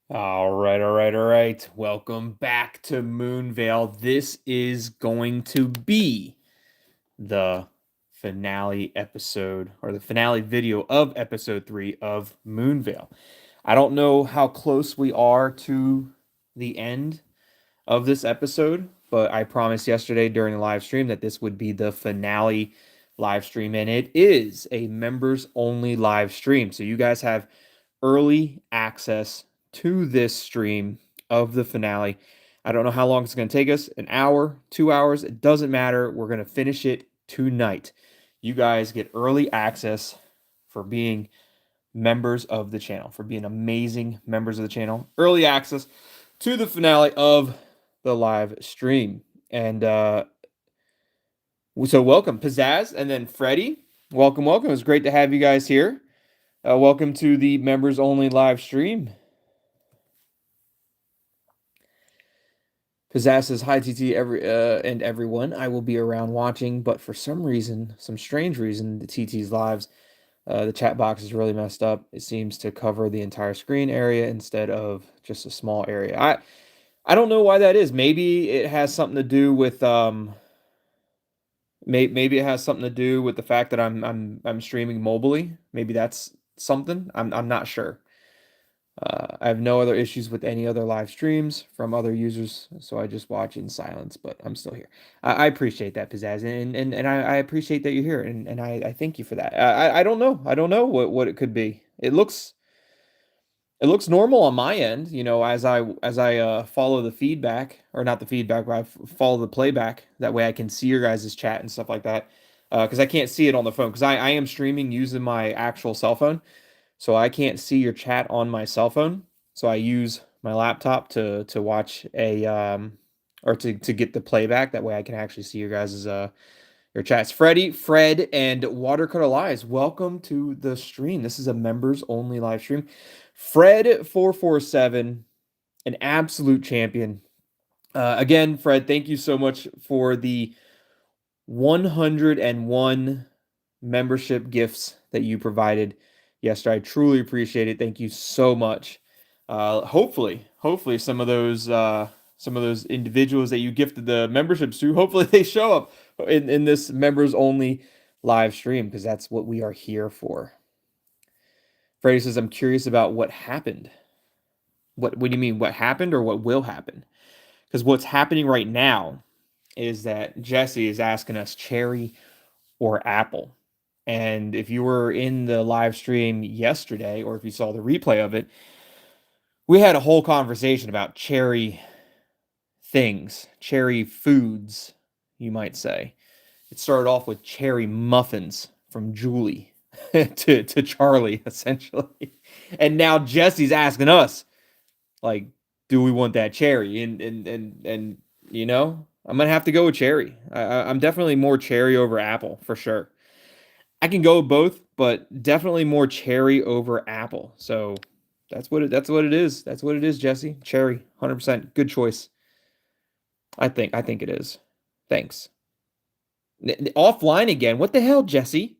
All right. Welcome back to Moonvale. This is going to be the finale episode or the finale video of episode 3 of Moonvale. I don't know how close we are to the end of this episode, but I promised yesterday during the live stream that this would be the finale live stream, and it is a members only live stream. So you guys have early access to this stream of the finale. I don't know how long it's going to take us, an hour, 2 hours, it doesn't matter. We're going to finish it tonight. You guys get early access for being members of the channel, for being amazing members of the channel. Early access to the finale of the live stream. And so welcome, Pizzazz, and then Freddie. Welcome. It was great to have you guys here. Welcome to the members only live stream. Pizzazz says, hi, TT, and everyone. I will be around watching, but for some reason, some strange reason, the TT's lives, the chat box is really messed up. It seems to cover the entire screen area instead of just a small area. I don't know why that is. Maybe it has something to do with maybe it has something to do with the fact that I'm streaming mobilely. Maybe that's something. I'm not sure. I have no other issues with any other live streams from other users, so I just watch in silence, but I'm still here. I appreciate that, Pizzazz, and I appreciate that you're here, and I thank you for that. I don't know. I don't know what it could be. It looks normal on my end, as I follow the feedback, or not the feedback, but follow the playback. That way I can see your guys' chat and stuff like that. Because I can't see it on the phone, because I am streaming using my actual cell phone. So I can't see your chat on my cell phone. So I use my laptop to watch or to get the playback. That way I can actually see your guys' your chats. Freddie, Fred, and Watercolor Lies, welcome to the stream. This is a members only live stream. Fred447, an absolute champion. Again, Fred, thank you so much for the 101 membership gifts that you provided yesterday. I truly appreciate it. Thank you so much. Hopefully some of those individuals that you gifted the memberships to, hopefully they show up in this members only live stream, because that's what we are here for. Freddie says, I'm curious about what happened. What do you mean, what happened or what will happen? Because what's happening right now is that Jesse is asking us cherry or apple. And if you were in the live stream yesterday, or if you saw the replay of it, we had a whole conversation about cherry things, cherry foods, you might say. It started off with cherry muffins from Julie to Charlie, essentially. And now Jesse's asking us, like, do we want that cherry? And I'm gonna have to go with cherry. I'm definitely more cherry over apple for sure. I can go with both, but definitely more cherry over apple. So that's what it is. That's what it is, Jesse. Cherry, 100%. Good choice. I think it is. Thanks. Offline again. What the hell, Jesse?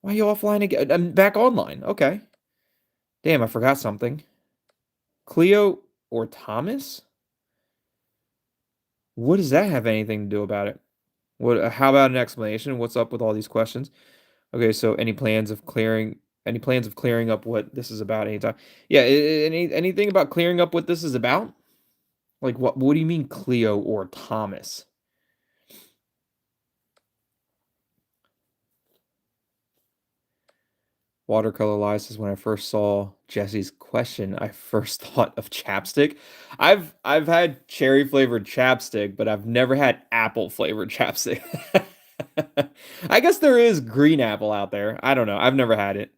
Why are you offline again? I'm back online. Okay. Damn, I forgot something. Cleo or Thomas? What does that have anything to do about it? What? How about an explanation? What's up with all these questions? Okay, so any plans of clearing up what this is about anytime? Yeah, anything about clearing up what this is about? Like what do you mean Cleo or Thomas? Watercolor Lies says, when I first saw Jesse's question, I first thought of chapstick. I've had cherry flavored chapstick, but I've never had apple flavored chapstick. I guess there is green apple out there. I don't know. I've never had it.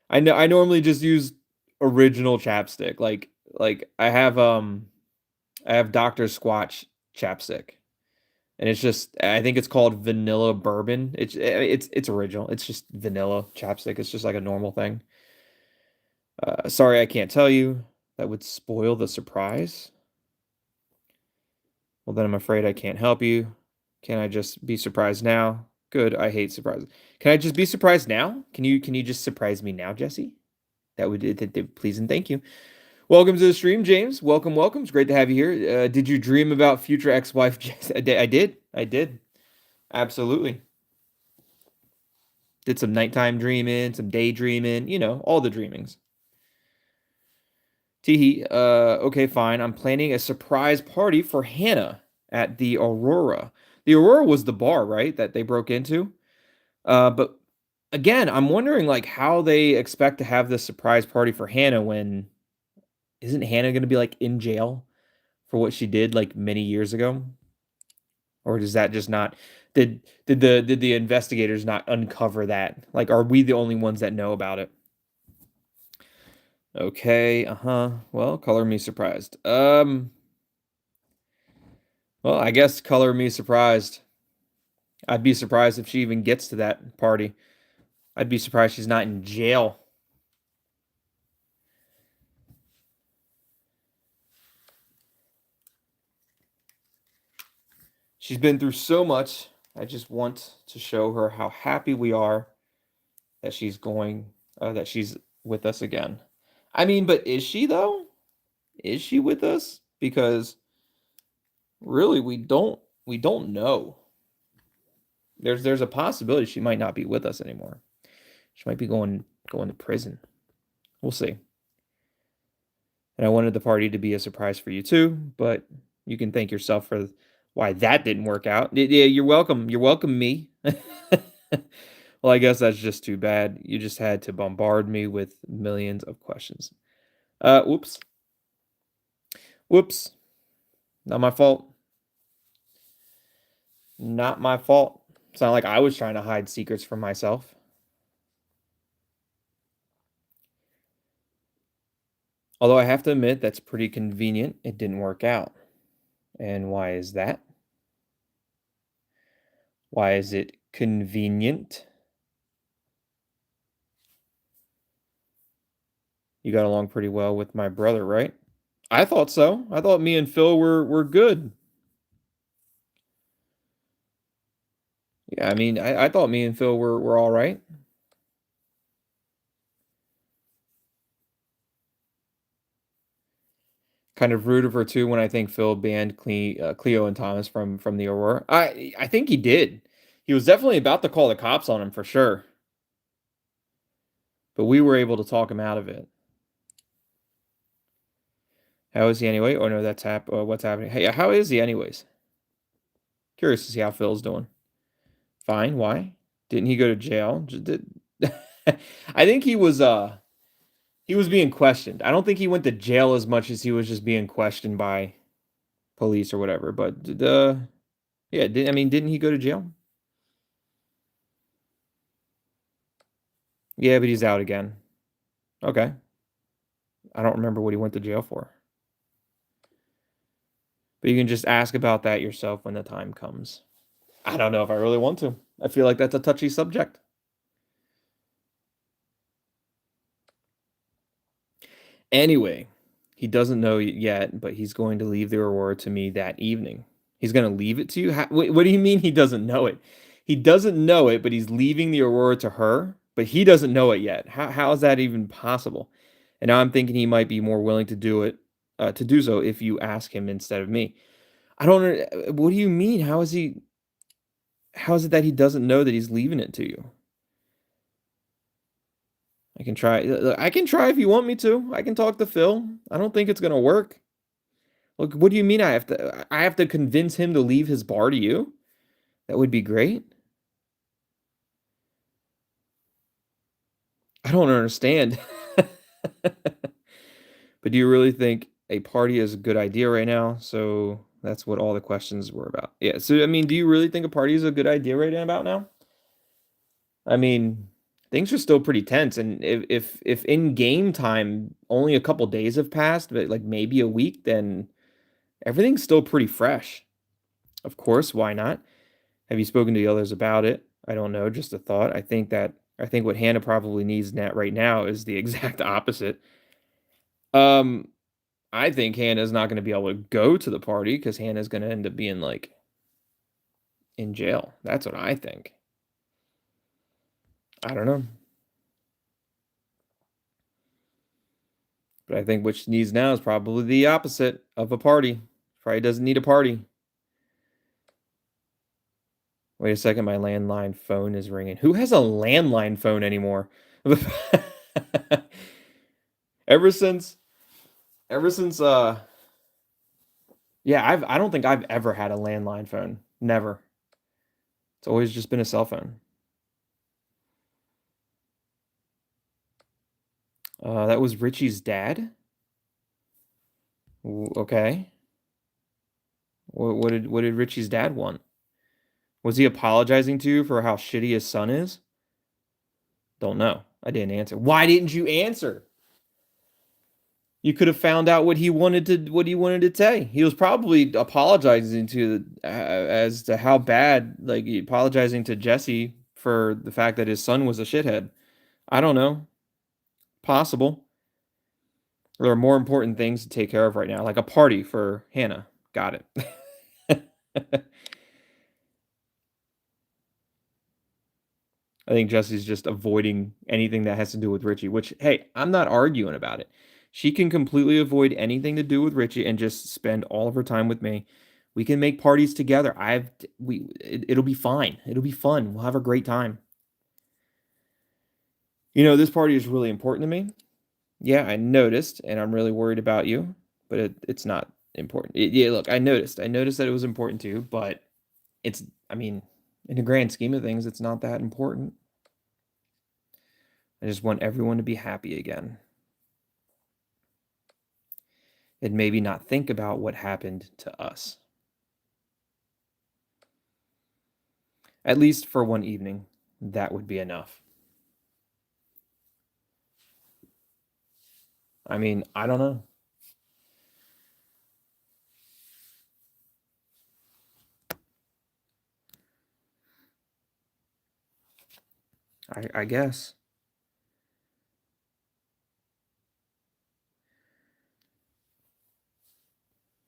I normally just use original chapstick. Like I have Dr. Squatch chapstick. And it's just, I think it's called vanilla bourbon. It's original. It's just vanilla chapstick. It's just like a normal thing. Sorry, I can't tell you. That would spoil the surprise. Well, then I'm afraid I can't help you. Can I just be surprised now? Good. I hate surprises. Can I just be surprised now? Can you just surprise me now, Jesse? That would please and thank you. Welcome to the stream, James. Welcome, welcome. It's great to have you here. Did you dream about future ex-wife? Jess? I did. I did. Absolutely. Did some nighttime dreaming, some daydreaming, all the dreamings. Teehee, okay, fine. I'm planning a surprise party for Hannah at the Aurora. The Aurora was the bar, right? That they broke into. But again, I'm wondering like how they expect to have this surprise party for Hannah when isn't Hannah going to be like in jail for what she did like many years ago? Or does that just not did the investigators not uncover that? Like, are we the only ones that know about it? Okay, uh-huh. Well, color me surprised. Well, I guess color me surprised. I'd be surprised if she even gets to that party. I'd be surprised she's not in jail. She's been through so much. I just want to show her how happy we are that that she's with us again. I mean, but is she though? Is she with us? Because really, we don't know. There's a possibility she might not be with us anymore. She might be going to prison. We'll see. And I wanted the party to be a surprise for you too, but you can thank yourself for why that didn't work out. Yeah, you're welcome. You're welcome, me. Well, I guess that's just too bad. You just had to bombard me with millions of questions. Whoops. Whoops. Not my fault. Not my fault. It's not like I was trying to hide secrets from myself. Although I have to admit, that's pretty convenient. It didn't work out. And why is that? Why is it convenient? You got along pretty well with my brother, right? I thought so. I thought me and Phil were good. Yeah, I mean, I thought me and Phil were all right. Kind of rude of her too when I think Phil banned Cleo and Thomas from the Aurora. I think he did. He was definitely about to call the cops on him for sure, but we were able to talk him out of it. How is he anyway? Oh no, what's happening? Hey, how is he anyways? Curious to see how Phil's doing. Fine. Why? Didn't he go to jail? I think he was being questioned. I don't think he went to jail as much as he was just being questioned by police or whatever. But yeah, didn't he go to jail? Yeah, but he's out again. Okay. I don't remember what he went to jail for. But you can just ask about that yourself when the time comes. I don't know if I really want to. I feel like that's a touchy subject. Anyway, he doesn't know yet, but he's going to leave the reward to me that evening. He's going to leave it to you? What do you mean he doesn't know it? He doesn't know it, but he's leaving the aurora to her, but he doesn't know it yet. How is that even possible? And now I'm thinking he might be more willing to do so if you ask him instead of me. I don't know. What do you mean? How is it that he doesn't know that he's leaving it to you? I can try. I can try if you want me to. I can talk to Phil. I don't think it's gonna work. Look, what do you mean I have to convince him to leave his bar to you? That would be great. I don't understand. But do you really think a party is a good idea right now? So that's what all the questions were about. Yeah. So I mean, do you really think a party is a good idea right about now? I mean, things are still pretty tense, and if in game time only a couple days have passed, but like maybe a week, then everything's still pretty fresh. Of course, why not? Have you spoken to the others about it? I don't know, just a thought. I think what Hannah probably needs right now is the exact opposite. Um, I think Hannah's not going to be able to go to the party because Hannah's going to end up being like in jail. That's what I think. I don't know. But I think what she needs now is probably the opposite of a party. Probably doesn't need a party. Wait a second, my landline phone is ringing. Who has a landline phone anymore? Ever since ever since yeah, I don't think I've ever had a landline phone. Never. It's always just been a cell phone. That was Richie's dad? Okay. What did Richie's dad want? Was he apologizing to you for how shitty his son is? Don't know. I didn't answer. Why didn't you answer? You could have found out what he wanted to say. He was probably apologizing to as to how bad, like apologizing to Jesse for the fact that his son was a shithead. I don't know. Possible. There are more important things to take care of right now, like a party for Hannah. Got it. I think Jesse's just avoiding anything that has to do with Richie, which, hey, I'm not arguing about it. She can completely avoid anything to do with Richie and just spend all of her time with me. We can make parties together. It'll be fine. It'll be fun. We'll have a great time. This party is really important to me. Yeah, I noticed, and I'm really worried about you, but it's not important. Yeah, look, I noticed. I noticed that it was important to you, but I mean, in the grand scheme of things, it's not that important. I just want everyone to be happy again. And maybe not think about what happened to us. At least for one evening, that would be enough. I mean, I don't know. I guess.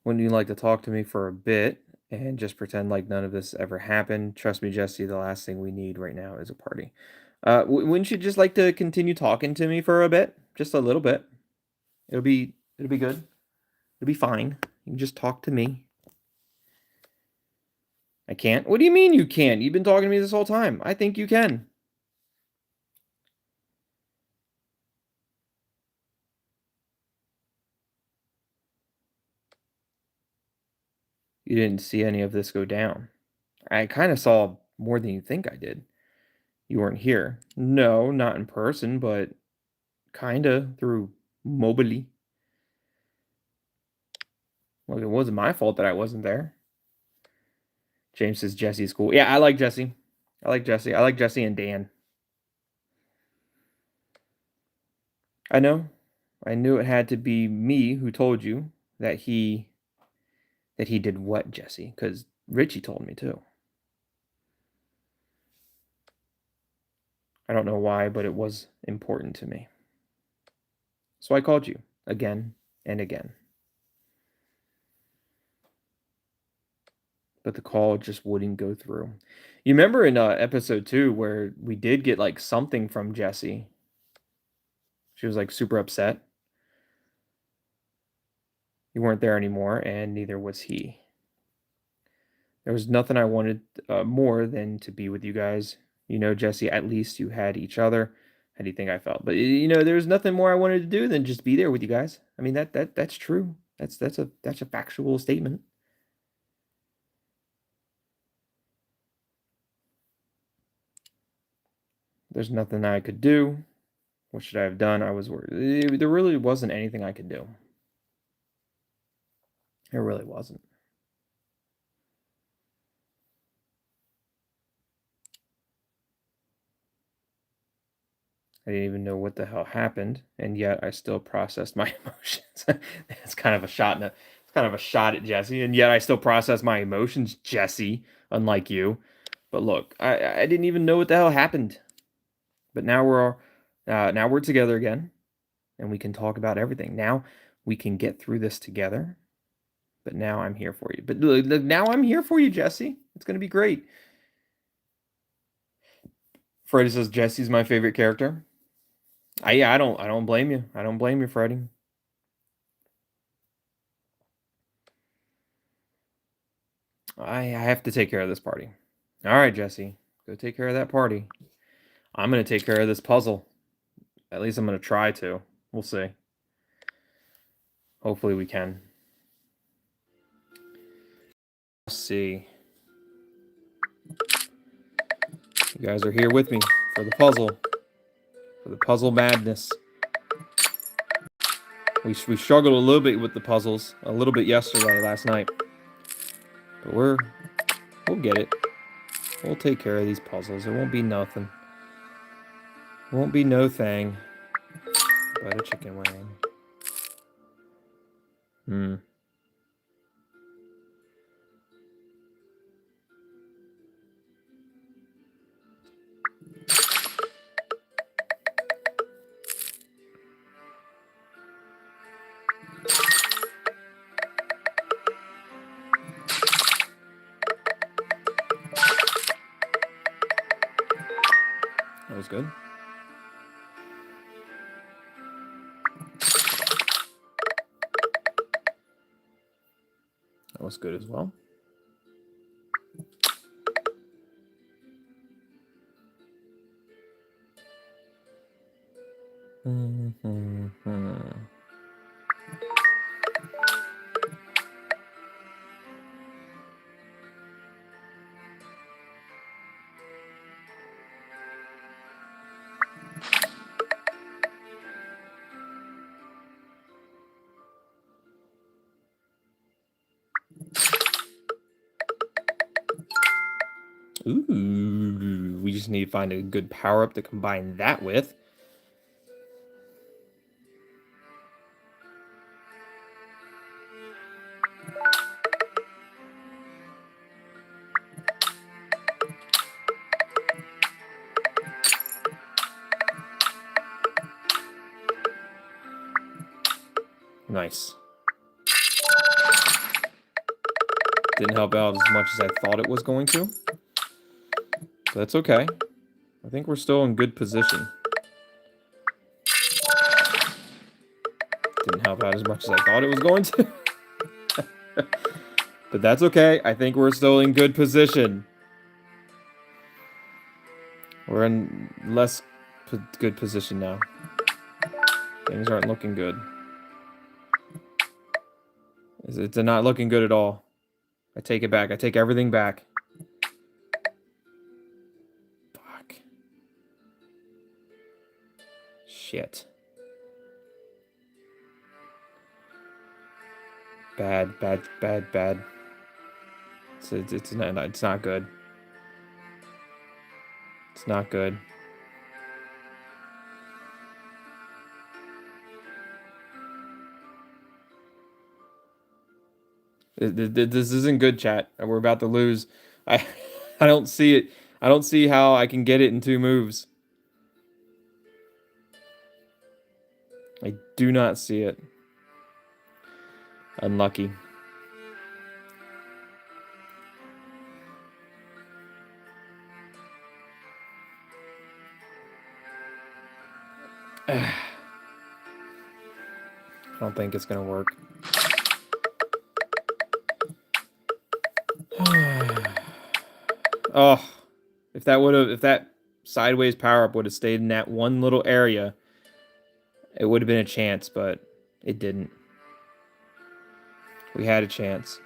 Wouldn't you like to talk to me for a bit and just pretend like none of this ever happened? Trust me, Jesse, the last thing we need right now is a party. Wouldn't you just like to continue talking to me for a bit? Just a little bit. It'll be good. It'll be fine. You can just talk to me. I can't? What do you mean you can't? You've been talking to me this whole time. I think you can. You didn't see any of this go down. I kind of saw more than you think I did. You weren't here. No, not in person, but kinda through mobily. Well, it wasn't my fault that I wasn't there. James says Jesse's cool. Yeah, I like Jesse. I like Jesse. I like Jesse and Dan. I know. I knew it had to be me who told you that he did what, Jesse? Because Richie told me too. I don't know why, but it was important to me. So I called you again and again. But the call just wouldn't go through. You remember in episode 2 where we did get like something from Jessie? She was like super upset. You weren't there anymore, and neither was he. There was nothing I wanted more than to be with you guys. Jesse, at least you had each other. How do you think I felt? But there was nothing more I wanted to do than just be there with you guys. I mean that's true. That's a factual statement. There's nothing I could do. What should I have done? I was worried. There really wasn't anything I could do. There really wasn't. I didn't even know what the hell happened, and yet I still processed my emotions. It's kind of a shot at Jesse, and yet I still process my emotions, Jesse, unlike you. But look, I didn't even know what the hell happened. But now we're together again, and we can talk about everything. Now we can get through this together. But now I'm here for you. But look, now I'm here for you, Jesse. It's gonna be great. Freddy says Jesse's my favorite character. Yeah, I don't blame you. I don't blame you, Freddie. I have to take care of this party. All right, Jesse. Go take care of that party. I'm going to take care of this puzzle. At least I'm going to try to. We'll see. Hopefully we can. Let's see. You guys are here with me for the puzzle. For the puzzle madness. We struggled a little bit with the puzzles. A little bit last night. But we'll get it. We'll take care of these puzzles. It won't be nothing. Won't be no thing. But a chicken wing. That was good. That was good as well. Ooh, we just need to find a good power-up to combine that with. Nice. Didn't help out as much as I thought it was going to. So that's okay. I think we're still in good position. Didn't help out as much as I thought it was going to. But that's okay. I think we're still in good position. We're in less good position now. Things aren't looking good. It's not looking good at all. I take it back. I take everything back. Fuck. Shit. Bad. It's not good. It's not good. This isn't good, chat. We're about to lose. I don't see it. I don't see how I can get it in 2 moves. I do not see it. Unlucky. I don't think it's gonna work. Oh, if that sideways power up would have stayed in that one little area, it would have been a chance, but it didn't. We had a chance.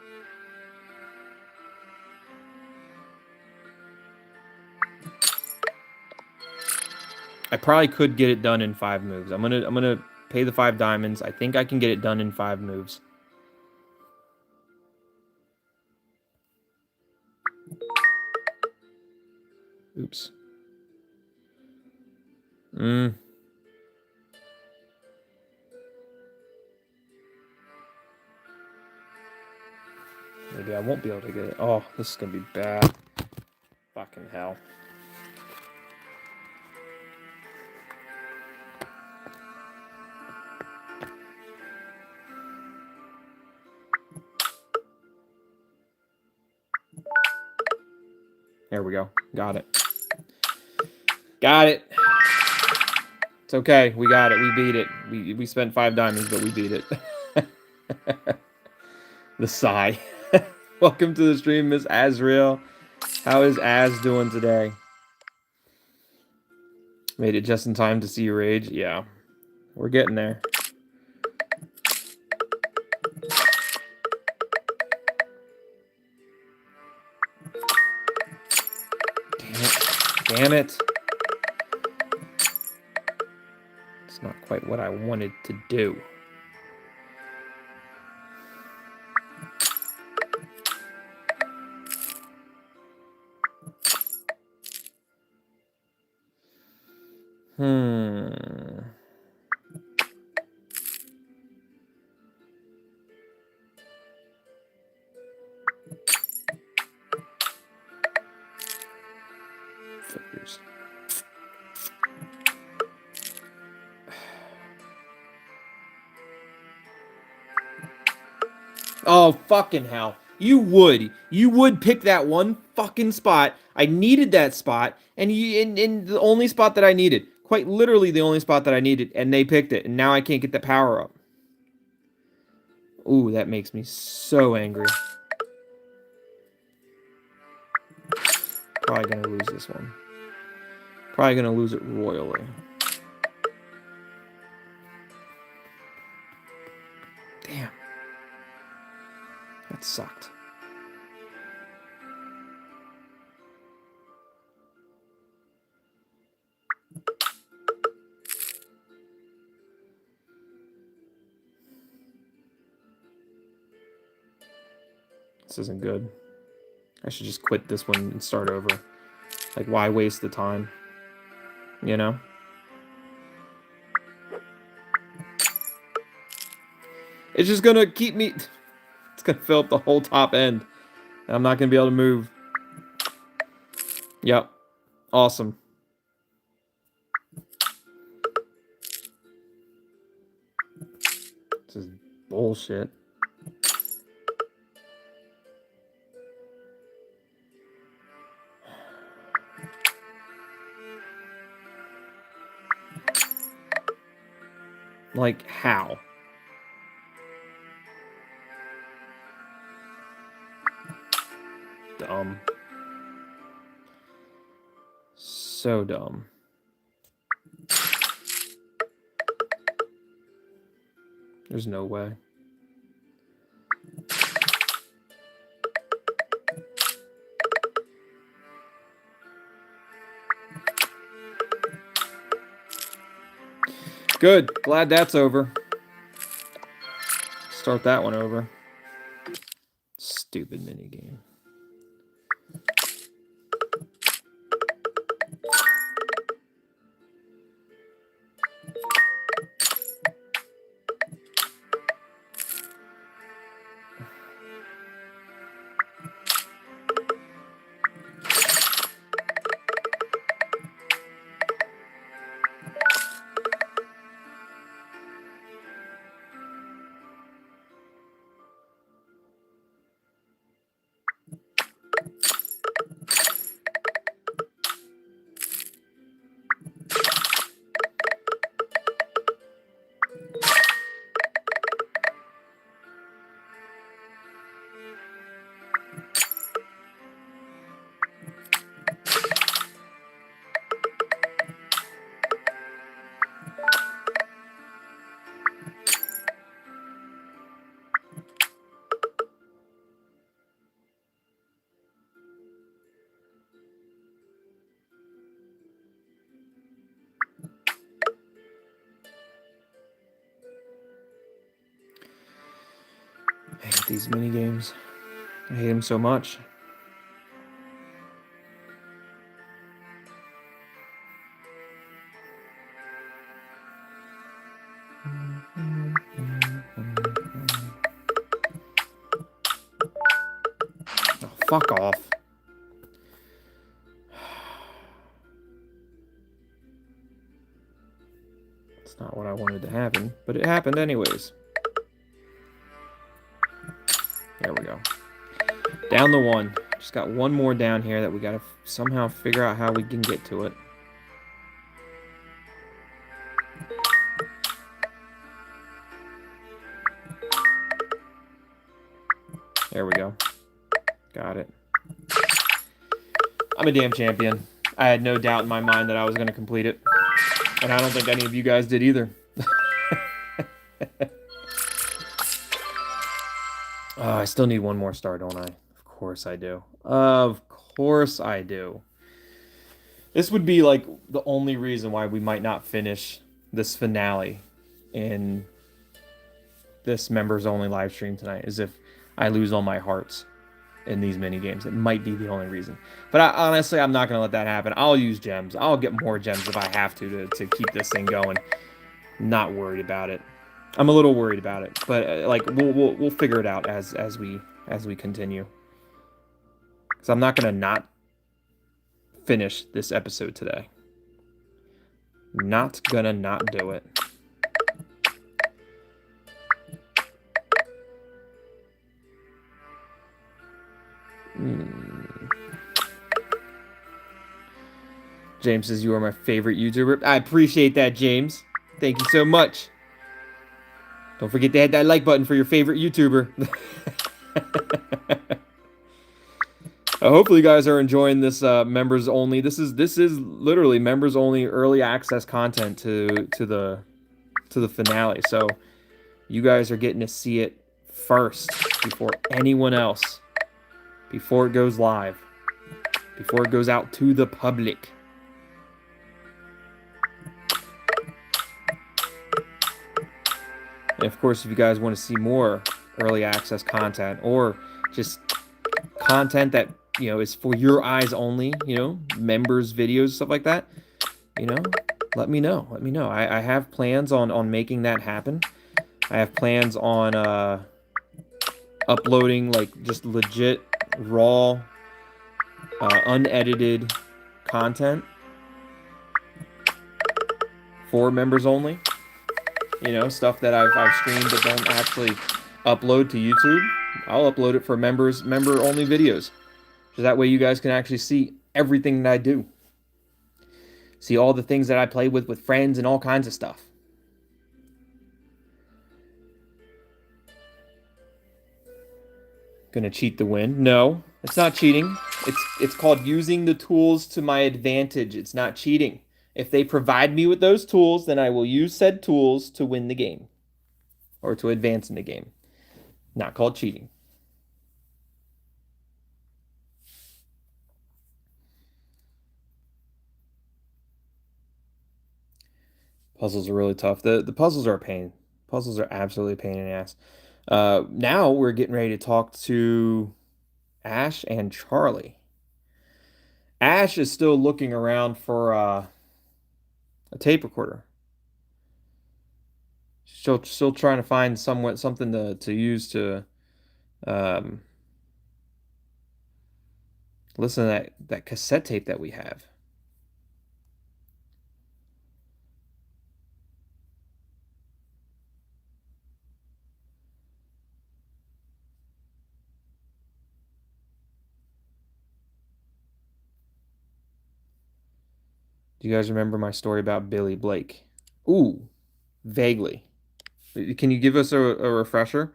I probably could get it done in 5 moves. I'm gonna pay the 5 diamonds. I think I can get it done in 5 moves. Oops. Maybe I won't be able to get it. Oh, this is gonna be bad. Fucking hell. There we go. Got it. Got it. It's okay. We got it. We beat it. We spent 5 diamonds, but we beat it. The sigh. Welcome to the stream, Miss Azrael. How is Az doing today? Made it just in time to see you rage. Yeah, we're getting there. Damn it. It's not quite what I wanted to do. Figures. Oh, fucking hell. You would pick that one fucking spot. I needed that spot, and in the only spot that I needed. Quite literally the only spot that I needed, and they picked it, and now I can't get the power up. Ooh, that makes me so angry. Probably gonna lose this one. Probably gonna lose it royally. Damn. That sucked. This isn't good. I should just quit this one and start over. Like, why waste the time? You know? It's just gonna keep me... It's gonna fill up the whole top end. And I'm not gonna be able to move. Yep. Awesome. This is bullshit. Like, how? Dumb. So dumb. There's no way. Good. Glad that's over. Start that one over. Stupid minigame. I hate these minigames. I hate them so much. Oh, fuck off. It's not what I wanted to happen, but it happened anyways. There we go. Down the one. Just got one more down here that we gotta somehow figure out how we can get to it. There we go. Got it. I'm a damn champion. I had no doubt in my mind that I was going to complete it. And I don't think any of you guys did either. I still need one more star, don't I? Of course I do. Of course I do. This would be like the only reason why we might not finish this finale in this members only live stream tonight, is if I lose all my hearts in these mini games. It might be the only reason. But honestly, I'm not going to let that happen. I'll use gems. I'll get more gems if I have to keep this thing going. Not worried about it. I'm a little worried about it, but like we'll figure it out as we continue. Because I'm not going to not finish this episode today. Not gonna not do it. James says you are my favorite YouTuber. I appreciate that, James. Thank you so much. Don't forget to hit that like button for your favorite YouTuber. Hopefully you guys are enjoying this members only. This is literally members only early access content to the finale. So you guys are getting to see it first before anyone else. Before it goes live. Before it goes out to the public. And of course, if you guys want to see more early access content or just content that, you know, is for your eyes only, you know, members videos, stuff like that, you know, let me know. Let me know. I have plans on making that happen. I have plans on uploading like just legit raw unedited content for members only. You know, stuff that I've streamed but don't actually upload to YouTube. I'll upload it for member only videos. So that way you guys can actually see everything that I do. See all the things that I play with friends and all kinds of stuff. Gonna cheat the win? No, it's not cheating. It's called using the tools to my advantage. It's not cheating. If they provide me with those tools, then I will use said tools to win the game. Or to advance in the game. Not called cheating. Puzzles are really tough. The puzzles are a pain. Puzzles are absolutely a pain in the ass. Now we're getting ready to talk to Ash and Charlie. Ash is still looking around for a tape recorder. Still trying to find something to use to listen to that cassette tape that we have. Do you guys remember my story about Billy Blake? Ooh, vaguely. Can you give us a refresher?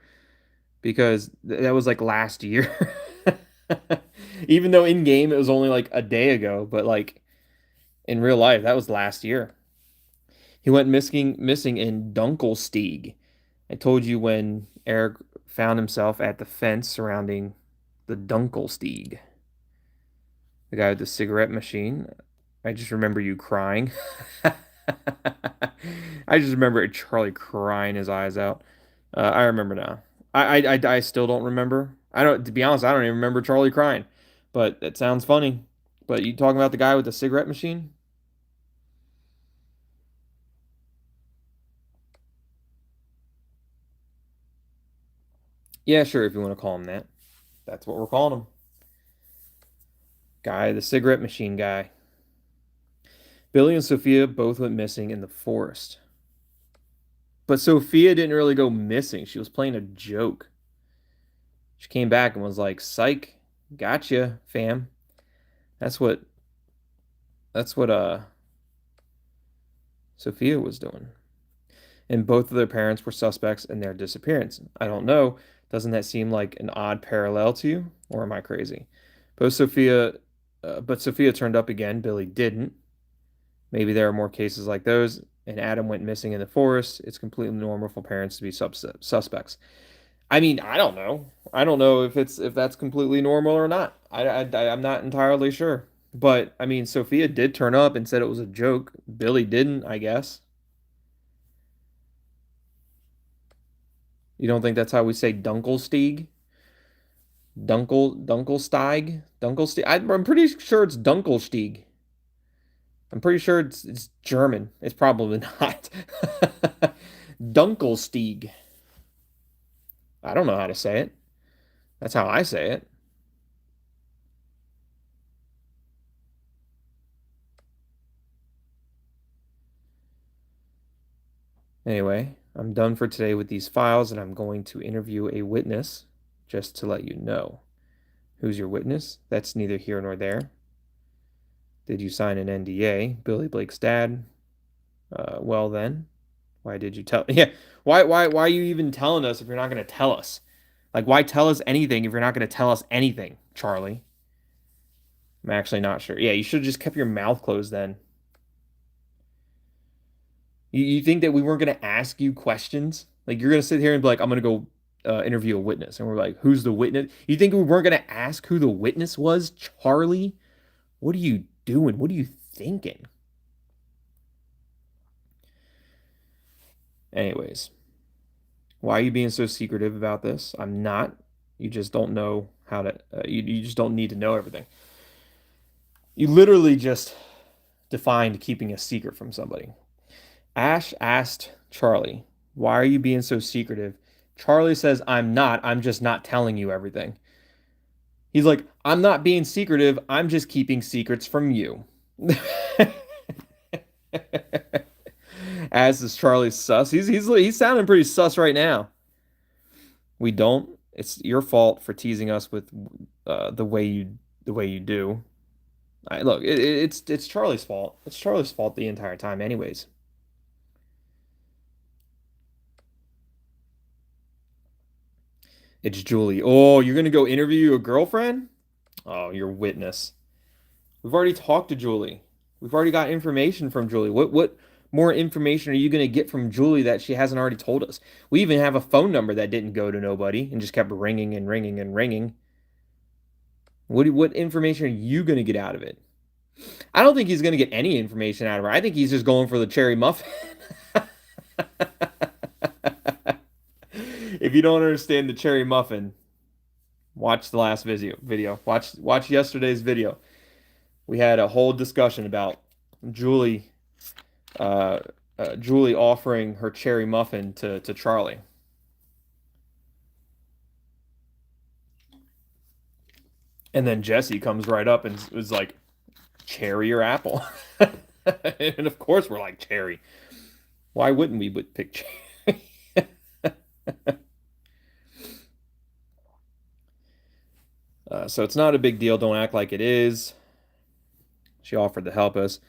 Because that was like last year. Even though in game it was only like a day ago, but like in real life that was last year. He went missing in Dunkelstieg. I told you when Eric found himself at the fence surrounding the Dunkelstieg. The guy with the cigarette machine. I just remember you crying. I just remember Charlie crying his eyes out. I remember now. I still don't remember. I don't, to be honest, I don't even remember Charlie crying. But it sounds funny. But you talking about the guy with the cigarette machine? Yeah, sure, if you want to call him that. That's what we're calling him. Guy, the cigarette machine guy. Billy and Sophia both went missing in the forest. But Sophia didn't really go missing. She was playing a joke. She came back and was like, "Psych, gotcha, fam." That's what Sophia was doing. And both of their parents were suspects in their disappearance. I don't know. Doesn't that seem like an odd parallel to you? Or am I crazy? Both Sophia, but Sophia turned up again. Billy didn't. Maybe there are more cases like those, and Adam went missing in the forest. It's completely normal for parents to be suspects. I mean, I don't know. I don't know if that's completely normal or not. I'm not entirely sure. But I mean, Sophia did turn up and said it was a joke. Billy didn't, I guess. You don't think that's how we say Dunkelstieg? Dunkelstieg? I'm pretty sure it's Dunkelstieg. I'm pretty sure it's German. It's probably not. Dunkelstieg. I don't know how to say it. That's how I say it. Anyway, I'm done for today with these files, and I'm going to interview a witness just to let you know. Who's your witness? That's neither here nor there. Did you sign an NDA? Billy Blake's dad. Well then, why did you tell? Yeah, why are you even telling us if you're not going to tell us? Like, why tell us anything if you're not going to tell us anything, Charlie? I'm actually not sure. Yeah, you should have just kept your mouth closed then. You think that we weren't going to ask you questions? Like, you're going to sit here and be like, I'm going to go interview a witness. And we're like, who's the witness? You think we weren't going to ask who the witness was, Charlie? What are you doing? What are you thinking? Anyways, why are you being so secretive about this? I'm not. You just don't know how to, you just don't need to know everything. You literally just defined keeping a secret from somebody. Ash asked Charlie, why are you being so secretive? Charlie says, I'm not. I'm just not telling you everything. He's like, I'm not being secretive. I'm just keeping secrets from you. As is Charlie sus. He's sounding pretty sus right now. We don't. It's your fault for teasing us with the way you do. Look, it's Charlie's fault. It's Charlie's fault the entire time, anyways. It's Julie. Oh, you're gonna go interview your girlfriend? Oh, your witness. We've already talked to Julie. We've already got information from Julie. What more information are you gonna get from Julie that she hasn't already told us? We even have a phone number that didn't go to nobody and just kept ringing and ringing and ringing. What information are you gonna get out of it? I don't think he's gonna get any information out of her. I think he's just going for the cherry muffin. If you don't understand the cherry muffin, watch the last video. Watch yesterday's video. We had a whole discussion about Julie Julie offering her cherry muffin to Charlie. And then Jesse comes right up and was like, cherry or apple? And of course we're like, cherry. Why wouldn't we pick cherry? So it's not a big deal. Don't act like it is. She offered to help us.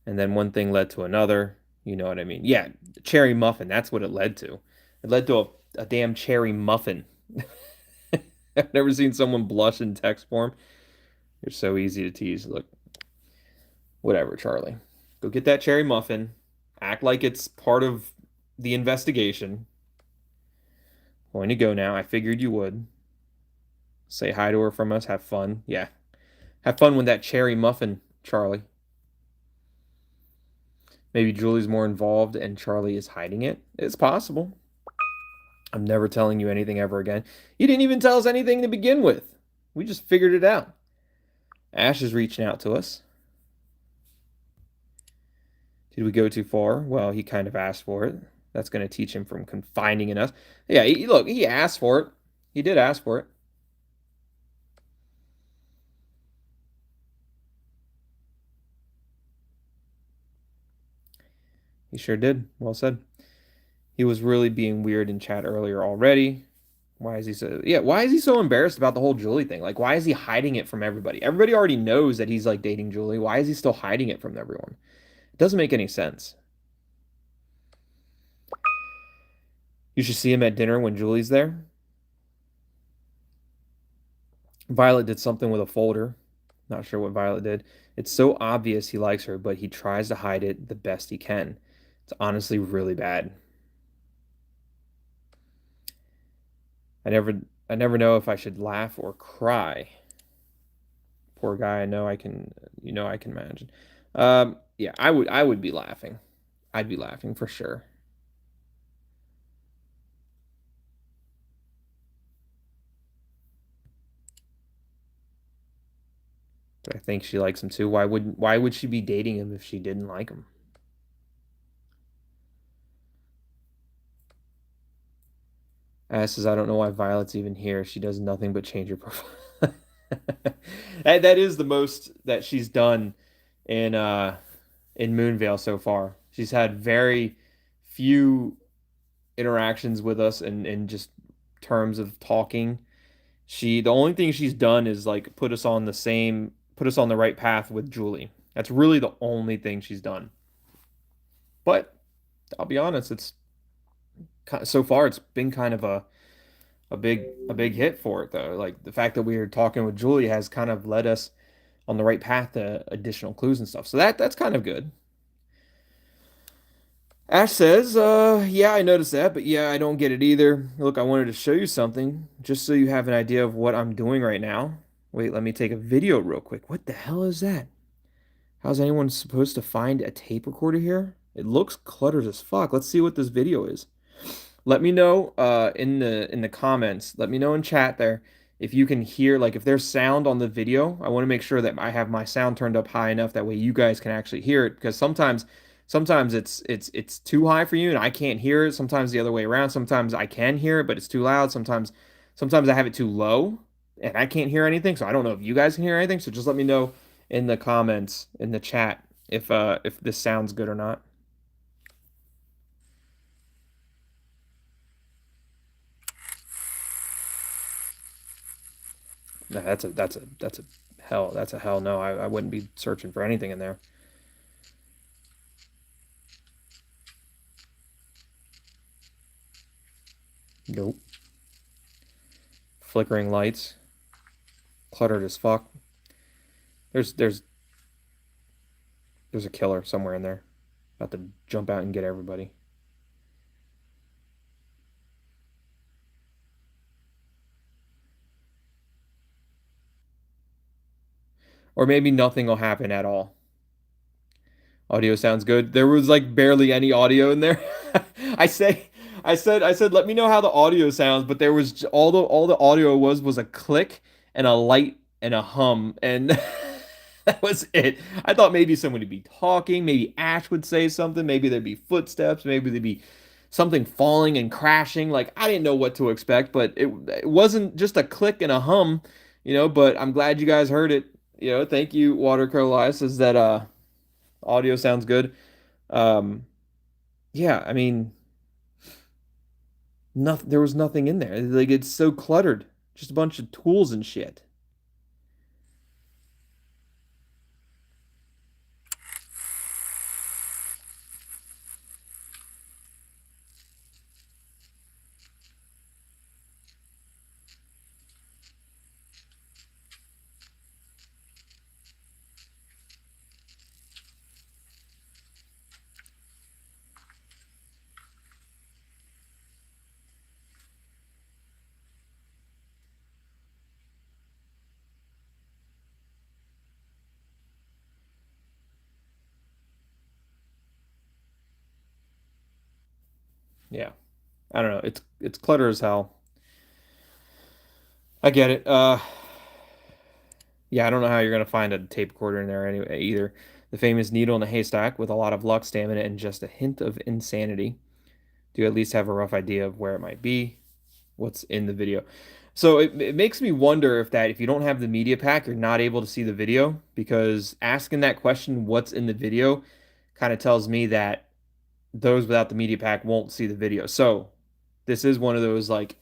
And then one thing led to another. You know what I mean? Yeah, cherry muffin. That's what it led to. It led to a damn cherry muffin. I've never seen someone blush in text form. You're so easy to tease. Look, whatever, Charlie. Go get that cherry muffin. Act like it's part of the investigation. Going to go now. I figured you would. Say hi to her from us. Have fun. Yeah. Have fun with that cherry muffin, Charlie. Maybe Julie's more involved and Charlie is hiding it. It's possible. I'm never telling you anything ever again. You didn't even tell us anything to begin with. We just figured it out. Ash is reaching out to us. Did we go too far? Well, he kind of asked for it. That's going to teach him from confiding in us. Yeah, look, he asked for it. He did ask for it. He sure did. Well said. He was really being weird in chat earlier already. Why is he so why is he so embarrassed about the whole Julie thing? Like, why is he hiding it from everybody? Everybody already knows that he's like dating Julie. Why is he still hiding it from everyone? It doesn't make any sense. You should see him at dinner when Julie's there. Violet did something with a folder. Not sure what Violet did. It's so obvious he likes her, but he tries to hide it the best he can. It's honestly really bad. I never I never know if I should laugh or cry. Poor guy, I know I can I can imagine. Yeah, I would be laughing. I'd be laughing for sure. But I think she likes him too. Why would she be dating him if she didn't like him? Ash says, I don't know why Violet's even here. She does nothing but change her profile. That is the most that she's done in in Moonvale so far. She's had very few interactions with us in just terms of talking. The only thing she's done is like put us on the right path with Julie. That's really the only thing she's done. But I'll be honest, so far it's been kind of a big hit for it though. Like the fact that we were talking with Julie has kind of led us on the right path to additional clues and stuff. So that's kind of good. Ash says, yeah, I noticed that, but yeah, I don't get it either. Look, I wanted to show you something just so you have an idea of what I'm doing right now. Wait, let me take a video real quick. What the hell is that? How's anyone supposed to find a tape recorder here? It looks cluttered as fuck. Let's see what this video is. Let me know in the comments. Let me know in chat there if you can hear, like, if there's sound on the video. I want to make sure that I have my sound turned up high enough that way you guys can actually hear it, because sometimes it's too high for you and I can't hear it. Sometimes the other way around. Sometimes I can hear it but it's too loud. Sometimes I have it too low and I can't hear anything. So I don't know if you guys can hear anything. So just let me know in the comments in the chat if this sounds good or not. No, that's a hell no. I wouldn't be searching for anything in there. Nope. Flickering lights, cluttered as fuck. There's there's there's a killer somewhere in there, about to jump out and get everybody. Or maybe nothing will happen at all. Audio sounds good. There was like barely any audio in there. I say, I said, let me know how the audio sounds, but there was all the audio was a click and a light and a hum, and that was it. I thought maybe someone would be talking, maybe Ash would say something, maybe there'd be footsteps, maybe there'd be something falling and crashing. Like I didn't know what to expect, but it wasn't just a click and a hum, But I'm glad you guys heard it. Thank you, Watercrow Live says that audio sounds good. Um, yeah, I mean, nothing. There was nothing in there. Like it's so cluttered, just a bunch of tools and shit. Yeah, I don't know. It's clutter as hell. I get it. Yeah, I don't know how you're gonna find a tape recorder in there anyway either. The famous needle in a haystack with a lot of luck, stamina, and just a hint of insanity. Do you at least have a rough idea of where it might be? What's in the video? So it makes me wonder if you don't have the media pack, you're not able to see the video, because asking that question, what's in the video, kind of tells me that those without the media pack won't see the video. So this is one of those like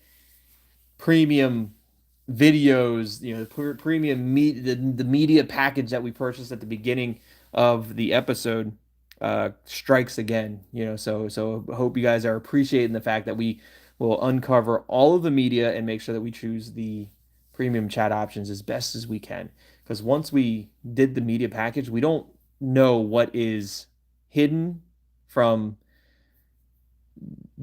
premium videos, the premium the media package that we purchased at the beginning of the episode strikes again, so I hope you guys are appreciating the fact that we will uncover all of the media and make sure that we choose the premium chat options as best as we can. Because once we did the media package, we don't know what is hidden from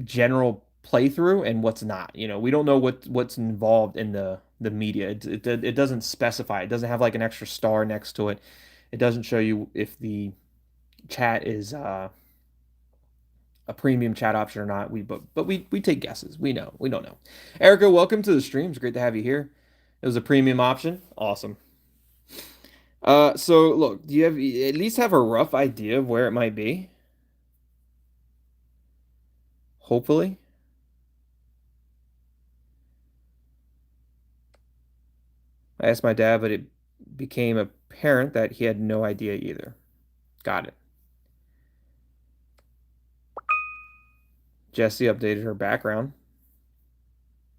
general playthrough and what's not. We don't know what's involved in the media. It doesn't specify. It doesn't have like an extra star next to it. It doesn't show you if the chat is a premium chat option or not. We take guesses. We don't know. Erica, welcome to the stream. It's great to have you here. It was a premium option. Awesome. So look, do you at least have a rough idea of where it might be? Hopefully. I asked my dad, but it became apparent that he had no idea either. Got it. Jessie updated her background.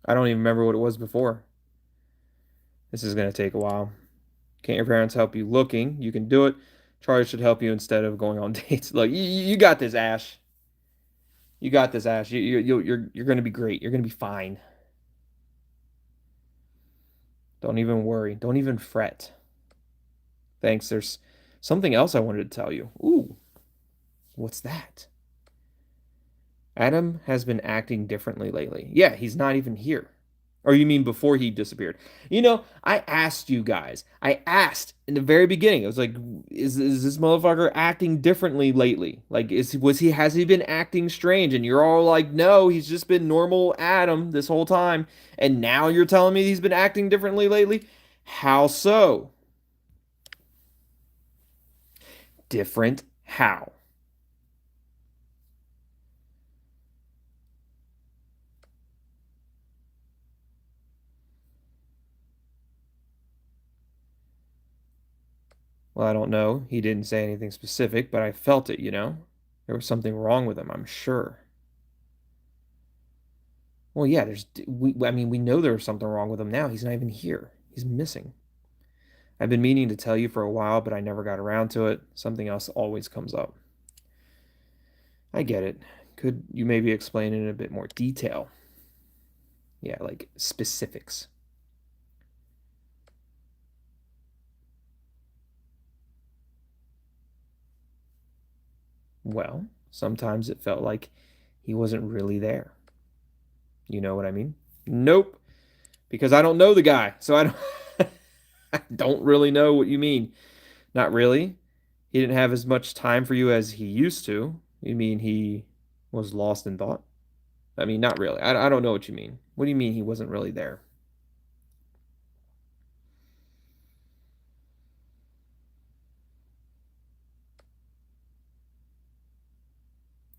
I don't even remember what it was before. This is going to take a while. Can't your parents help you looking? You can do it. Charlie should help you instead of going on dates. Look, you got this, Ash. You got this, Ash. You're going to be great. You're going to be fine. Don't even worry. Don't even fret. Thanks. There's something else I wanted to tell you. Ooh, what's that? Adam has been acting differently lately. Yeah, he's not even here. Or you mean before he disappeared? I asked you guys. I asked in the very beginning. I was like, is this motherfucker acting differently lately? Like, has he been acting strange? And you're all like, no, he's just been normal Adam this whole time. And now you're telling me he's been acting differently lately? How so? Different how? Well, I don't know. He didn't say anything specific, but I felt it, There was something wrong with him, I'm sure. Well, yeah, we know there's something wrong with him now. He's not even here. He's missing. I've been meaning to tell you for a while, but I never got around to it. Something else always comes up. I get it. Could you maybe explain it in a bit more detail? Yeah, like specifics. Well, sometimes it felt like he wasn't really there. You know what I mean? Nope. Because I don't know the guy. So I don't I don't really know what you mean. Not really. He didn't have as much time for you as he used to. You mean he was lost in thought? I mean, not really. I don't know what you mean. What do you mean he wasn't really there?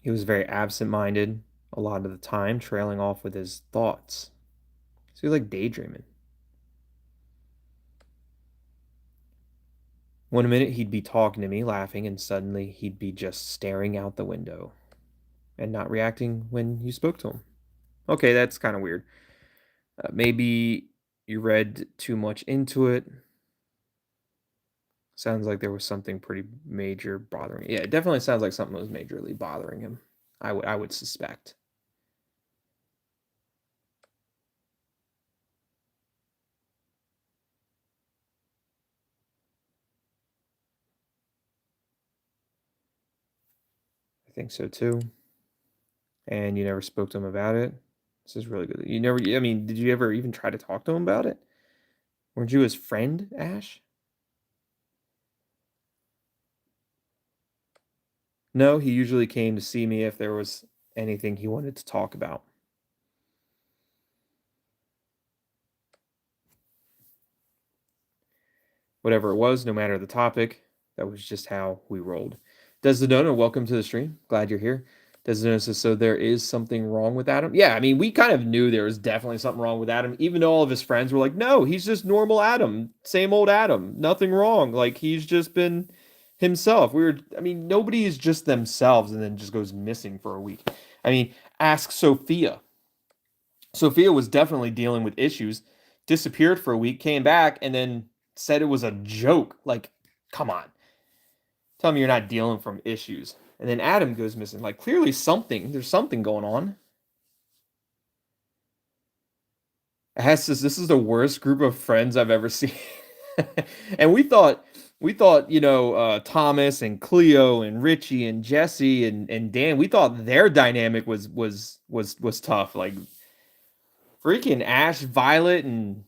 He was very absent-minded a lot of the time, trailing off with his thoughts. So he was like daydreaming. One minute he'd be talking to me, laughing, and suddenly he'd be just staring out the window and not reacting when you spoke to him. Okay, that's kind of weird. Maybe you read too much into it. Sounds like there was something pretty major bothering. Yeah, it definitely sounds like something was majorly bothering him. I would suspect. I think so too. And you never spoke to him about it. This is really good. You never. I mean, did you ever even try to talk to him about it? Weren't you his friend, Ash? No, he usually came to see me if there was anything he wanted to talk about. Whatever it was, no matter the topic, that was just how we rolled. Desdemona, welcome to the stream. Glad you're here. Desdemona says, so there is something wrong with Adam? Yeah, I mean, we kind of knew there was definitely something wrong with Adam, even though all of his friends were like, no, he's just normal Adam. Same old Adam. Nothing wrong. Like, he's just been himself. I mean, nobody is just themselves and then just goes missing for a week. I mean, ask Sophia. Sophia was definitely dealing with issues, disappeared for a week, came back, and then said it was a joke. Like, come on. Tell me you're not dealing from issues. And then Adam goes missing. Like, clearly there's something going on. Ash says this is the worst group of friends I've ever seen. And we thought, Thomas and Cleo and Richie and Jesse and Dan, we thought their dynamic was tough. Like freaking Ash, Violet, and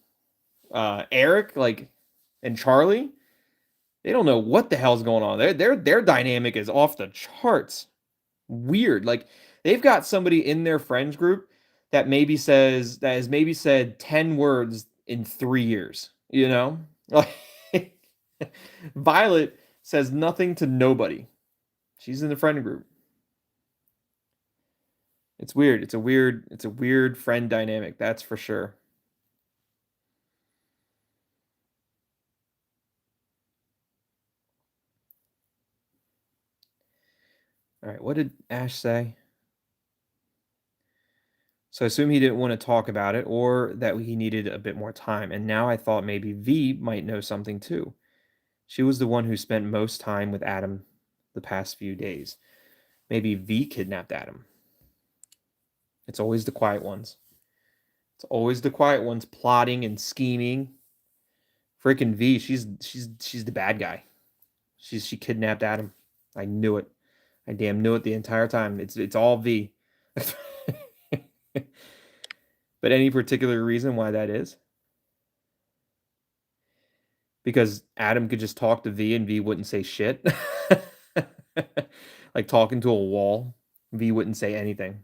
Eric, like, and Charlie, they don't know what the hell's going on. Their dynamic is off the charts. Weird. Like they've got somebody in their friends group that has maybe said 10 words in 3 years, you know? Like Violet says nothing to nobody. She's in the friend group. It's weird. It's a weird friend dynamic, that's for sure. All right, what did Ash say? So I assume he didn't want to talk about it or that he needed a bit more time. And now I thought maybe V might know something too. She was the one who spent most time with Adam the past few days. Maybe V kidnapped Adam. It's always the quiet ones. It's always the quiet ones plotting and scheming. Freaking V, she's the bad guy. She kidnapped Adam. I knew it. I damn knew it the entire time. It's all V. But any particular reason why that is? Because Adam could just talk to V and V wouldn't say shit. Like talking to a wall. V wouldn't say anything.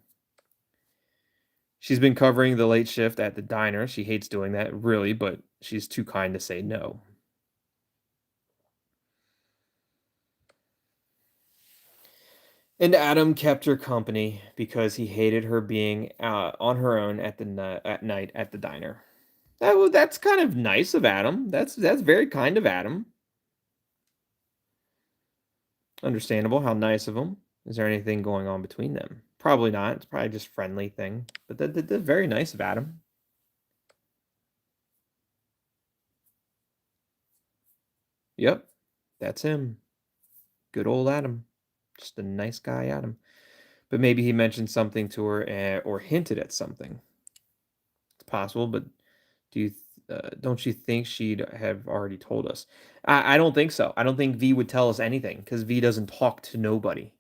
She's been covering the late shift at the diner. She hates doing that, really, but she's too kind to say no. And Adam kept her company because he hated her being on her own at night at the diner. That's kind of nice of Adam. That's very kind of Adam. Understandable. How nice of him. Is there anything going on between them? Probably not. It's probably just friendly thing. But that's very nice of Adam. Yep, that's him. Good old Adam. Just a nice guy, Adam. But maybe he mentioned something to her or hinted at something. It's possible, but don't you think she'd have already told us? I don't think so. I don't think V would tell us anything because V doesn't talk to nobody.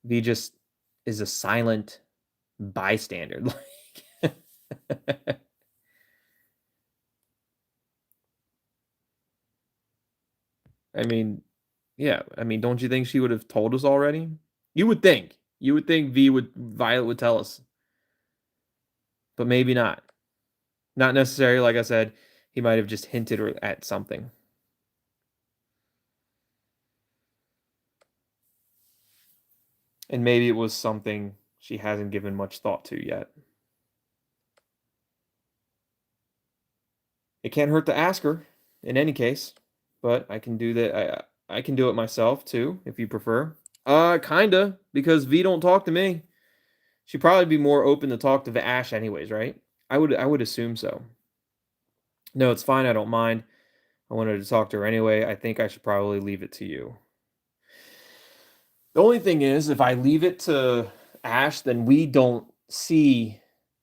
V just is a silent bystander. Like, I mean, yeah. I mean, don't you think she would have told us already? You would think. You would think Violet would tell us, but maybe not. Not necessarily. Like I said, he might have just hinted at something. And maybe it was something she hasn't given much thought to yet. It can't hurt to ask her in any case, but I can do that. I can do it myself too, if you prefer. Kinda, because V don't talk to me. She'd probably be more open to talk to the Ash anyways, right? I would assume so. No, it's fine. I don't mind. I wanted to talk to her anyway. I think I should probably leave it to you. The only thing is, if I leave it to Ash, then we don't see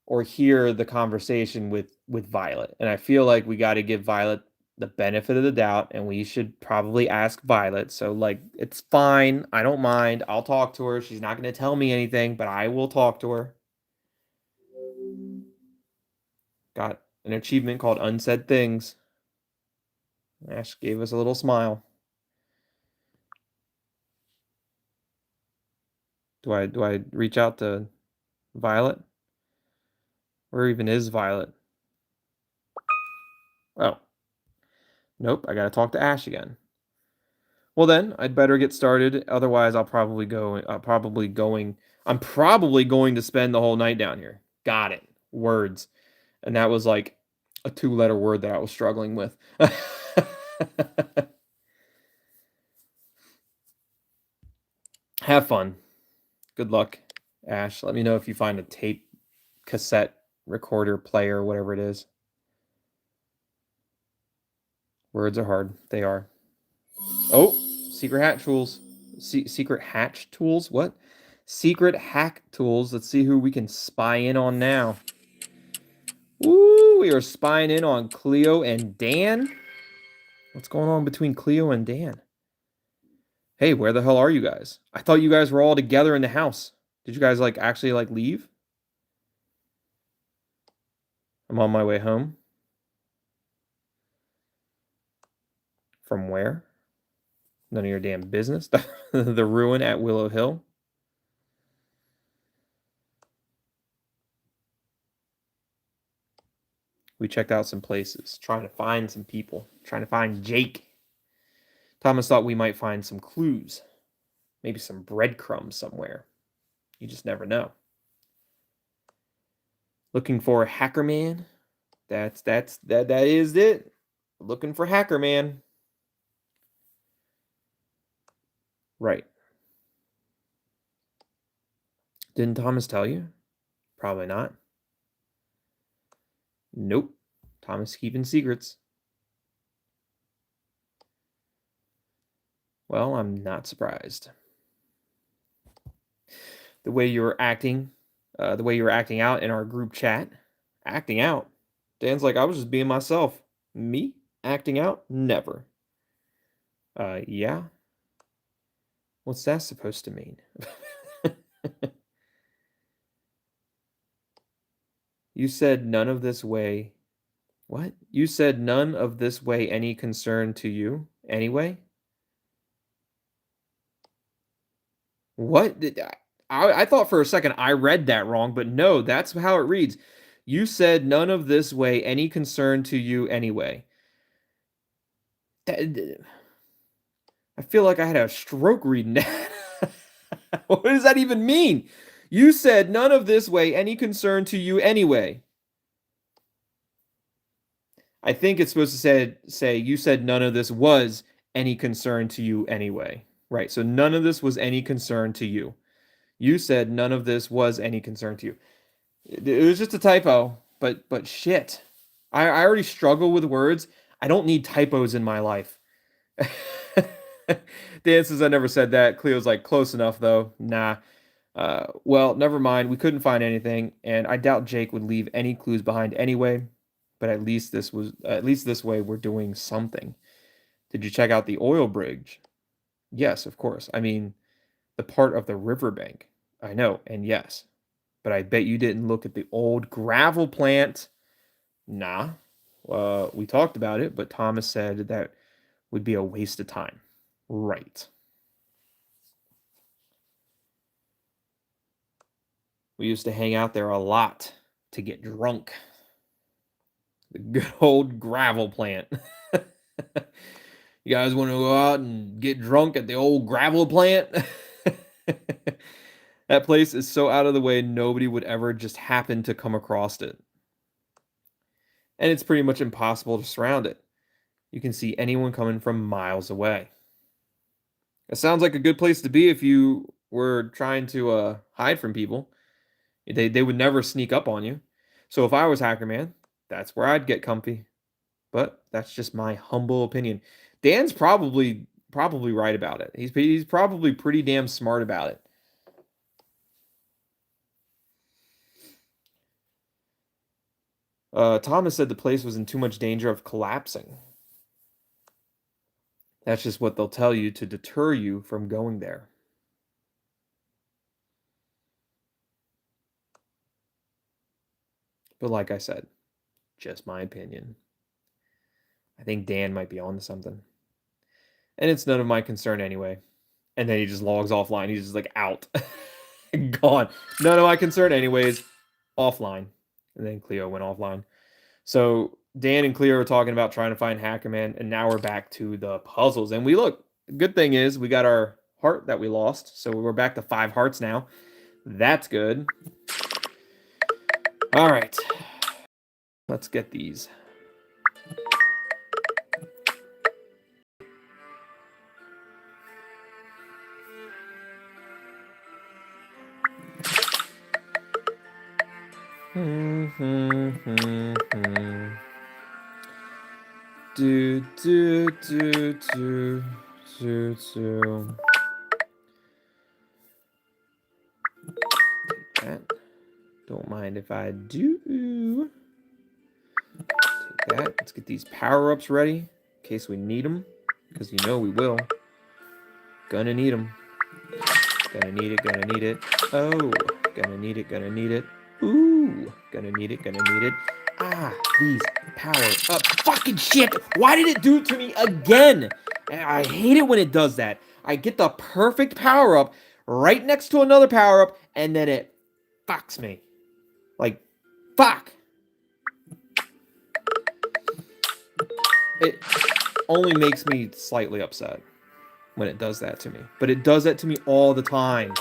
or hear the conversation with Violet. And I feel like we got to give Violet the benefit of the doubt, and we should probably ask Violet. So like, it's fine. I don't mind. I'll talk to her. She's not going to tell me anything, but I will talk to her. Got an achievement called Unsaid Things. Ash gave us a little smile. Do I reach out to Violet? Where even is Violet? Oh, nope. I gotta talk to Ash again. Well then, I'd better get started. Otherwise, I'll probably go. I'm probably going to spend the whole night down here. Got it. Words, and that was like a two-letter word that I was struggling with. Have fun. Good luck, Ash. Let me know if you find a tape, cassette, recorder, player, whatever it is. Words are hard. They are. Oh, secret hatch tools. Secret hatch tools? What? Secret hack tools. Let's see who we can spy in on now. Woo, we are spying in on Cleo and Dan. What's going on between Cleo and Dan? Hey, where the hell are you guys? I thought you guys were all together in the house. Did you guys actually leave? I'm on my way home. From where? None of your damn business. The ruin at Willow Hill. We checked out some places, trying to find some people, trying to find Jake. Thomas thought we might find some clues, maybe some breadcrumbs somewhere. You just never know. Looking for a hacker man. That is it. Looking for hacker man. Right. Didn't Thomas tell you? Probably not. Nope. Thomas keeping secrets. Well, I'm not surprised. The way you were acting out in our group chat. Acting out? Dan's like, I was just being myself. Me? Acting out? Never. Yeah? What's that supposed to mean? You said none of this way. What? You said none of this way any concern to you anyway? What? I thought for a second I read that wrong, but no, that's how it reads. You said none of this way any concern to you anyway. I feel like I had a stroke reading that. What does that even mean? You said none of this way any concern to you anyway. I think it's supposed to say you said none of this was any concern to you anyway. Right. So none of this was any concern to you. You said none of this was any concern to you. It was just a typo, but shit. I already struggle with words. I don't need typos in my life. Dan says I never said that. Cleo's like, close enough though. Nah. Well, never mind. We couldn't find anything, and I doubt Jake would leave any clues behind anyway. But at least this way we're doing something. Did you check out the oil bridge? Yes, of course. I mean, the part of the riverbank. I know, and yes. But I bet you didn't look at the old gravel plant. Nah. We talked about it, but Thomas said that would be a waste of time. Right. We used to hang out there a lot to get drunk. The good old gravel plant. You guys want to go out and get drunk at the old gravel plant? That place is so out of the way, nobody would ever just happen to come across it. And it's pretty much impossible to surround it. You can see anyone coming from miles away. It sounds like a good place to be if you were trying to hide from people. They would never sneak up on you. So if I was Hacker Man, that's where I'd get comfy. But that's just my humble opinion. Dan's probably right about it. He's probably pretty damn smart about it. Thomas said the place was in too much danger of collapsing. That's just what they'll tell you to deter you from going there. But like I said, just my opinion. I think Dan might be on to something. And it's none of my concern anyway. And then he just logs offline. He's just like out. Gone. None of my concern anyways. Offline. And then Cleo went offline. So Dan and Cleo are talking about trying to find Hackerman, and now we're back to the puzzles. And good thing is we got our heart that we lost. So we're back to 5 hearts now. That's good. All right. Let's get these. Do. Take that. Don't mind if I do. that. Let's get these power-ups ready in case we need them, because you know we will. Gonna need them. Gonna need it, gonna need it. Oh, gonna need it, gonna need it. Ooh, gonna need it, gonna need it. Ah, these power-up. Fucking shit! Why did it do it to me again? I hate it when it does that. I get the perfect power-up right next to another power-up, and then it fucks me. Like, fuck! It only makes me slightly upset when it does that to me. But it does that to me all the time.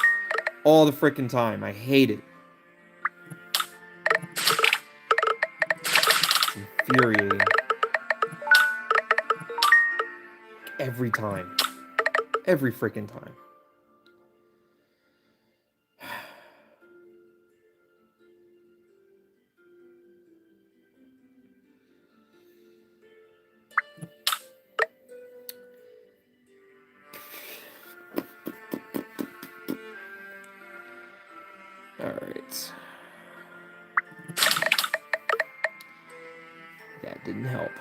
All the freaking time. I hate it. It's infuriating. Every time. Every freaking time. Alright. That didn't help.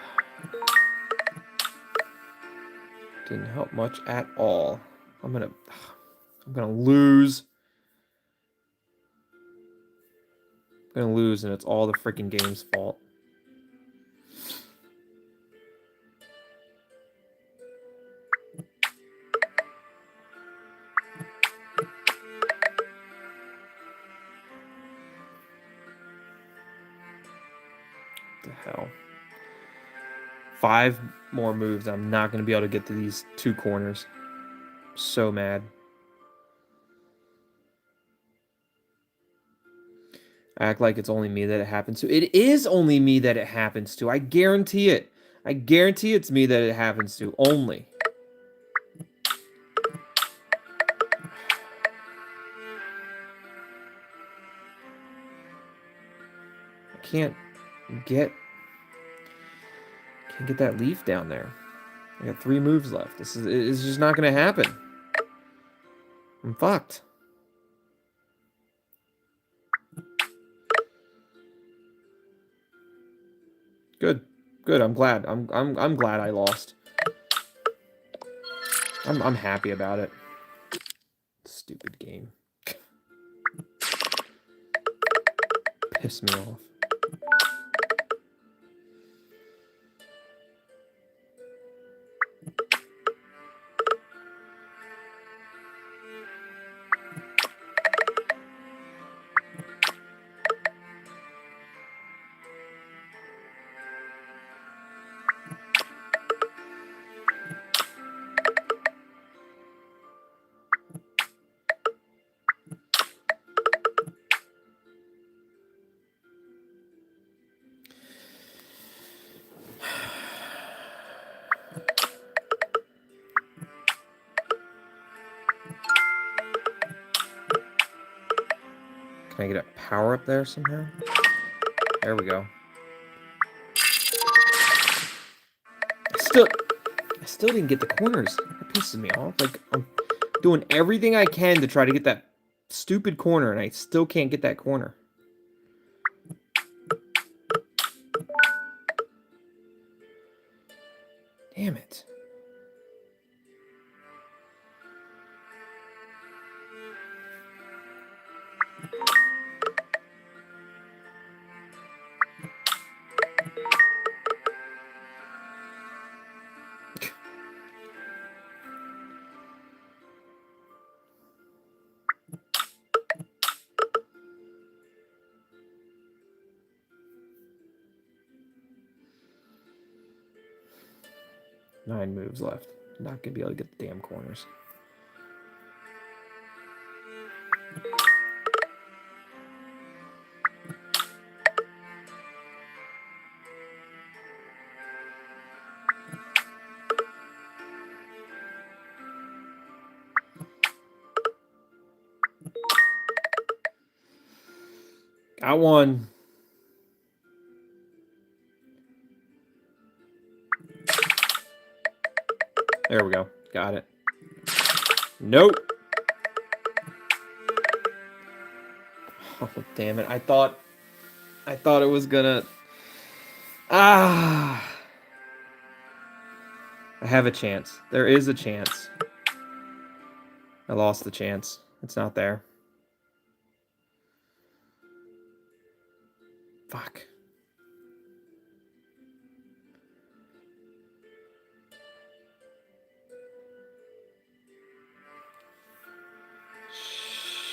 Didn't help much at all. I'm gonna lose. I'm gonna lose, and it's all the freaking game's fault. What the hell? 5 more moves. I'm not gonna be able to get to these 2 corners. So mad. I act like it's only me that it happens to. It is only me that it happens to. I guarantee it. I guarantee it's me that it happens to. Only. I can't get that leaf down there. I got 3 moves left. It's just not gonna happen. I'm fucked. Good. Good. I'm glad. I'm glad I lost. I'm happy about it. Stupid game. Piss me off. Can I get a power up there somehow? There we go. I still didn't get the corners. That pisses me off. Like, I'm doing everything I can to try to get that stupid corner, and I still can't get that corner. Damn it. Nine moves left. Not gonna be able to get the damn corners. Got one. There we go. Got it. Nope. Oh, damn it. I thought it was gonna... Ah! I have a chance. There is a chance. I lost the chance. It's not there. Fuck.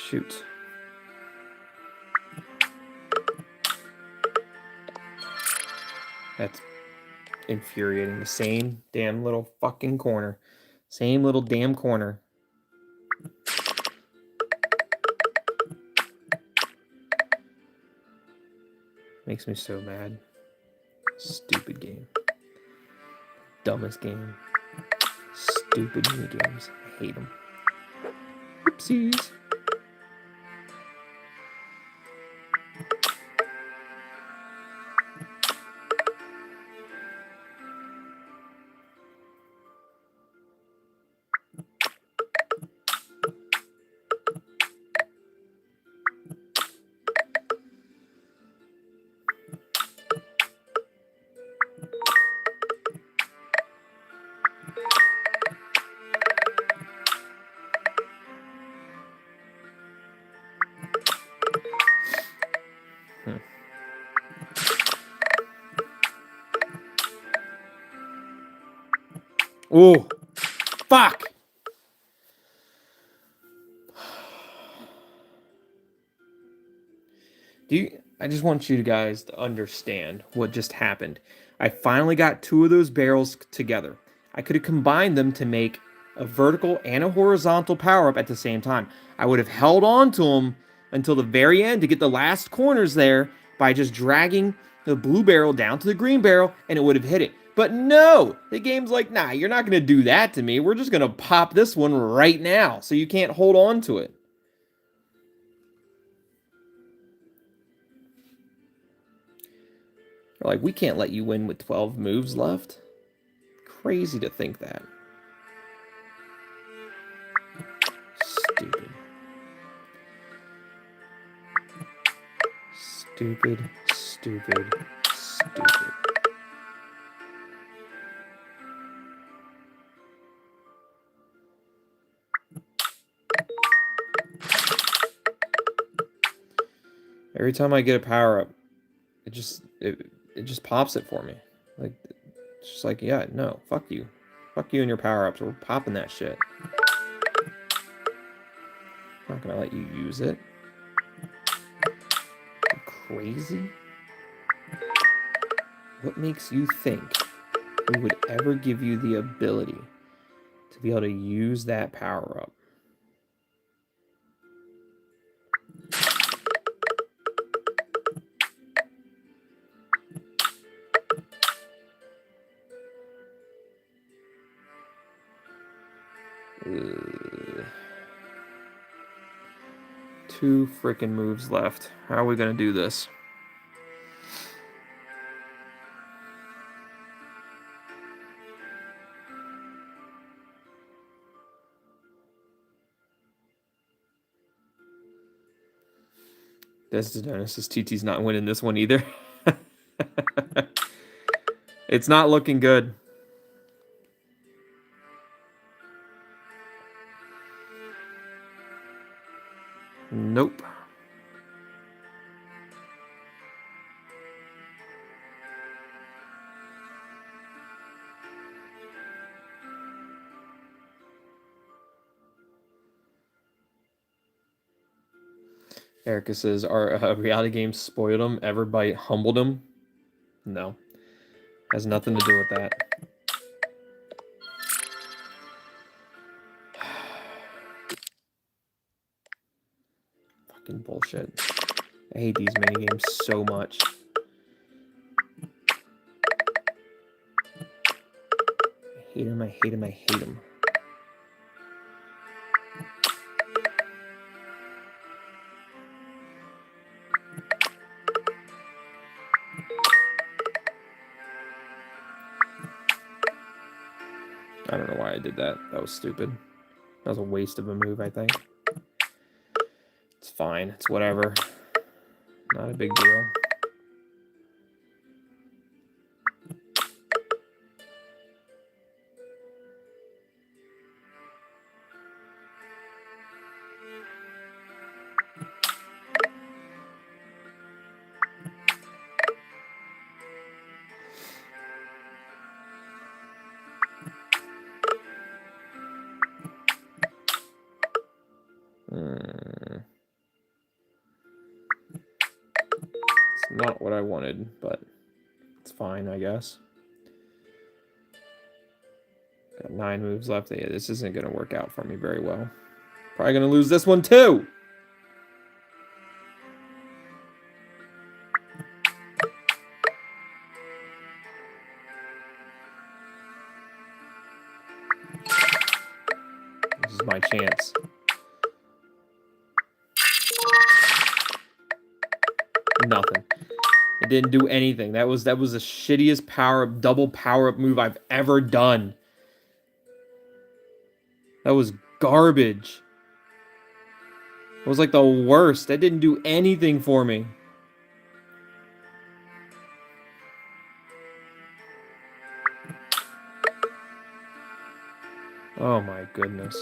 Shoot. That's infuriating. The same damn little fucking corner. Same little damn corner. Makes me so mad. Stupid game. Dumbest game. Stupid mini games. I hate them. Oopsies. Oh, fuck. I just want you guys to understand what just happened. I finally got two of those barrels together. I could have combined them to make a vertical and a horizontal power up at the same time. I would have held on to them until the very end to get the last corners there by just dragging the blue barrel down to the green barrel, and it would have hit it. But no, the game's like, nah, you're not going to do that to me. We're just going to pop this one right now, so you can't hold on to it. They're like, we can't let you win with 12 moves left. Crazy to think that. Stupid. Stupid, stupid, stupid. Every time I get a power up, it just pops it for me. Like, it's just like, yeah, no, fuck you. Fuck you and your power ups. We're popping that shit. I'm not gonna let you use it. You crazy? What makes you think we would ever give you the ability to be able to use that power up? Two freaking moves left. How are we gonna do this? Genesis TT's not winning this one either. It's not looking good. Nope. Erica says, "Are reality games spoiled him? Everybody humbled him?" No, has nothing to do with that. Fucking bullshit. I hate these minigames so much. I hate them, I hate them, I hate them. I don't know why I did that. That was stupid. That was a waste of a move, I think. It's fine. It's whatever. Not a big deal. not what I wanted, but it's fine, I guess. Got 9 moves left. Yeah, this isn't going to work out for me very well. Probably going to lose this one, too. This is my chance. Nothing. It didn't do anything. That was the shittiest double power-up move I've ever done. That was garbage. It was like the worst. That didn't do anything for me. Oh my goodness.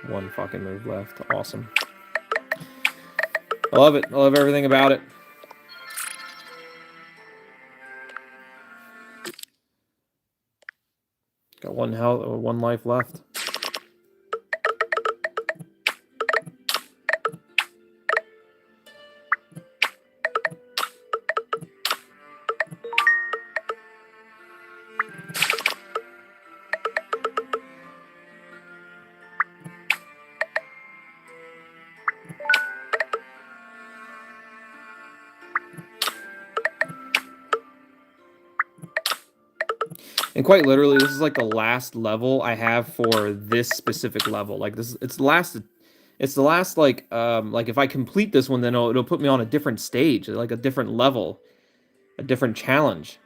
One fucking move left. Awesome. I love it. I love everything about it. Got one life left. And quite literally, this is like the last level I have for this specific level. Like this, it's the last like if I complete this one, then it'll put me on a different stage, like a different level, a different challenge,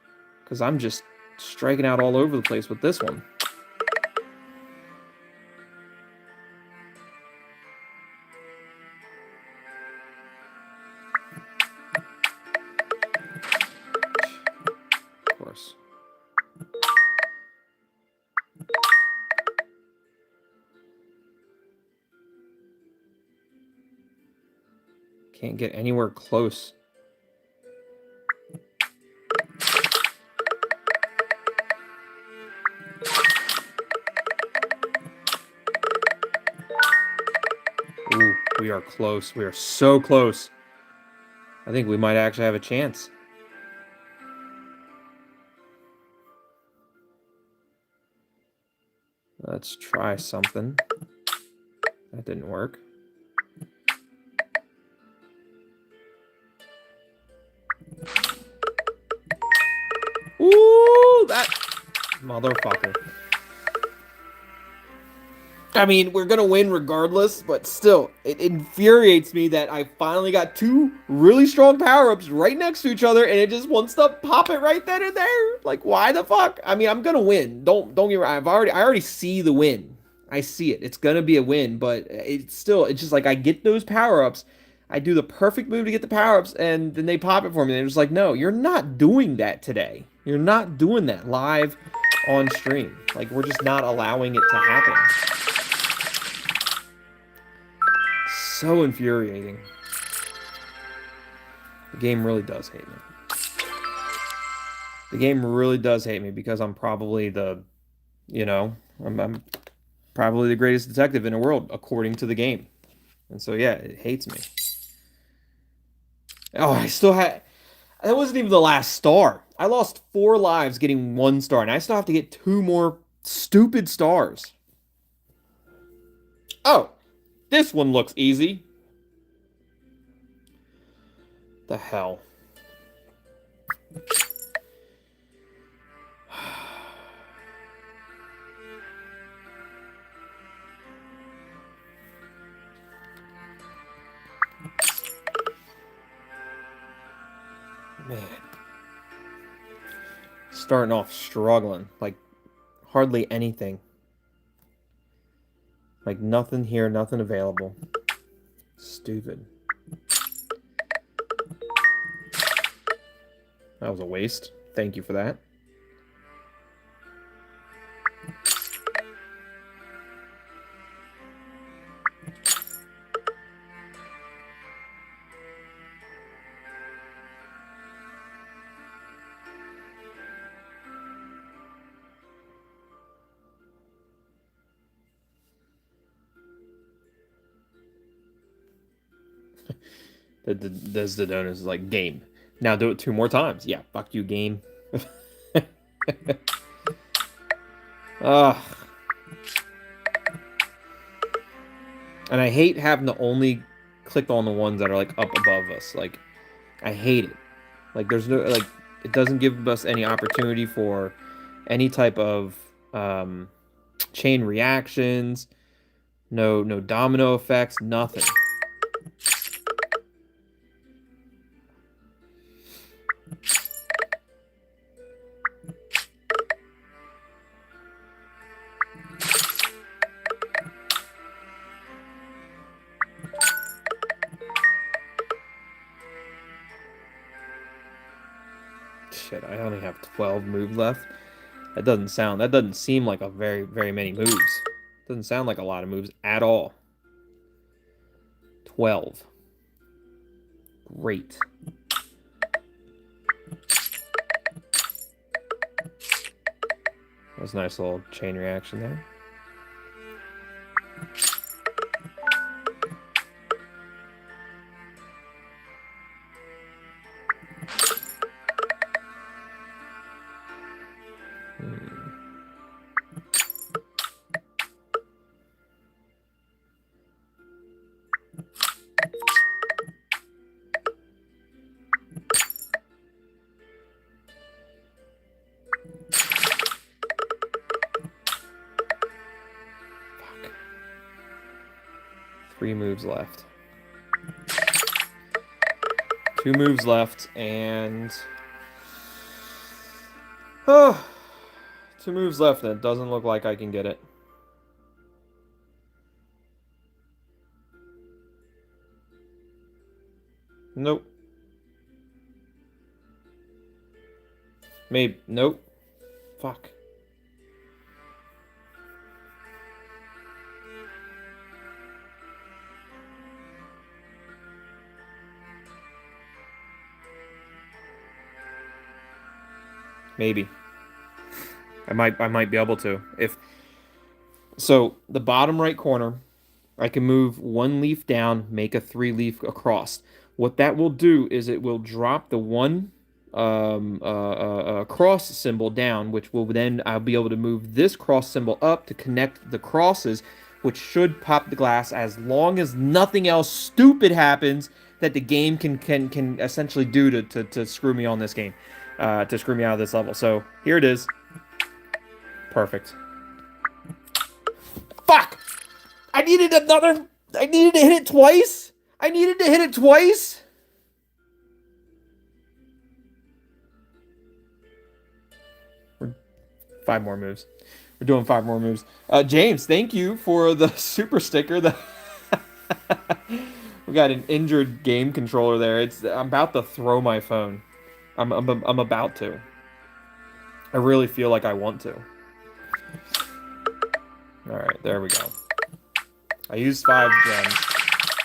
because I'm just striking out all over the place with this one. Of course. Can't get anywhere close. Ooh, we are close. We are so close. I think we might actually have a chance. Let's try something. That didn't work. Ooh, that motherfucker. I mean, we're gonna win regardless, but still, it infuriates me that I finally got 2 really strong power-ups right next to each other, and it just wants to pop it right then and there. Like, why the fuck? I mean, I'm gonna win. Don't get me wrong. I already see the win. I see it. It's gonna be a win, but it's just like I get those power-ups. I do the perfect move to get the power-ups, and then they pop it for me. And they're just like, no, you're not doing that today. You're not doing that live on stream. Like, we're just not allowing it to happen. So infuriating. The game really does hate me. The game really does hate me because I'm probably I'm probably the greatest detective in the world, according to the game. And so, yeah, it hates me. Oh, I still had... That wasn't even the last star. I lost 4 lives getting 1 star, and I still have to get 2 more stupid stars. Oh, this one looks easy. The hell? Man. Starting off struggling. Like, hardly anything. Like, nothing here, nothing available. Stupid. That was a waste. Thank you for that. Does the donut is like game. Now do it 2 more times. Yeah, fuck you, game. Ugh. And I hate having to only click on the ones that are like up above us. Like, I hate it. Like, there's no like, it doesn't give us any opportunity for any type of chain reactions. No domino effects. Nothing. Shit, I only have 12 moves left. That doesn't seem like a very many moves. Doesn't sound like a lot of moves at all. 12. Great. That was a nice little chain reaction there. Fuck. 3 moves left. 2 moves left, and... Oh, 2 moves left, and it doesn't look like I can get it. Nope. Maybe. Nope. Fuck. Maybe. I might be able to. So the bottom right corner, I can move 1 leaf down, make a 3 leaf across. What that will do is it will drop the 1 cross symbol down, which will then I'll be able to move this cross symbol up to connect the crosses, which should pop the glass as long as nothing else stupid happens that the game can essentially do to screw me on this game, to screw me out of this level. So here it is. Perfect. Fuck! I needed to hit it twice? I needed to hit it twice? We're 5 more moves. We're doing 5 more moves. James, thank you for the super sticker. We got an injured game controller there. I'm about to throw my phone. I'm about to. I really feel like I want to. Alright, there we go. I used 5 gems.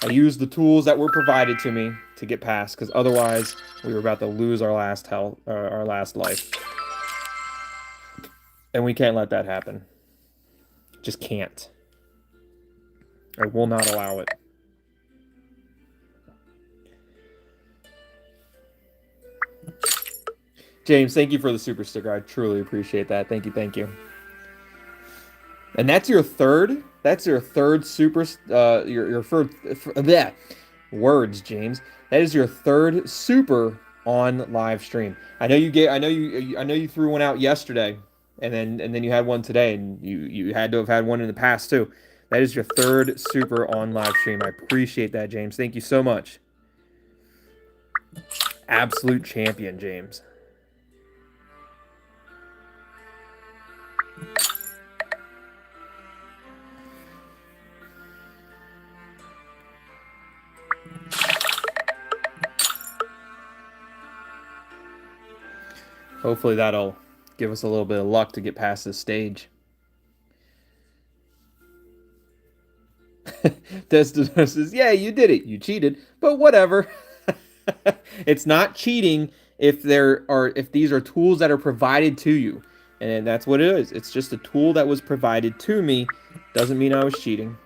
I used the tools that were provided to me to get past, because otherwise we were about to lose our last health, our last life. And we can't let that happen. Just can't. I will not allow it. James, thank you for the super sticker. I truly appreciate that. Thank you, thank you. And that's your third. That's your third super. Your third. Bleh. Words, James. That is your third super on live stream. I know you get. I know you threw one out yesterday, and then you had one today, and you had to have had one in the past too. That is your third super on live stream. I appreciate that, James. Thank you so much. Absolute champion, James. Hopefully that'll give us a little bit of luck to get past this stage. Destinus says, yeah, you did it. You cheated, but whatever. It's not cheating if these are tools that are provided to you. And that's what it is. It's just a tool that was provided to me. Doesn't mean I was cheating.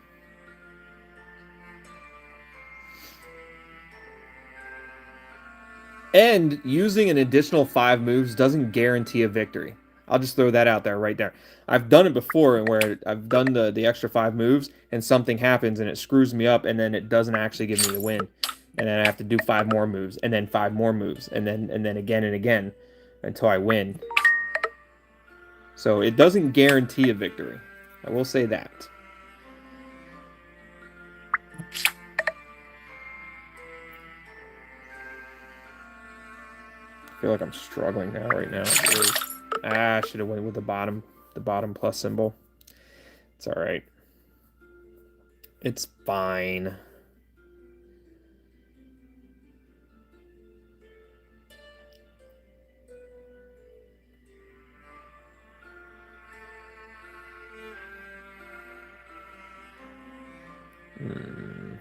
And using an additional 5 moves doesn't guarantee a victory. I'll just throw that out there right there. I've done it before where I've done the extra 5 moves and something happens and it screws me up and then it doesn't actually give me the win. And then I have to do 5 more moves and then 5 more moves and then again and again until I win. So it doesn't guarantee a victory. I will say that. I feel like I'm struggling now right now. I should have went with the bottom plus symbol. It's all right. It's fine. Hmm.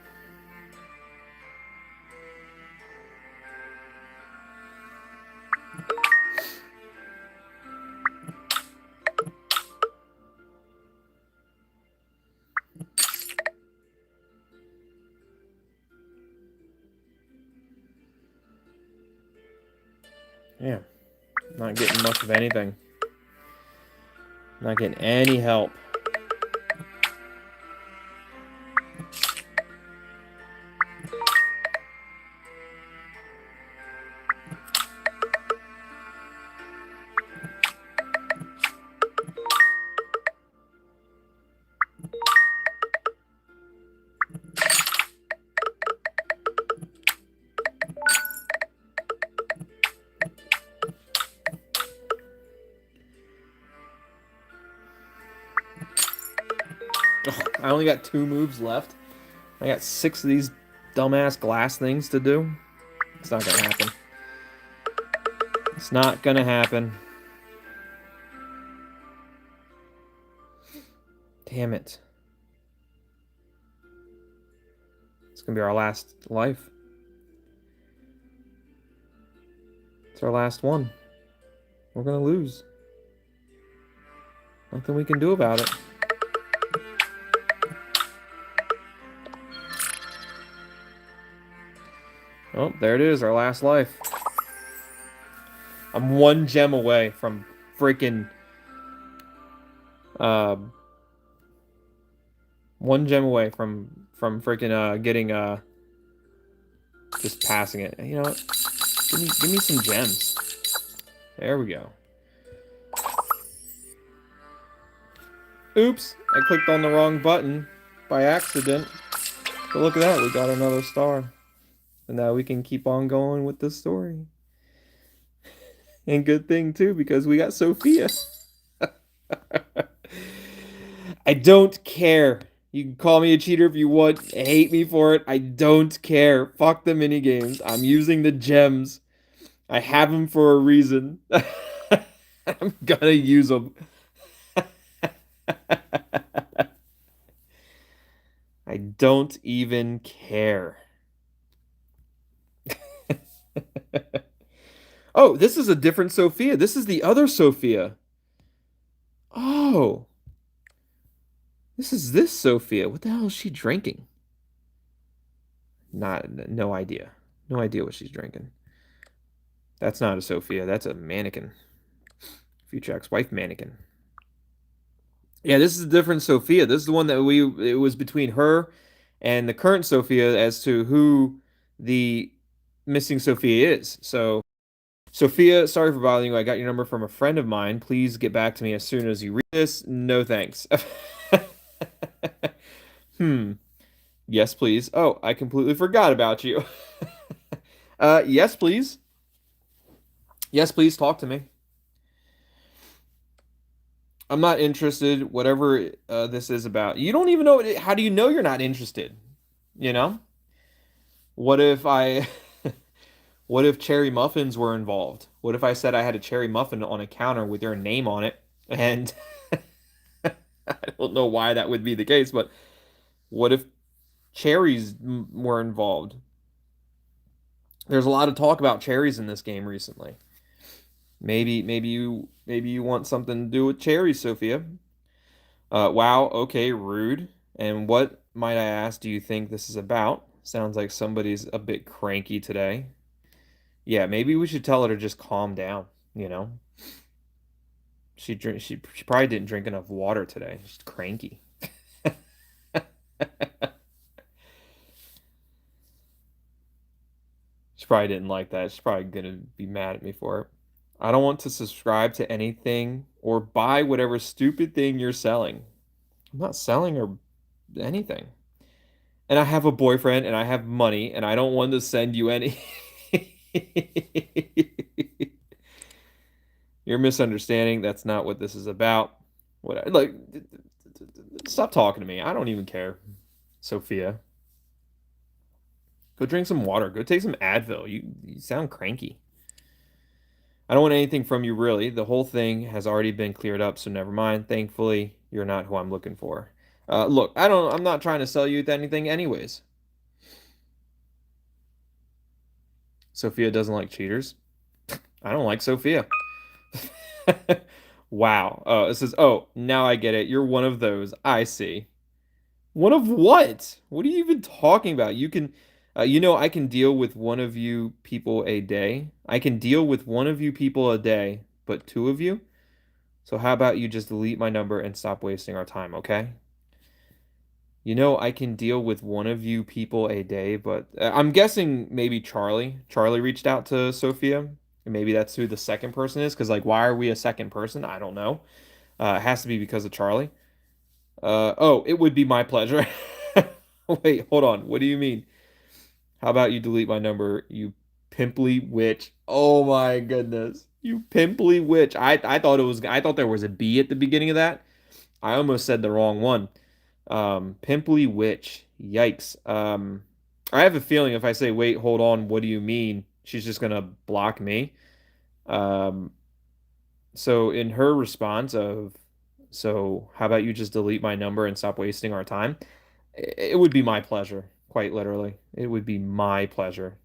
Yeah, not getting much of anything. Not getting any help. Ugh, I only got 2 moves left. I got 6 of these dumbass glass things to do. It's not gonna happen. It's not gonna happen. Damn it. It's gonna be our last life. It's our last one. We're gonna lose. Nothing we can do about it. Oh, there it is, our last life. I'm 1 gem away from freaking 1 gem away from freaking getting just passing it. You know what? Give me some gems. There we go. Oops, I clicked on the wrong button by accident. But look at that, we got another star. And now we can keep on going with the story. And good thing too, because we got Sophia. I don't care. You can call me a cheater if you want. Hate me for it. I don't care. Fuck the minigames. I'm using the gems. I have them for a reason. I'm gonna use them. I don't even care. Oh, this is a different Sophia. This is the other Sophia. Oh. This is this Sophia. What the hell is she drinking? No idea. No idea what she's drinking. That's not a Sophia. That's a mannequin. Future ex-wife mannequin. Yeah, this is a different Sophia. This is the one that it was between her and the current Sophia as to who the missing Sophia is. So, Sophia, sorry for bothering you. I got your number from a friend of mine. Please get back to me as soon as you read this. No thanks. Hmm. Yes, please. Oh, I completely forgot about you. Yes, please. Yes, please talk to me. I'm not interested, whatever this is about. You don't even know, how do you know you're not interested? You know? What if I, what if cherry muffins were involved? What if I said I had a cherry muffin on a counter with your name on it? And I don't know why that would be the case, but what if cherries were involved? There's a lot of talk about cherries in this game recently. Maybe you want something to do with cherries, Sophia. Wow, okay, rude. And what, might I ask, do you think this is about? Sounds like somebody's a bit cranky today. Yeah, maybe we should tell her to just calm down, you know? She probably didn't drink enough water today. She's cranky. She probably didn't like that. She's probably gonna be mad at me for it. I don't want to subscribe to anything or buy whatever stupid thing you're selling. I'm not selling or anything. And I have a boyfriend and I have money and I don't want to send you any. You're misunderstanding. That's not what this is about. What like stop talking to me. I don't even care. Sophia, go drink some water. Go take some Advil. You sound cranky. I don't want anything from you really. The whole thing has already been cleared up, so never mind. Thankfully, you're not who I'm looking for. Look, I'm not trying to sell you anything anyways. Sophia doesn't like cheaters. I don't like Sophia. Wow. Oh, it says, oh, now I get it. You're one of those. I see. One of what? What are you even talking about? I can deal with one of you people a day. I can deal with one of you people a day, but two of you? So how about you just delete my number and stop wasting our time, okay? I can deal with one of you people a day, but I'm guessing maybe Charlie. Charlie reached out to Sophia. And maybe that's who the second person is, because like, why are we a second person? I don't know. It has to be because of Charlie. Oh, it would be my pleasure. Wait, hold on. What do you mean? How about you delete my number, you pimply witch? Oh my goodness. You pimply witch. I thought there was a B at the beginning of that. I almost said the wrong one. Pimply witch. Yikes. I have a feeling if I say, wait, hold on, what do you mean? She's just gonna block me. Um, so in her response of, so how about you just delete my number and stop wasting our time? It would be my pleasure, quite literally. It would be my pleasure.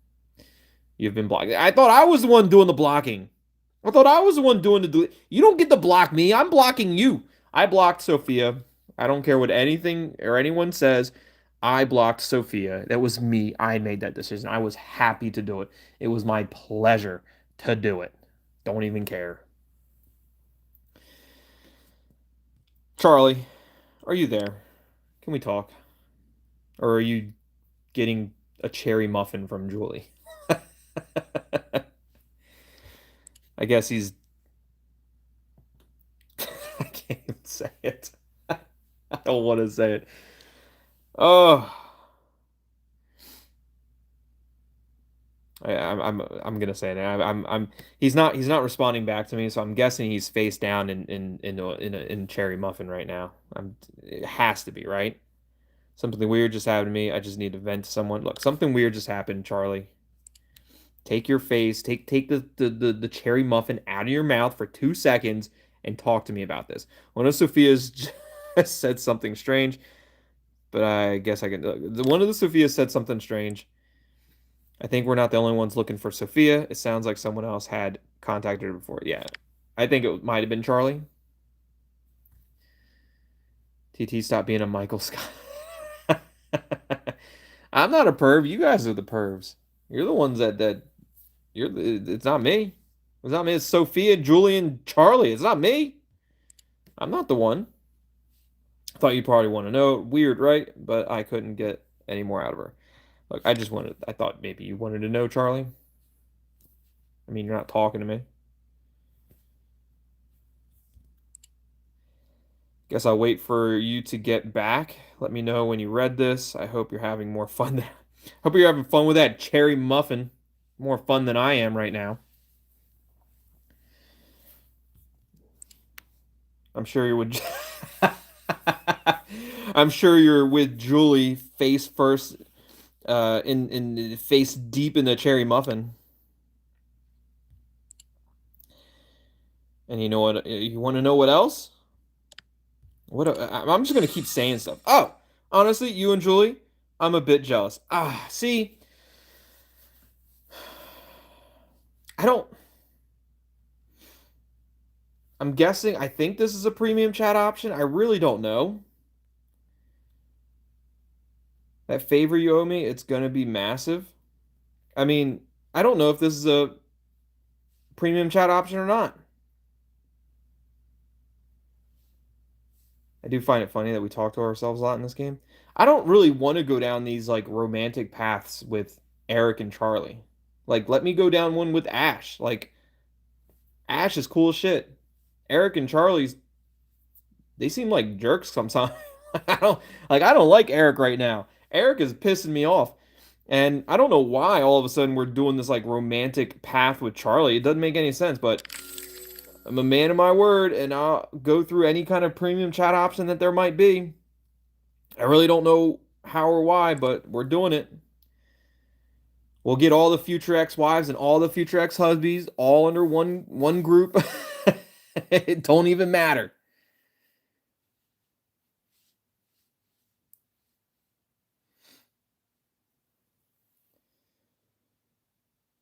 You've been blocked. I thought I was the one doing the blocking. I thought I was the one doing the delete. You don't get to block me. I'm blocking you. I blocked Sophia. I don't care what anything or anyone says. I blocked Sophia. That was me. I made that decision. I was happy to do it. It was my pleasure to do it. Don't even care. Charlie, are you there? Can we talk? Or are you getting a cherry muffin from Julie? I guess he's. I can't even say it. I don't want to say it. Oh, I'm gonna say it. He's not responding back to me, so I'm guessing he's face down in cherry muffin right now. It has to be right. Something weird just happened to me. I just need to vent to someone. Look, something weird just happened, Charlie. Take your face, take the cherry muffin out of your mouth for 2 seconds and talk to me about this. One of Sophia's just said something strange, but I guess I can. One of the Sophias said something strange. I think we're not the only ones looking for Sophia. It sounds like someone else had contacted her before. Yeah, I think it might have been Charlie. TT, stop being a Michael Scott. I'm not a perv. You guys are the pervs. You're the ones that it's not me. It's not me. It's Sophia, Julian, Charlie. It's not me. I'm not the one. I thought you probably want to know. Weird, right? But I couldn't get any more out of her. Look, I thought maybe you wanted to know, Charlie. I mean, you're not talking to me. Guess I'll wait for you to get back. Let me know when you read this. I hope you're having more fun. Hope you're having fun with that cherry muffin. More fun than I am right now. I'm sure you're with I'm sure you're with Julie face first in face deep in the cherry muffin. And you know what? You want to know what else? I'm just gonna keep saying stuff. Oh, honestly, you and Julie, I'm a bit jealous. See, I don't. I'm guessing. I think this is a premium chat option. I really don't know. That favor you owe me, it's gonna be massive. I mean, I don't know if this is a premium chat option or not. I do find it funny that we talk to ourselves a lot in this game. I don't really want to go down these like romantic paths with Eric and Charlie. Like, let me go down one with Ash. Like, Ash is cool as shit. Eric and Charlie's, they seem like jerks sometimes. I don't like Eric right now. Eric is pissing me off. And I don't know why all of a sudden we're doing this like romantic path with Charlie. It doesn't make any sense, but I'm a man of my word and I'll go through any kind of premium chat option that there might be. I really don't know how or why, but we're doing it. We'll get all the future ex-wives and all the future ex-husbands all under one group. It don't even matter.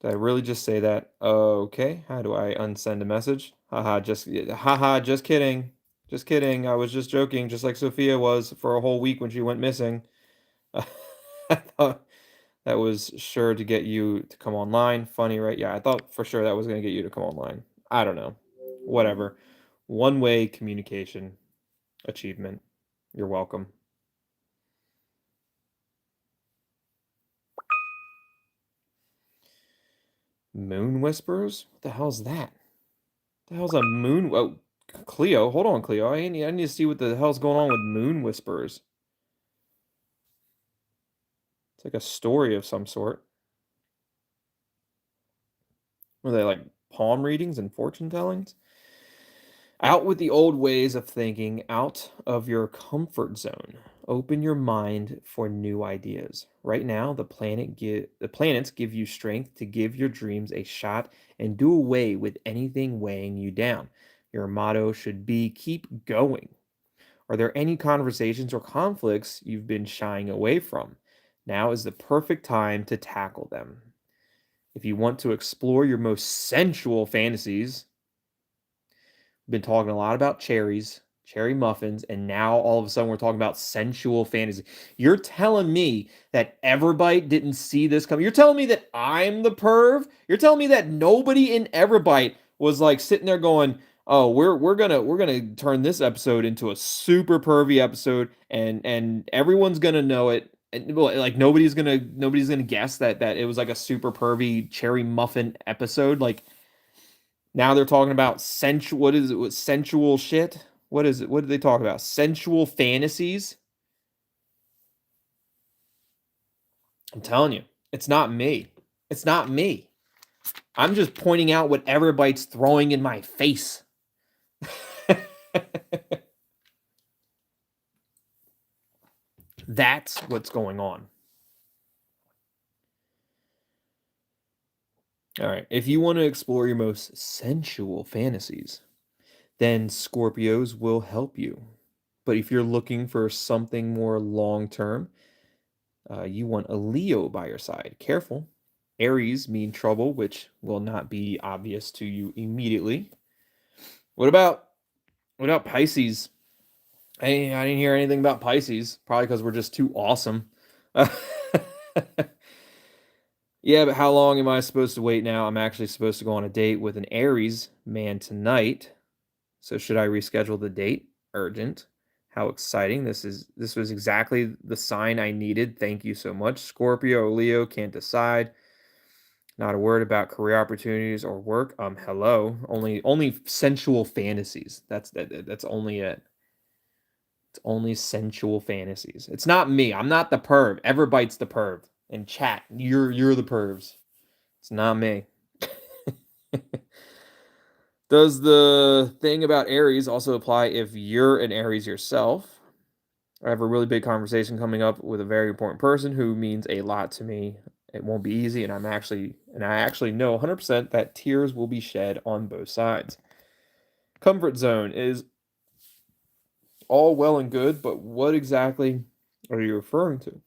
Did I really just say that? Okay. How do I unsend a message? Haha, just kidding. Just kidding. I was just joking, just like Sophia was for a whole week when she went missing. I thought that was sure to get you to come online. Funny, right? Yeah, I thought for sure that was going to get you to come online. I don't know. Whatever. One-way communication achievement. You're welcome. Moon whispers? What the hell's that? The hell's a moon? Oh, Cleo. Hold on, Cleo. I need to see what the hell's going on with moon whispers. It's like a story of some sort. Were they like palm readings and fortune tellings? Out with the old ways of thinking, out of your comfort zone. Open your mind for new ideas. Right now, the planets give you strength to give your dreams a shot and do away with anything weighing you down. Your motto should be keep going. Are there any conversations or conflicts you've been shying away from? Now is the perfect time to tackle them. If you want to explore your most sensual fantasies, we've been talking a lot about cherries, cherry muffins, and now all of a sudden we're talking about sensual fantasy. You're telling me that Everbite didn't see this coming? You're telling me that I'm the perv? You're telling me that nobody in Everbite was like sitting there going, "Oh, we're gonna turn this episode into a super pervy episode, and everyone's gonna know it." And well, like nobody's gonna guess that it was like a super pervy cherry muffin episode. Like now they're talking about sensual. What is it? What sensual shit? What is it? What did they talk about? Sensual fantasies. I'm telling you, it's not me. It's not me. I'm just pointing out what everybody's throwing in my face. That's what's going on. All right. If you want to explore your most sensual fantasies, then Scorpios will help you. But if you're looking for something more long term, you want a Leo by your side. Careful. Aries mean trouble, which will not be obvious to you immediately. What about Pisces? I didn't hear anything about Pisces. Probably because we're just too awesome. Yeah, but how long am I supposed to wait now? I'm actually supposed to go on a date with an Aries man tonight. So should I reschedule the date? Urgent. How exciting. This was exactly the sign I needed. Thank you so much. Scorpio or Leo can't decide. Not a word about career opportunities or work. Hello. Only sensual fantasies. That's only it. It's only sensual fantasies. It's not me. I'm not the perv. Everbites the perv. In chat, you're the pervs. It's not me. Does the thing about Aries also apply if you're an Aries yourself? I have a really big conversation coming up with a very important person who means a lot to me. It won't be easy, and I actually know 100% that tears will be shed on both sides. Comfort zone is all well and good, but what exactly are you referring to?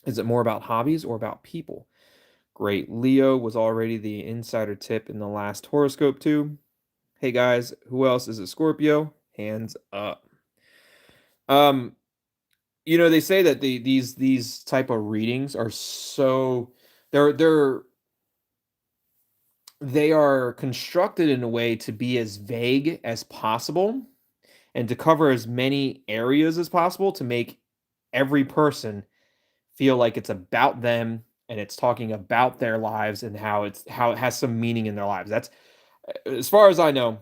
Is it more about hobbies or about people? Great. Leo was already the insider tip in the last horoscope too. Hey guys, who else is a Scorpio? Hands up. Um, they say that these type of readings are so they're they are constructed in a way to be as vague as possible and to cover as many areas as possible to make every person feel like it's about them and it's talking about their lives and how it has some meaning in their lives. That's as far as I know,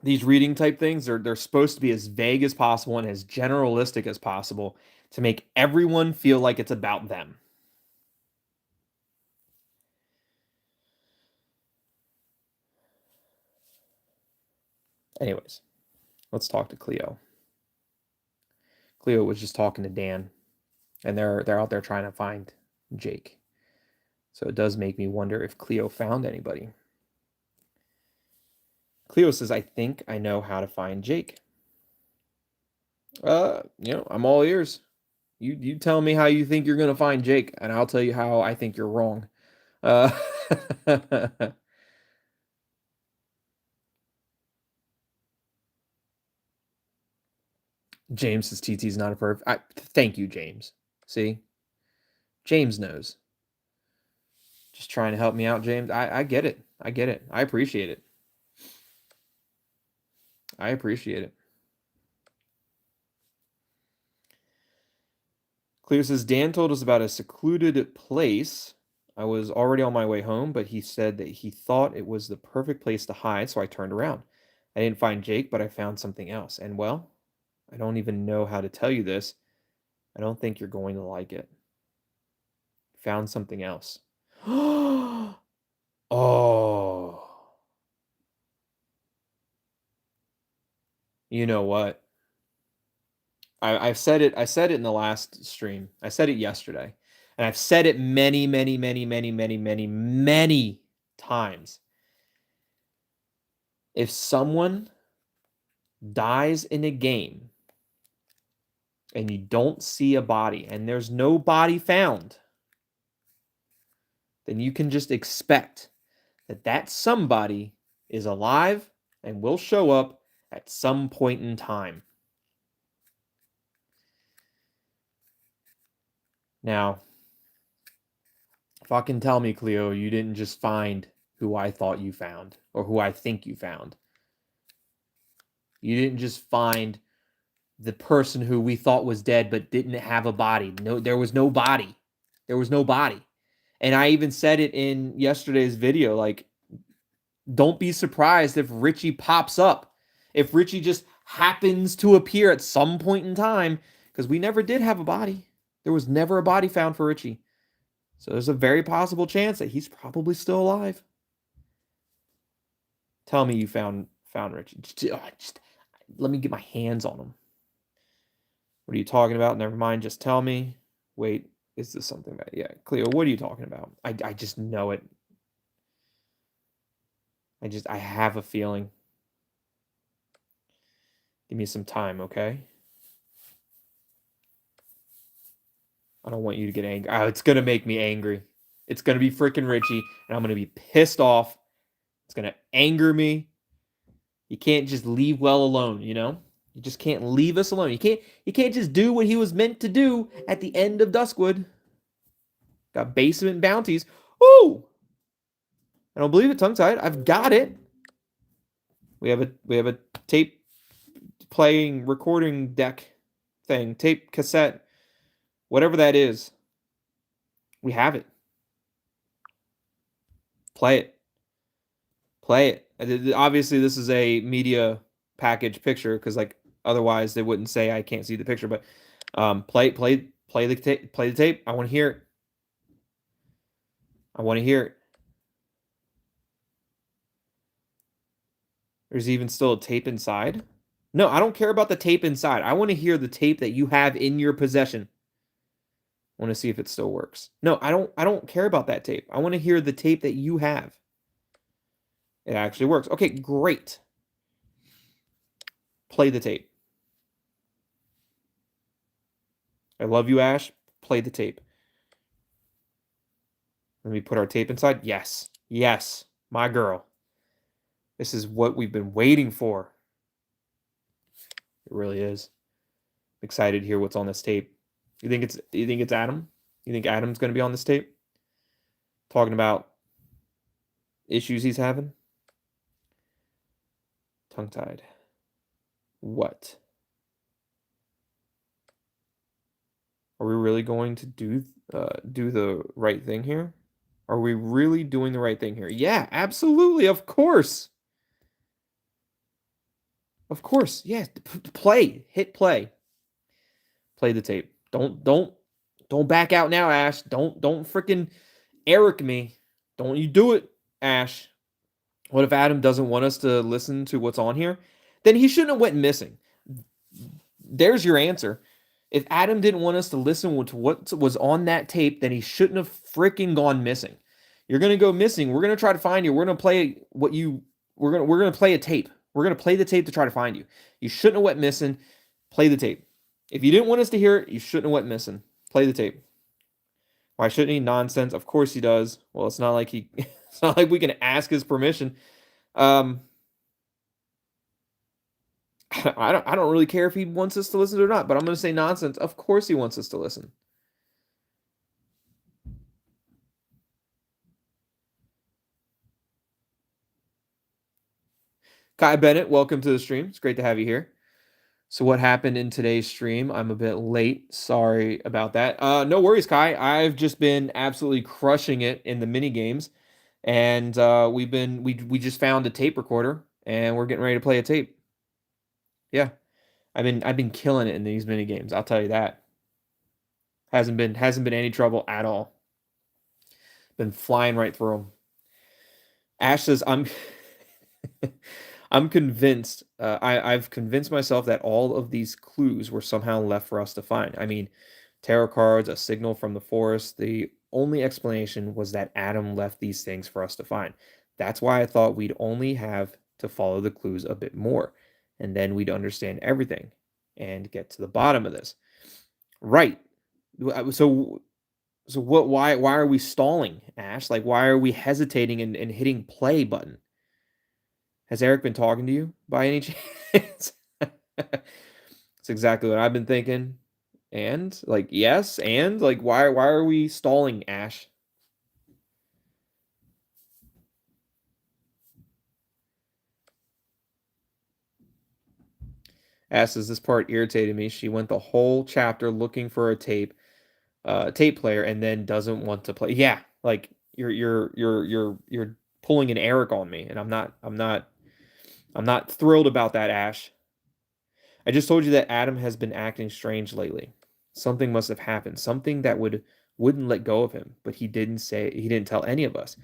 these reading type things, they're supposed to be as vague as possible and as generalistic as possible to make everyone feel like it's about them. Anyways, let's talk to Cleo. Cleo was just talking to Dan, and they're out there trying to find Jake. So it does make me wonder if Cleo found anybody. Cleo says, "I think I know how to find Jake." I'm all ears. You tell me how you think you're gonna find Jake, and I'll tell you how I think you're wrong. Uh, James says TT's not a perv. Thank you, James. See, James knows. Just trying to help me out, James. I get it. I get it. I appreciate it. I appreciate it. Cleo says, Dan told us about a secluded place. I was already on my way home, but he said that he thought it was the perfect place to hide, so I turned around. I didn't find Jake, but I found something else. And well, I don't even know how to tell you this. I don't think you're going to like it. Found something else. Oh, you know what? I've said it. I said it in the last stream. I said it yesterday, and I've said it many, many, many, many, many, many, many times. If someone dies in a game and you don't see a body and there's no body found, then you can just expect that somebody is alive and will show up at some point in time. Now, fucking tell me, Cleo, you didn't just find who I thought you found or who I think you found. You didn't just find the person who we thought was dead but didn't have a body. No, there was no body. There was no body. And I even said it in yesterday's video, like, don't be surprised if Richie pops up. If Richie just happens to appear at some point in time, because we never did have a body. There was never a body found for Richie. So there's a very possible chance that he's probably still alive. Tell me you found Richie. Just let me get my hands on him. What are you talking about? Never mind. Just tell me. Wait, is this something about? Yeah, Cleo, what are you talking about? I just know it. I have a feeling. Give me some time, okay? I don't want you to get angry. Oh, it's gonna make me angry. It's gonna be freaking Richie, and I'm gonna be pissed off. It's gonna anger me. You can't just leave well alone, you know? You just can't leave us alone. You can't just do what he was meant to do at the end of Duskwood. Got basement bounties. Ooh! I don't believe it, tongue tied. I've got it. We have a tape playing recording deck thing, tape cassette, whatever that is. We have it. Play it. Play it. Obviously, this is a media package picture because, like, otherwise they wouldn't say I can't see the picture. But play the tape. I want to hear it. I want to hear it. There's even still a tape inside. No, I don't care about the tape inside. I want to hear the tape that you have in your possession. I want to see if it still works. No, I don't care about that tape. I want to hear the tape that you have. It actually works. Okay, great. Play the tape. I love you, Ash. Play the tape. Let me put our tape inside. Yes. Yes. My girl. This is what we've been waiting for. It really is. I'm excited to hear what's on this tape. You think it's Adam? You think Adam's going to be on this tape? Talking about issues he's having? Tongue-tied. What? Are we really going to do the right thing here? Are we really doing the right thing here? Yeah, absolutely. Of course. Of course. Yeah. Play. Hit play. Play the tape. Don't back out now, Ash. Don't freaking Eric me. Don't you do it, Ash. What if Adam doesn't want us to listen to what's on here? Then he shouldn't have went missing. There's your answer. If Adam didn't want us to listen to what was on that tape, then he shouldn't have freaking gone missing. You're gonna go missing. We're gonna try to find you. We're gonna play what you. We're gonna play a tape. We're gonna play the tape to try to find you. You shouldn't have went missing. Play the tape. If you didn't want us to hear it, you shouldn't have went missing. Play the tape. Why shouldn't he? Nonsense. Of course he does. Well, it's not like he. It's not like we can ask his permission. Um, I don't really care if he wants us to listen or not, but I'm going to say nonsense. Of course he wants us to listen. Kai Bennett, welcome to the stream. It's great to have you here. So what happened in today's stream? I'm a bit late. Sorry about that. No worries, Kai. I've just been absolutely crushing it in the mini games, and we just found a tape recorder, and we're getting ready to play a tape. Yeah, I've been killing it in these mini games. I'll tell you that. Hasn't been any trouble at all. Been flying right through them. Ash says, I'm convinced. I've convinced myself that all of these clues were somehow left for us to find. I mean, tarot cards, a signal from the forest. The only explanation was that Adam left these things for us to find. That's why I thought we'd only have to follow the clues a bit more, and then we'd understand everything and get to the bottom of this. Right. So what? Why are we stalling, Ash? Like, why are we hesitating and hitting play button? Has Eric been talking to you by any chance? That's exactly what I've been thinking. And like, yes, and like, why are we stalling, Ash? Ash says this part irritated me. She went the whole chapter looking for a tape player, and then doesn't want to play. Yeah, like you're pulling an Eric on me, and I'm not thrilled about that, Ash. I just told you that Adam has been acting strange lately. Something must have happened, something that wouldn't let go of him, but he didn't tell any of us.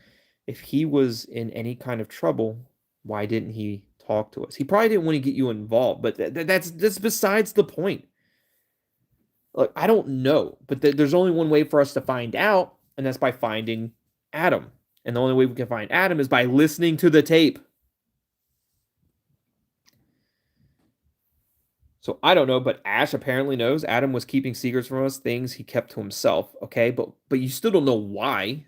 If he was in any kind of trouble, why didn't he talk to us? He probably didn't want to get you involved, but that's besides the point. Look, I don't know, but there's only one way for us to find out, and that's by finding Adam. And the only way we can find Adam is by listening to the tape. So I don't know, but Ash apparently knows. Adam was keeping secrets from us, things he kept to himself. Okay, but you still don't know why.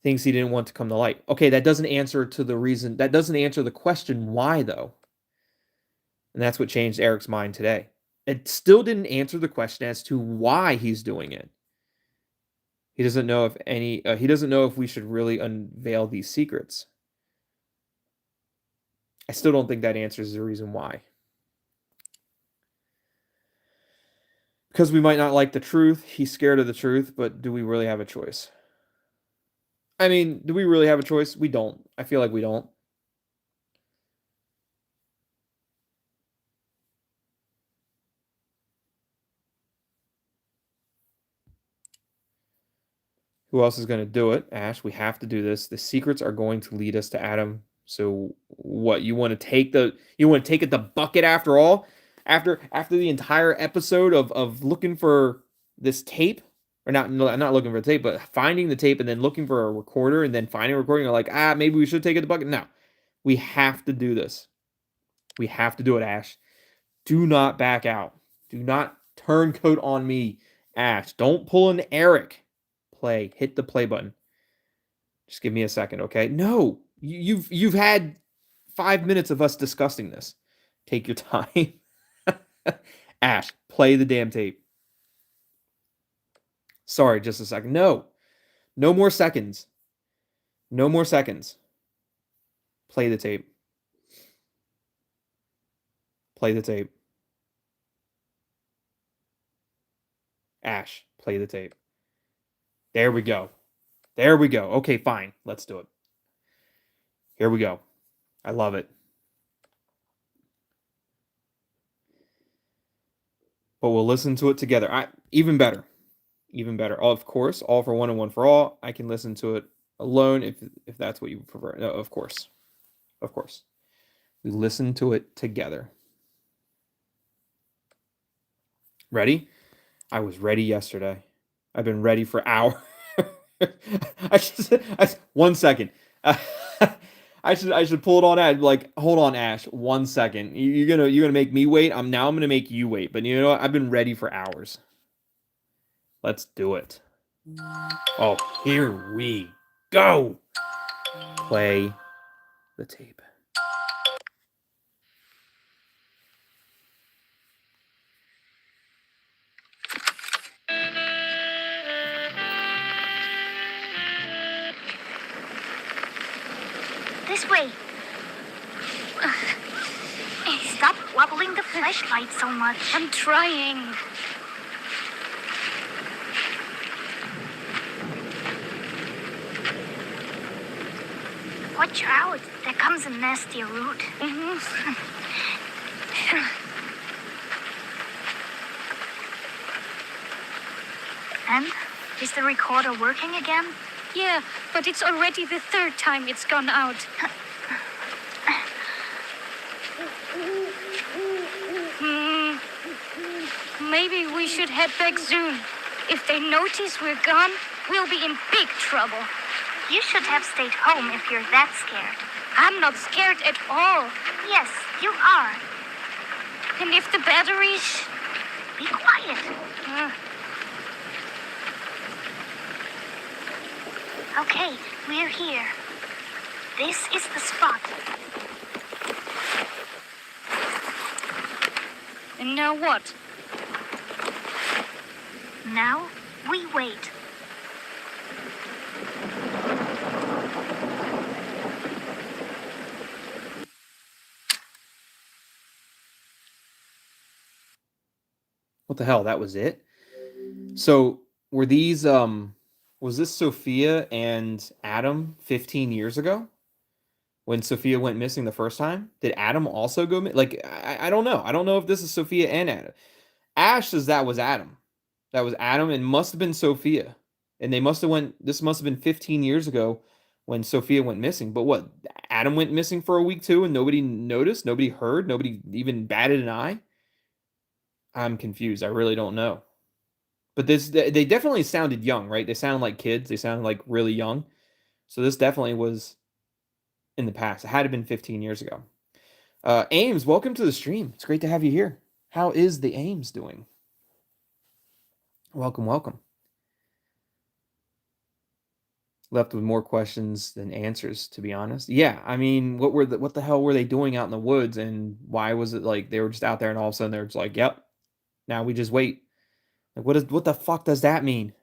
Things he didn't want to come to light. Okay, that doesn't answer to the reason. That doesn't answer the question why though. And that's what changed Eric's mind today. It still didn't answer the question as to why he's doing it. He doesn't know if any. He doesn't know if we should really unveil these secrets. I still don't think that answers the reason why. Because we might not like the truth. He's scared of the truth, but do we really have a choice? I mean, do we really have a choice? We don't. I feel like we don't. Who else is going to do it? Ash, we have to do this. The secrets are going to lead us to Adam. So what? You want to take it the bucket after all? After the entire episode of looking for this tape, or not looking for the tape, but finding the tape and then looking for a recorder and then finding a recording, you're like, maybe we should take it the bucket. No. We have to do this. We have to do it, Ash. Do not back out. Do not turncoat on me, Ash. Don't pull an Eric. Hit the play button. Just give me a second, okay? No, you've had 5 minutes of us discussing this. Take your time. Ash, play the damn tape. Sorry, just a second. No more seconds. No more seconds. Play the tape. Play the tape. Ash, play the tape. There we go. There we go. Okay, fine. Let's do it. Here we go. I love it. But we'll listen to it together. Even better. Even better. Of course, all for one and one for all. I can listen to it alone if that's what you prefer. No, of course. Of course. We listen to it together. Ready? I was ready yesterday. I've been ready for hours. One second. I should pull it on Ash. Like, hold on, Ash. 1 second. You're gonna make me wait. I'm gonna make you wait. But you know what? I've been ready for hours. Let's do it. Oh, here we go. Play the tape. This way. Stop wobbling the flashlight so much. I'm trying. Watch out. There comes a nasty root. And? Is the recorder working again? Yeah, but it's already the third time it's gone out. Maybe we should head back soon. If they notice we're gone, we'll be in big trouble. You should have stayed home if you're that scared. I'm not scared at all. Yes, you are. And if the batteries... Be quiet. Okay, we're here. This is the spot. And now what? Now, we wait. What the hell? That was it? So, were these was this Sophia and Adam 15 years ago when Sophia went missing the first time? Did Adam also go like I don't know. I don't know if this is Sophia and Adam. Ash says that was Adam. That was Adam and must have been Sophia. And this must have been 15 years ago when Sophia went missing. But what? Adam went missing for a week too and nobody noticed, nobody heard, nobody even batted an eye? I'm confused. I really don't know. But they definitely sounded young, right? They sounded like kids. They sounded like really young. So this definitely was in the past. It had to have been 15 years ago. Ames, welcome to the stream. It's great to have you here. How is the Ames doing? Welcome, welcome. Left with more questions than answers, to be honest. Yeah, I mean, what the hell were they doing out in the woods, and why was it like they were just out there and all of a sudden they're just like, yep, now we just wait. Like, what the fuck does that mean?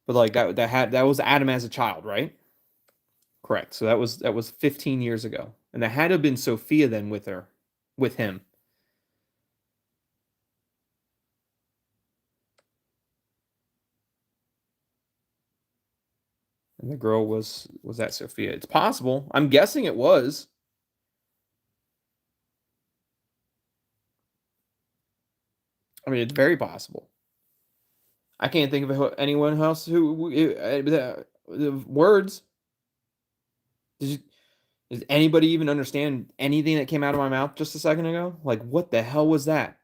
But like that was Adam as a child, right? Correct. So that was 15 years ago. And that had to have been Sophia then with him. And the girl was that Sophia. It's possible. I'm guessing it was. I mean, it's very possible. I can't think of anyone else words. Does anybody even understand anything that came out of my mouth just a second ago? Like, what the hell was that?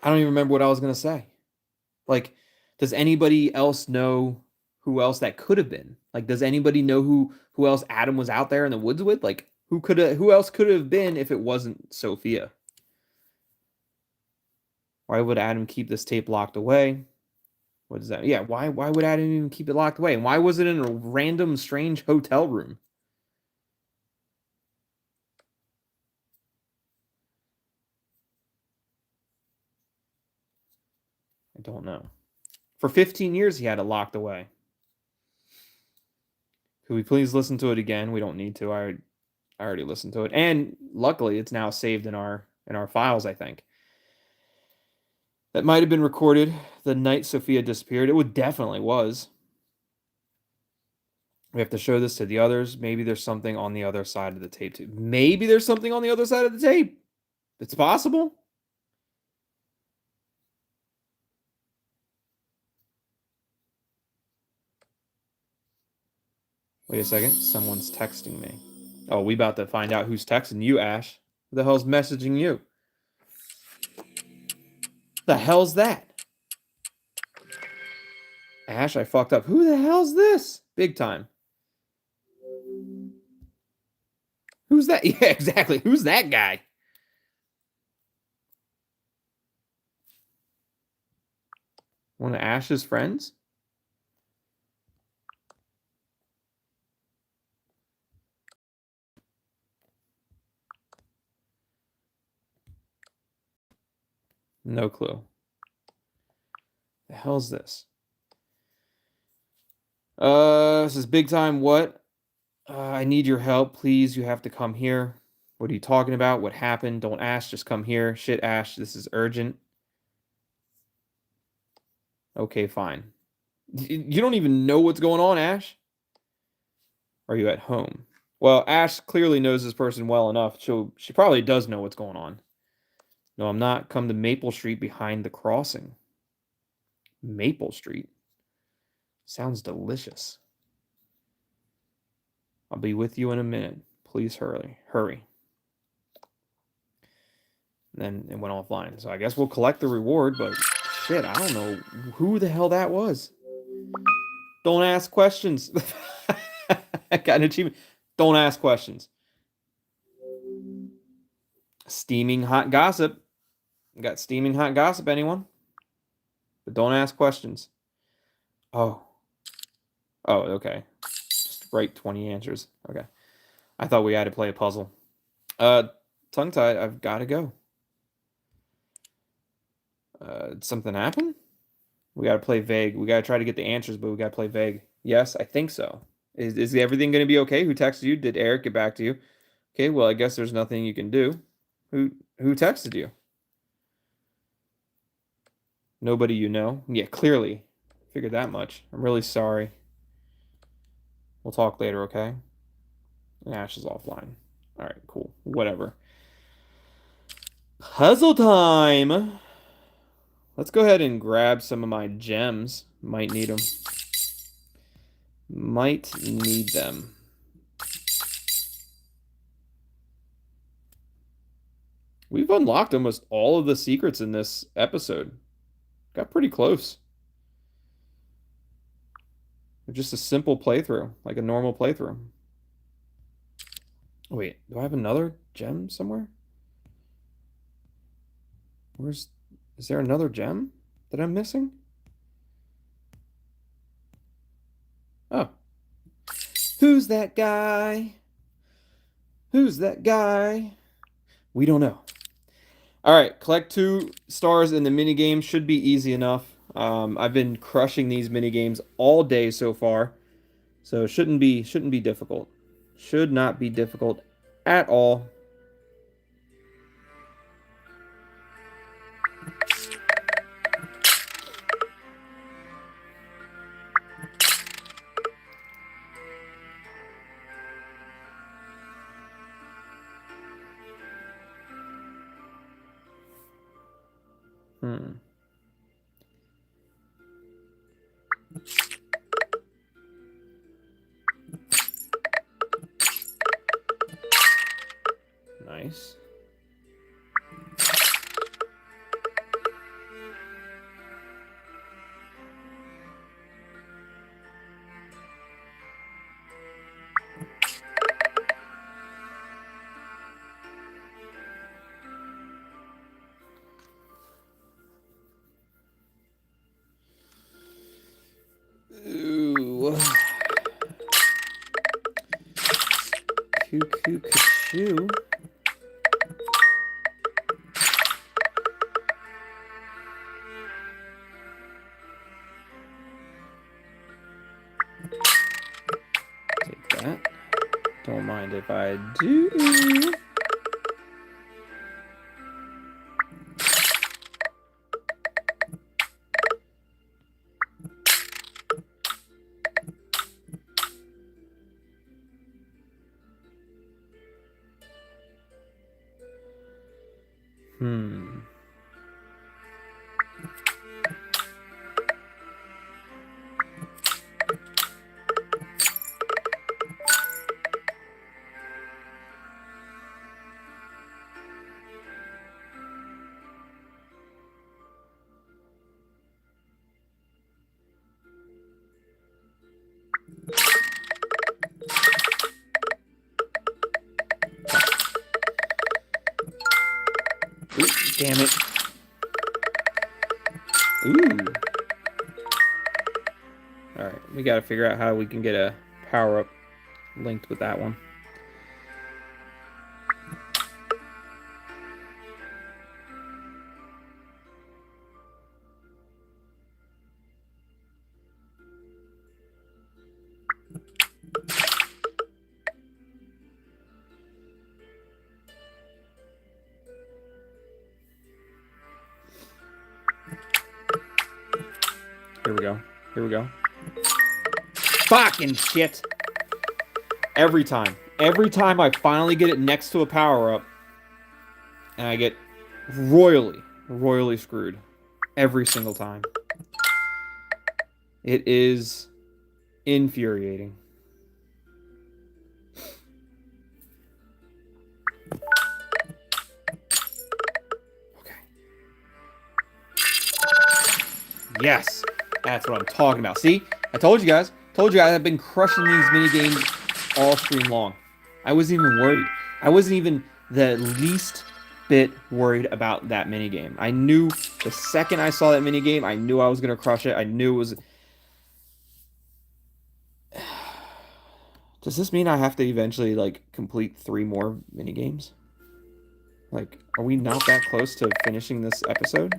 I don't even remember what I was gonna say. Like, does anybody else know who else that could have been? Like, does anybody know who else Adam was out there in the woods with? Like, who else could have been if it wasn't Sophia? Why would Adam keep this tape locked away? What is that? Yeah, why would Adam even keep it locked away? And why was it in a random strange hotel room? I don't know. For 15 years, he had it locked away. Could we please listen to it again? We don't need to. I already listened to it, and luckily, it's now saved in our files. I think that might have been recorded the night Sophia disappeared. It would definitely was. We have to show this to the others. Maybe there's something on the other side of the tape too. Maybe there's something on the other side of the tape. It's possible. Wait a second. Someone's texting me. Oh, we about to find out who's texting you, Ash. Who the hell's messaging you? The hell's that? Ash, I fucked up. Who the hell's this? Big time. Who's that? Yeah, exactly. Who's that guy? One of Ash's friends? No clue. The hell's this? This is big time. What? I need your help, please. You have to come here. What are you talking about? What happened? Don't ask, just come here. Shit, Ash, this is urgent. Okay, fine. You don't even know what's going on, Ash? Are you at home? Well, Ash clearly knows this person well enough. She probably does know what's going on. No, I'm not. Come to Maple Street behind the crossing. Maple Street? Sounds delicious. I'll be with you in a minute. Please hurry. Hurry. And then it went offline. So I guess we'll collect the reward, but shit, I don't know who the hell that was. Don't ask questions. I got an achievement. Don't ask questions. Steaming hot gossip. Got steaming hot gossip, anyone? But don't ask questions. Oh. Oh, okay. Just write 20 answers. Okay. I thought we had to play a puzzle. Tongue-tied, I've got to go. Did something happen? We got to play vague. We got to try to get the answers, but we got to play vague. Yes, I think so. Is everything going to be okay? Who texted you? Did Eric get back to you? Okay, well, I guess there's nothing you can do. Who texted you? Nobody you know? Yeah, clearly. Figured that much. I'm really sorry. We'll talk later, okay? Ash is offline. All right, cool. Whatever. Puzzle time! Let's go ahead and grab some of my gems. Might need them. Might need them. We've unlocked almost all of the secrets in this episode. Got pretty close. Just a simple playthrough, like a normal playthrough. Wait, do I have another gem somewhere? Is there another gem that I'm missing? Oh. Who's that guy? Who's that guy? We don't know. All right, collect 2 stars in the minigame. Should be easy enough. I've been crushing these minigames all day so far. So it shouldn't be difficult. Should not be difficult at all. Nice. Ooh. Cuckoo, cuckoo. Take that. Don't mind if I do. Ooh, damn it. Ooh. Alright, we gotta figure out how we can get a power-up linked with that one. Here we go. Here we go. Fucking shit. Every time. Every time I finally get it next to a power-up, and I get royally screwed. Every single time. It is infuriating. Okay. Yes. That's what I'm talking about. See? I told you guys. I've been crushing these mini games all stream long. I wasn't even worried. I wasn't even the least bit worried about that mini game. I knew the second I saw that mini game, I knew I was going to crush it. I knew it was... Does this mean I have to eventually, like, complete 3 more mini games? Like, are we not that close to finishing this episode?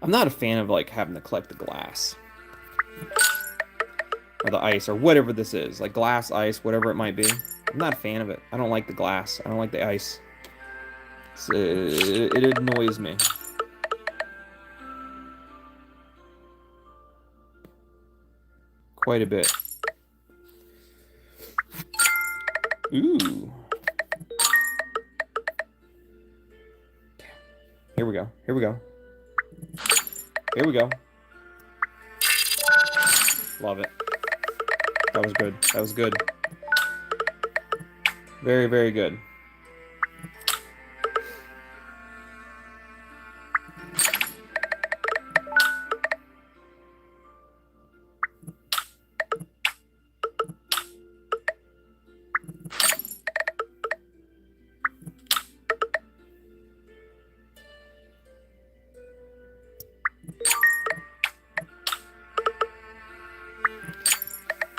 I'm not a fan of, like, having to collect the glass. Or the ice, or whatever this is. Like, glass, ice, whatever it might be. I'm not a fan of it. I don't like the glass. I don't like the ice. It annoys me. Quite a bit. Ooh. Here we go. Here we go. Here we go. Love it. That was good. That was good. Very, very good.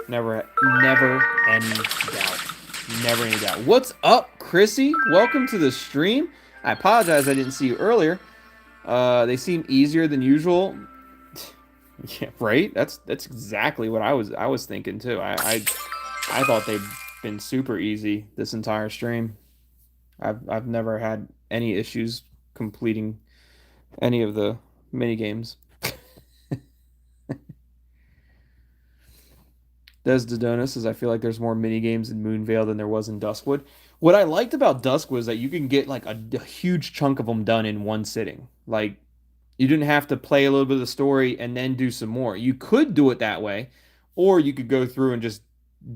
Never any doubt. Never any doubt. What's up, Chrissy? Welcome to the stream. I apologize I didn't see you earlier. They seem easier than usual. Yeah, right? That's exactly what I was thinking too. I thought they'd been super easy this entire stream. I've never had any issues completing any of the mini games. Des Dodonis says, I feel like there's more mini games in Moonvale than there was in Duskwood. What I liked about Duskwood is that you can get like a huge chunk of them done in one sitting. Like, you didn't have to play a little bit of the story and then do some more. You could do it that way, or you could go through and just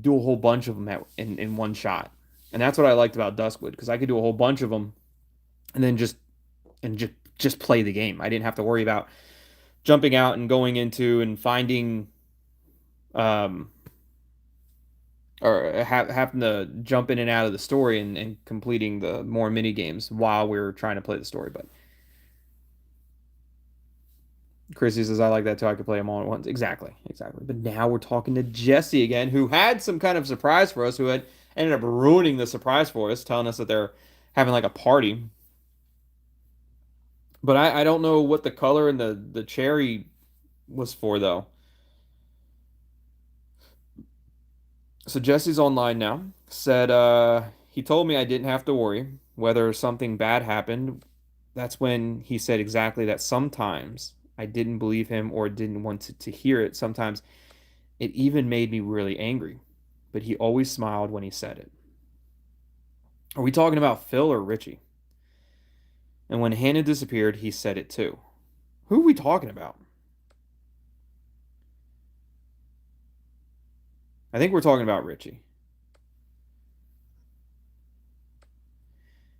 do a whole bunch of them in one shot. And that's what I liked about Duskwood, because I could do a whole bunch of them and then just play the game. I didn't have to worry about jumping out and going into and finding or having to jump in and out of the story and completing the more mini games while we're trying to play the story. But Chrissy says, I like that too. I could play them all at once. Exactly. But now we're talking to Jesse again, who had some kind of surprise for us, who had ended up ruining the surprise for us, telling us that they're having like a party. But I don't know what the color and the cherry was for though. So Jesse's online now. Said he told me I didn't have to worry whether something bad happened. That's when he said exactly that. Sometimes I didn't believe him or didn't want to hear it. Sometimes it even made me really angry. But he always smiled when he said it. Are we talking about Phil or Richie? And when Hannah disappeared, he said it too. Who are we talking about? I think we're talking about Richie.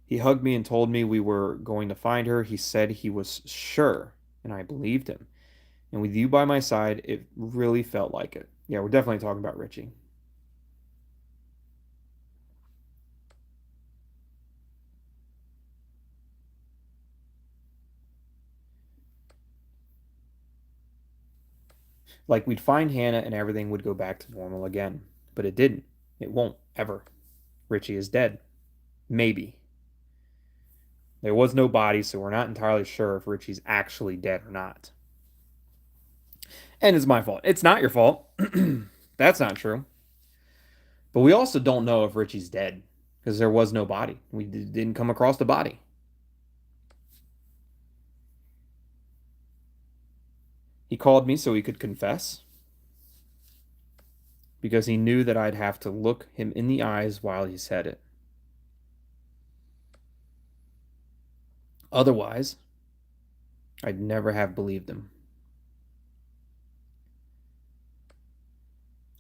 He hugged me and told me we were going to find her. He said he was sure, and I believed him. And with you by my side, it really felt like it. Yeah, we're definitely talking about Richie. Like we'd find Hannah and everything would go back to normal again. But it didn't. It won't, ever. Richie is dead. Maybe. There was no body, so we're not entirely sure if Richie's actually dead or not. And it's my fault. It's not your fault. That's not true. But we also don't know if Richie's dead because there was no body. We didn't come across the body. He called me so he could confess because he knew that I'd have to look him in the eyes while he said it. Otherwise, I'd never have believed him.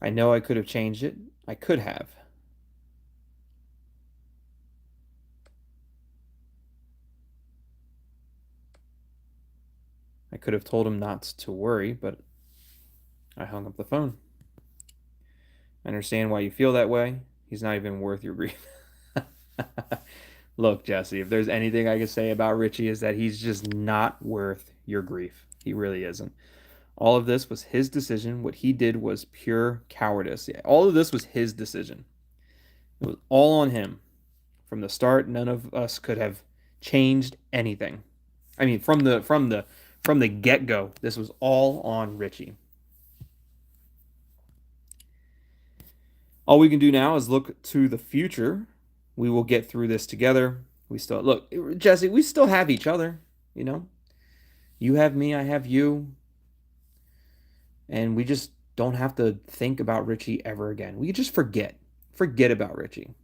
I know I could have changed it. I could have. I could have told him not to worry, but I hung up the phone. I understand why you feel that way. He's not even worth your grief. Look, Jesse, if there's anything I can say about Richie is that he's just not worth your grief. He really isn't. All of this was his decision. What he did was pure cowardice. Yeah, all of this was his decision. It was all on him. From the start, none of us could have changed anything. I mean, from the get-go, this was all on Richie. All we can do now is look to the future. We will get through this together. We still look, Jesse, we still have each other, you know? You have me, I have you. And we just don't have to think about Richie ever again. We just forget. Forget about Richie.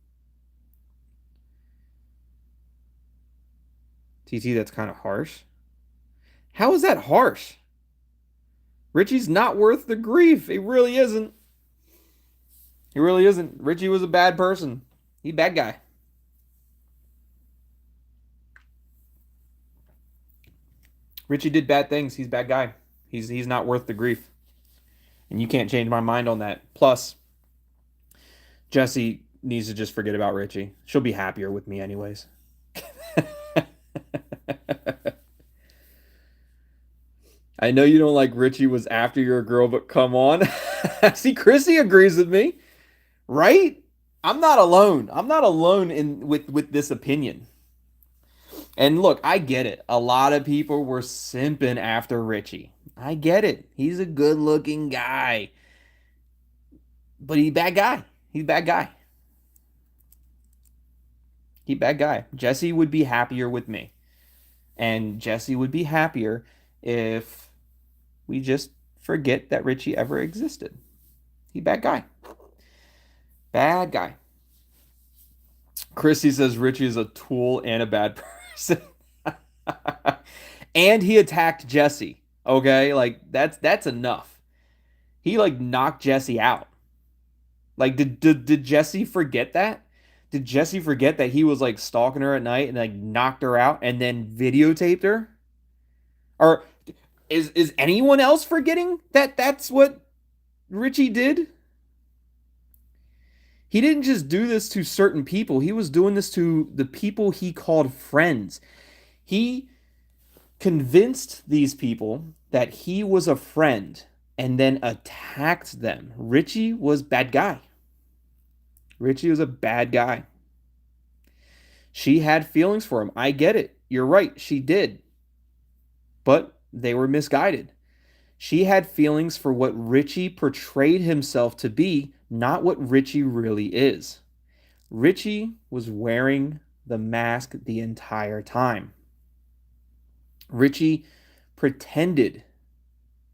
TT, that's kind of harsh. How is that harsh? Richie's not worth the grief. He really isn't. He really isn't. Richie was a bad person. He's a bad guy. Richie did bad things. He's a bad guy. He's not worth the grief. And you can't change my mind on that. Plus, Jesse needs to just forget about Richie. She'll be happier with me anyways. I know you don't like Richie was after your girl, but come on. See, Chrissy agrees with me, right? I'm not alone. I'm not alone in with this opinion. And look, I get it. A lot of people were simping after Richie. I get it. He's a good-looking guy. But he's a bad guy. He's a bad guy. He's a bad guy. Jesse would be happier with me. And Jesse would be happier if we just forget that Richie ever existed. He's a bad guy. Bad guy. Chrissy says Richie is a tool and a bad person. And he attacked Jesse. Okay? Like that's enough. He like knocked Jesse out. Like did Jesse forget that? Did Jesse forget that he was like stalking her at night and like knocked her out and then videotaped her? Or is anyone else forgetting that that's what Richie did? He didn't just do this to certain people. He was doing this to the people he called friends. He convinced these people that he was a friend and then attacked them. Richie was bad guy. Richie was a bad guy. She had feelings for him. I get it. You're right. She did. but they were misguided. She had feelings for what Richie portrayed himself to be, not what Richie really is. Richie was wearing the mask the entire time. Richie pretended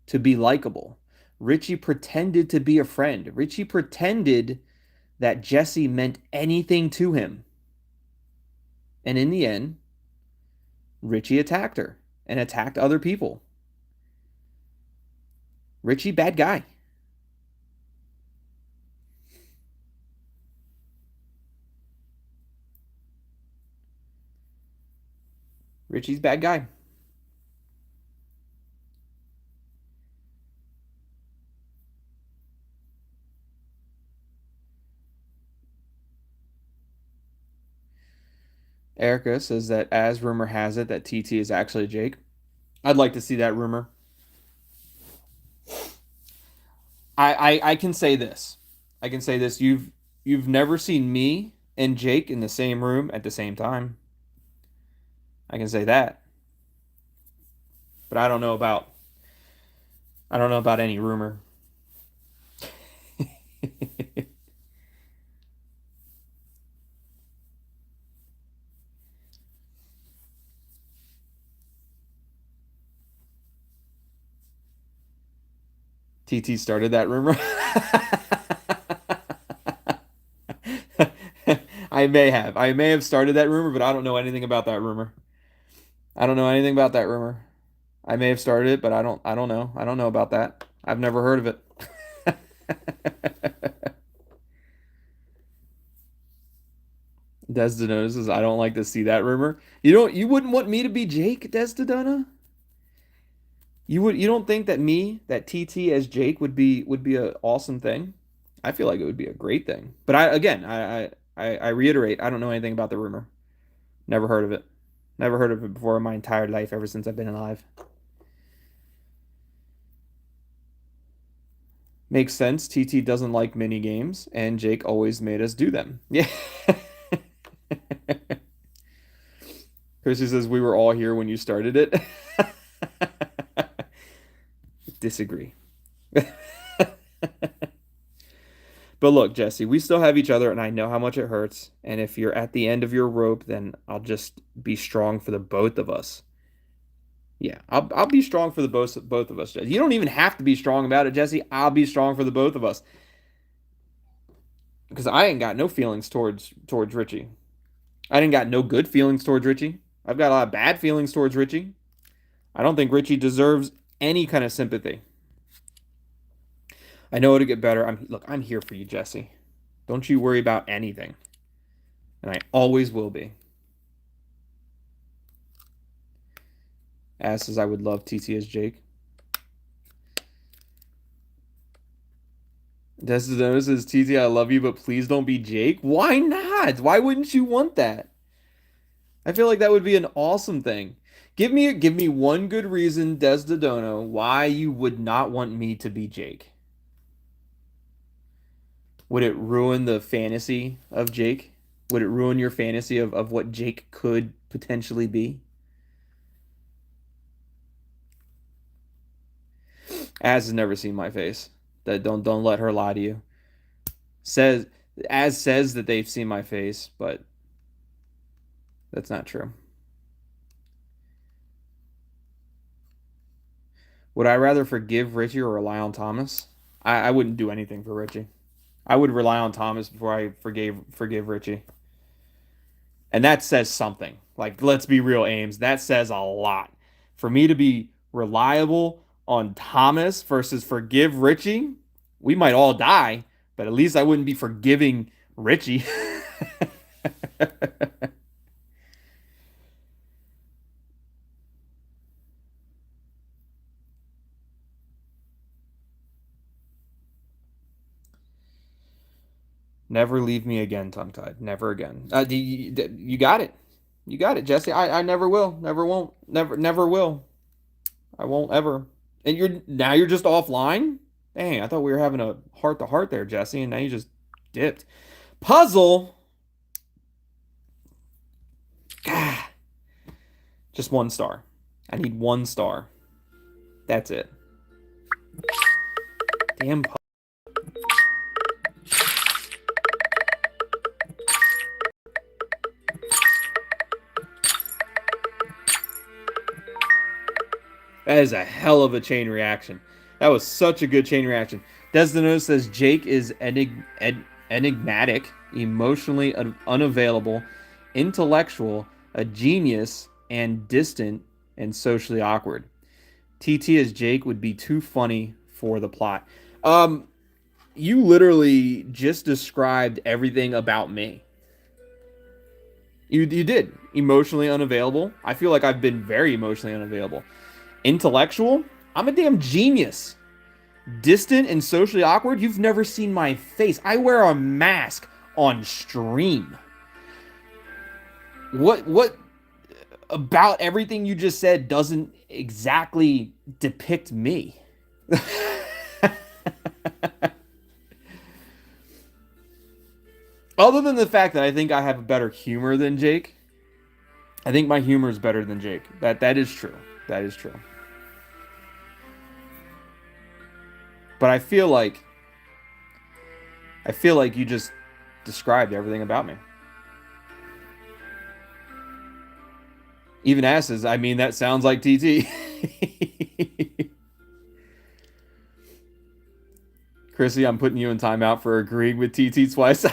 to be likable. Richie pretended to be a friend. Richie pretended that Jesse meant anything to him. And in the end, Richie attacked her and attacked other people. Richie, bad guy. Richie's bad guy. Erica says that as rumor has it that TT is actually Jake. I'd like to see that rumor. I can say this. I can say this. You've never seen me and Jake in the same room at the same time. I can say that. But I don't know about any rumor. TT started that rumor. I may have started that rumor, but I don't know anything about that rumor. I don't know anything about that rumor. I may have started it, but I don't know. I don't know about that. I've never heard of it. Desdemona says, I don't like to see that rumor. You wouldn't want me to be Jake, Desdemona? You don't think that TT as Jake would be an awesome thing? I feel like it would be a great thing. But I reiterate, I don't know anything about the rumor. Never heard of it. Never heard of it before in my entire life ever since I've been alive. Makes sense. TT doesn't like mini games, and Jake always made us do them. Yeah. Chrissy says we were all here when you started it. Disagree. But look, Jesse, we still have each other, and I know how much it hurts. And if you're at the end of your rope, then I'll just be strong for the both of us. Yeah, I'll be strong for the both of us, Jesse. You don't even have to be strong about it, Jesse. I'll be strong for the both of us. Because I ain't got no feelings towards Richie. I didn't got no good feelings towards Richie. I've got a lot of bad feelings towards Richie. I don't think Richie deserves any kind of sympathy. I know it'll get better. I'm here for you, Jesse. Don't you worry about anything. And I always will be. As says I would love TT as Jake. Desdemona says, TT, I love you, but please don't be Jake. Why not? Why wouldn't you want that? I feel like that would be an awesome thing. Give me one good reason, Desdemona, why you would not want me to be Jake. Would it ruin the fantasy of Jake? Would it ruin your fantasy of what Jake could potentially be? Az has never seen my face. Don't let her lie to you. Says that they've seen my face, but that's not true. Would I rather forgive Richie or rely on Thomas? I wouldn't do anything for Richie. I would rely on Thomas before I forgive Richie. And that says something. Like, let's be real, Ames. That says a lot. For me to be reliable on Thomas versus forgive Richie, we might all die, but at least I wouldn't be forgiving Richie. Never leave me again, tongue-tied. Never again. You got it. You got it, Jesse. I never will. Never won't. Never will. I won't ever. And you're just offline? Dang, I thought we were having a heart-to-heart there, Jesse, and now you just dipped. Puzzle. Ah. Just 1 star. I need 1 star. That's it. Damn. That is a hell of a chain reaction. That was such a good chain reaction. Desdemona says Jake is enigmatic, emotionally unavailable, intellectual, a genius, and distant and socially awkward. TT as Jake would be too funny for the plot. You literally just described everything about me. You did. Emotionally unavailable. I feel like I've been very emotionally unavailable. Intellectual. I'm a damn genius. Distant and socially awkward. You've never seen my face. I wear a mask on stream. What about everything you just said doesn't exactly depict me? Other than the fact that I think I have a better humor than Jake. I think my humor is better than Jake. That is true. That is true. But I feel like you just described everything about me. Even asses, I mean, that sounds like TT. Chrissy, I'm putting you in timeout for agreeing with TT twice.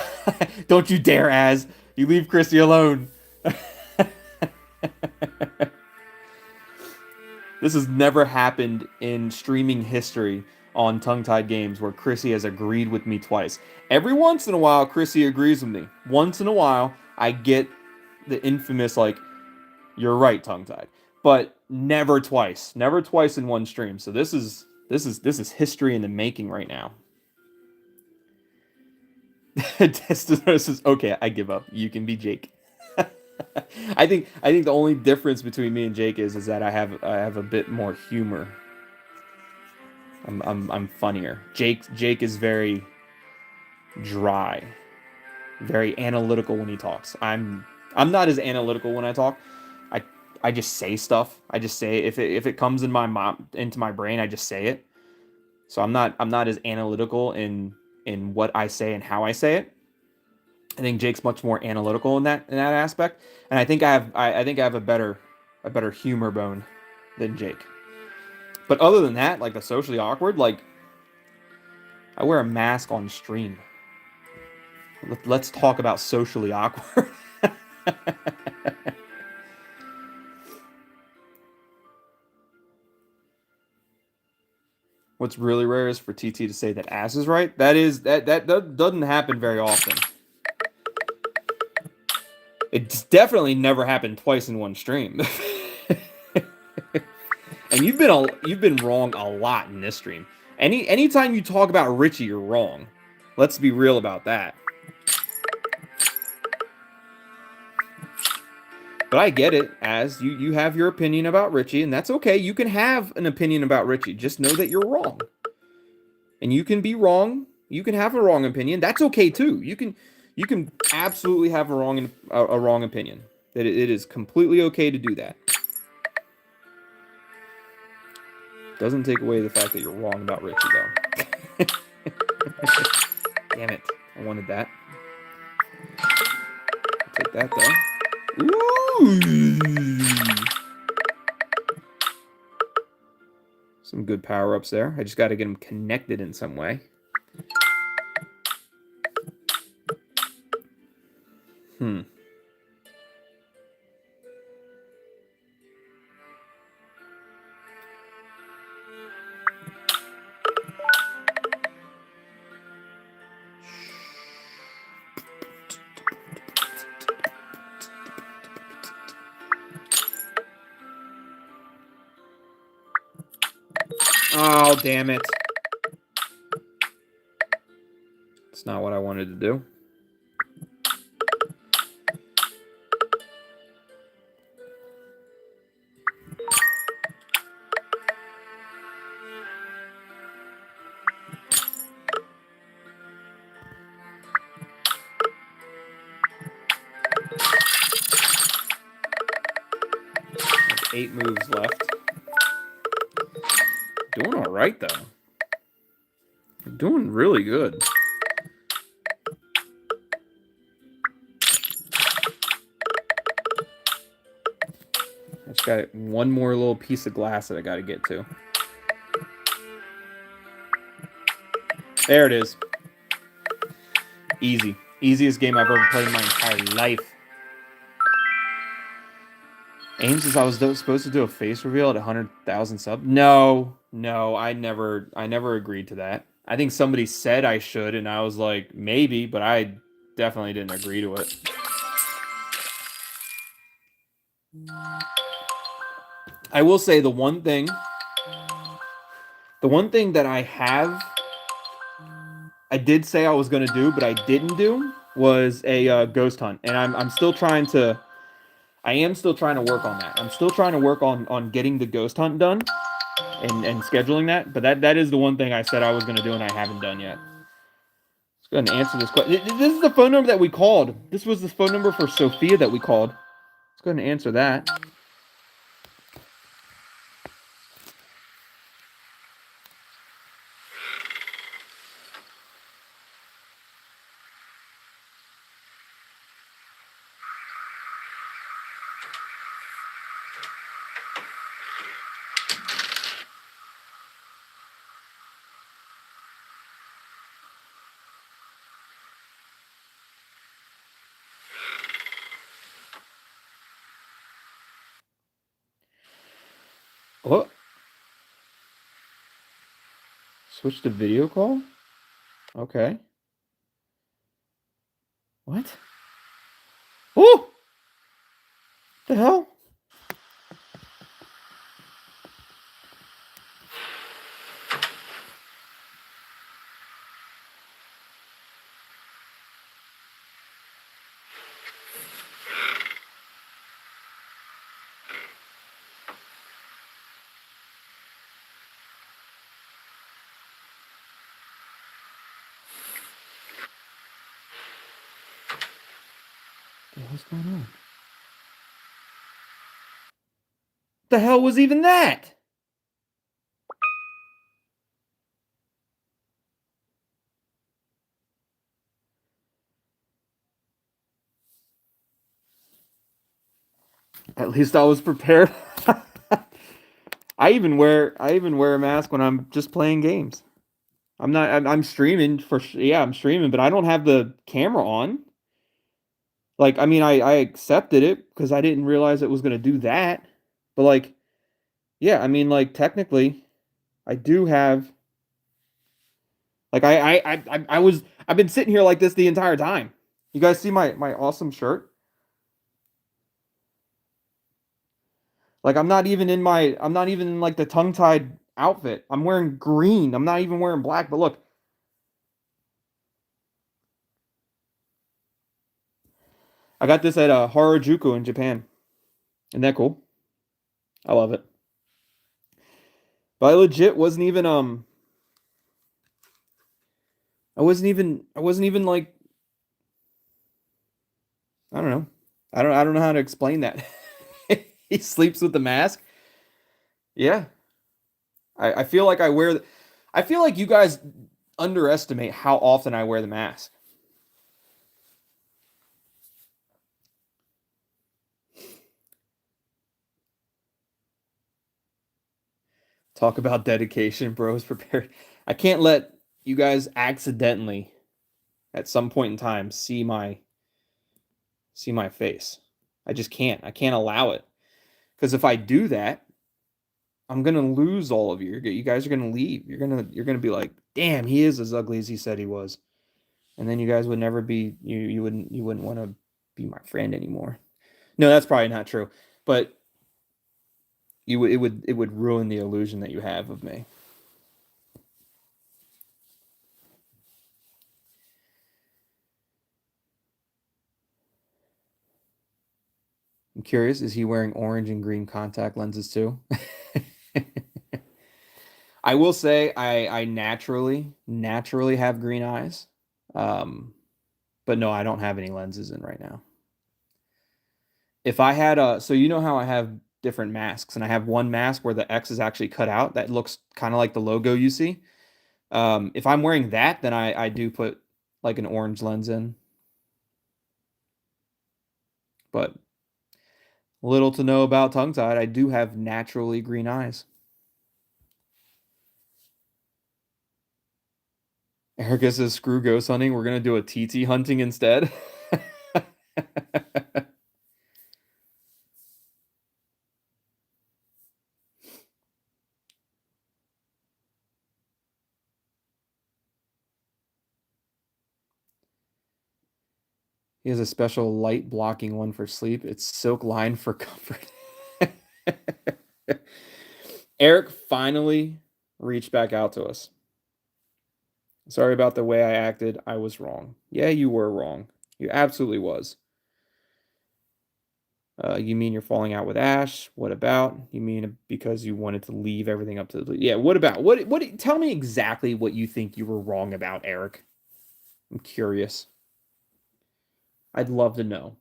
Don't you dare, Az. You leave Chrissy alone. This has never happened in streaming history on Tongue Tied Games where Chrissy has agreed with me twice. Every once in a while, Chrissy agrees with me. Once in a while, I get the infamous, like, you're right, Tongue Tied. But never twice. Never twice in one stream. So this is history in the making right now. Destination says, okay, I give up. You can be Jake. I think the only difference between me and Jake is that I have a bit more humor. I'm funnier. Jake is very dry, very analytical when he talks. I'm not as analytical when I talk. I just say stuff. I just say it. If it comes into my brain, I just say it. So I'm not as analytical in what I say and how I say it. I think Jake's much more analytical in that aspect, and I think I have a better humor bone than Jake. But other than that, like the socially awkward, like I wear a mask on stream. Let's talk about socially awkward. What's really rare is for TT to say that ass is right. That doesn't happen very often. It's definitely never happened twice in one stream. And you've been wrong a lot in this stream. Anytime you talk about Richie, you're wrong. Let's be real about that. But I get it, as you have your opinion about Richie, and that's okay. You can have an opinion about Richie. Just know that you're wrong. And you can be wrong. You can have a wrong opinion. That's okay too. You can absolutely have a wrong opinion. It is completely okay to do that. Doesn't take away the fact that you're wrong about Richie, though. Damn it. I wanted that. I'll take that, though. Ooh! Some good power-ups there. I just got to get them connected in some way. Oh, damn it. It's not what I wanted to do. 8 moves left. Doing all right, though. Doing really good. I just got one more little piece of glass that I got to get to. There it is. Easy. Easiest game I've ever played in my entire life. Ames says I was supposed to do a face reveal at 100,000 subs. No, I never agreed to that. I think somebody said I should, and I was like, maybe, but I definitely didn't agree to it. I will say the one thing that I did say I was going to do, but I didn't do, was a ghost hunt, and I'm still trying to. I am still trying to work on that. I'm still trying to work on getting the ghost hunt done and scheduling that. But that is the one thing I said I was going to do and I haven't done yet. Let's go ahead and answer this question. This is the phone number that we called. This was the phone number for Sophia that we called. Let's go ahead and answer that. What? Switch to video call? Okay. What? Oh! The hell? What's going on? What the hell was even that? At least I was prepared. I even wear a mask when I'm just playing games. I'm streaming I'm streaming, but I don't have the camera on. Like, I mean, I accepted it because I didn't realize it was gonna do that. But like, yeah, I mean, like technically, I do have. Like, I've been sitting here like this the entire time. You guys see my awesome shirt? Like, I'm not even in like the tongue tied outfit. I'm wearing green. I'm not even wearing black. But look, I got this at Harajuku in Japan. Isn't that cool? I love it. But I legit wasn't even I wasn't even like, I don't know. I don't know how to explain that. He sleeps with the mask. Yeah. I feel like I feel like you guys underestimate how often I wear the mask. Talk about dedication, bros. Prepared. I can't let you guys accidentally, at some point in time, see my face. I just can't. I can't allow it. Because if I do that, I'm gonna lose all of you. You guys are gonna leave. You're gonna be like, damn, he is as ugly as he said he was. And then you guys would never be you wouldn't want to be my friend anymore. No, that's probably not true. But it would ruin the illusion that you have of me. I'm curious, is he wearing orange and green contact lenses too? I will say I naturally have green eyes. But no, I don't have any lenses in right now. If I had so you know how I have different masks, and I have one mask where the X is actually cut out. That looks kind of like the logo you see. If I'm wearing that, then I do put like an orange lens in. But little to know about tongue-tied. I do have naturally green eyes. Erica says, screw ghost hunting. We're going to do a TT hunting instead. He has a special light blocking one for sleep. It's silk lined for comfort. Eric finally reached back out to us. Sorry about the way I acted. I was wrong. Yeah, you were wrong. You absolutely was. You mean you're falling out with Ash? What about? You mean because you wanted to leave everything up to the... Yeah, what about? What tell me exactly what you think you were wrong about, Eric. I'm curious. I'd love to know.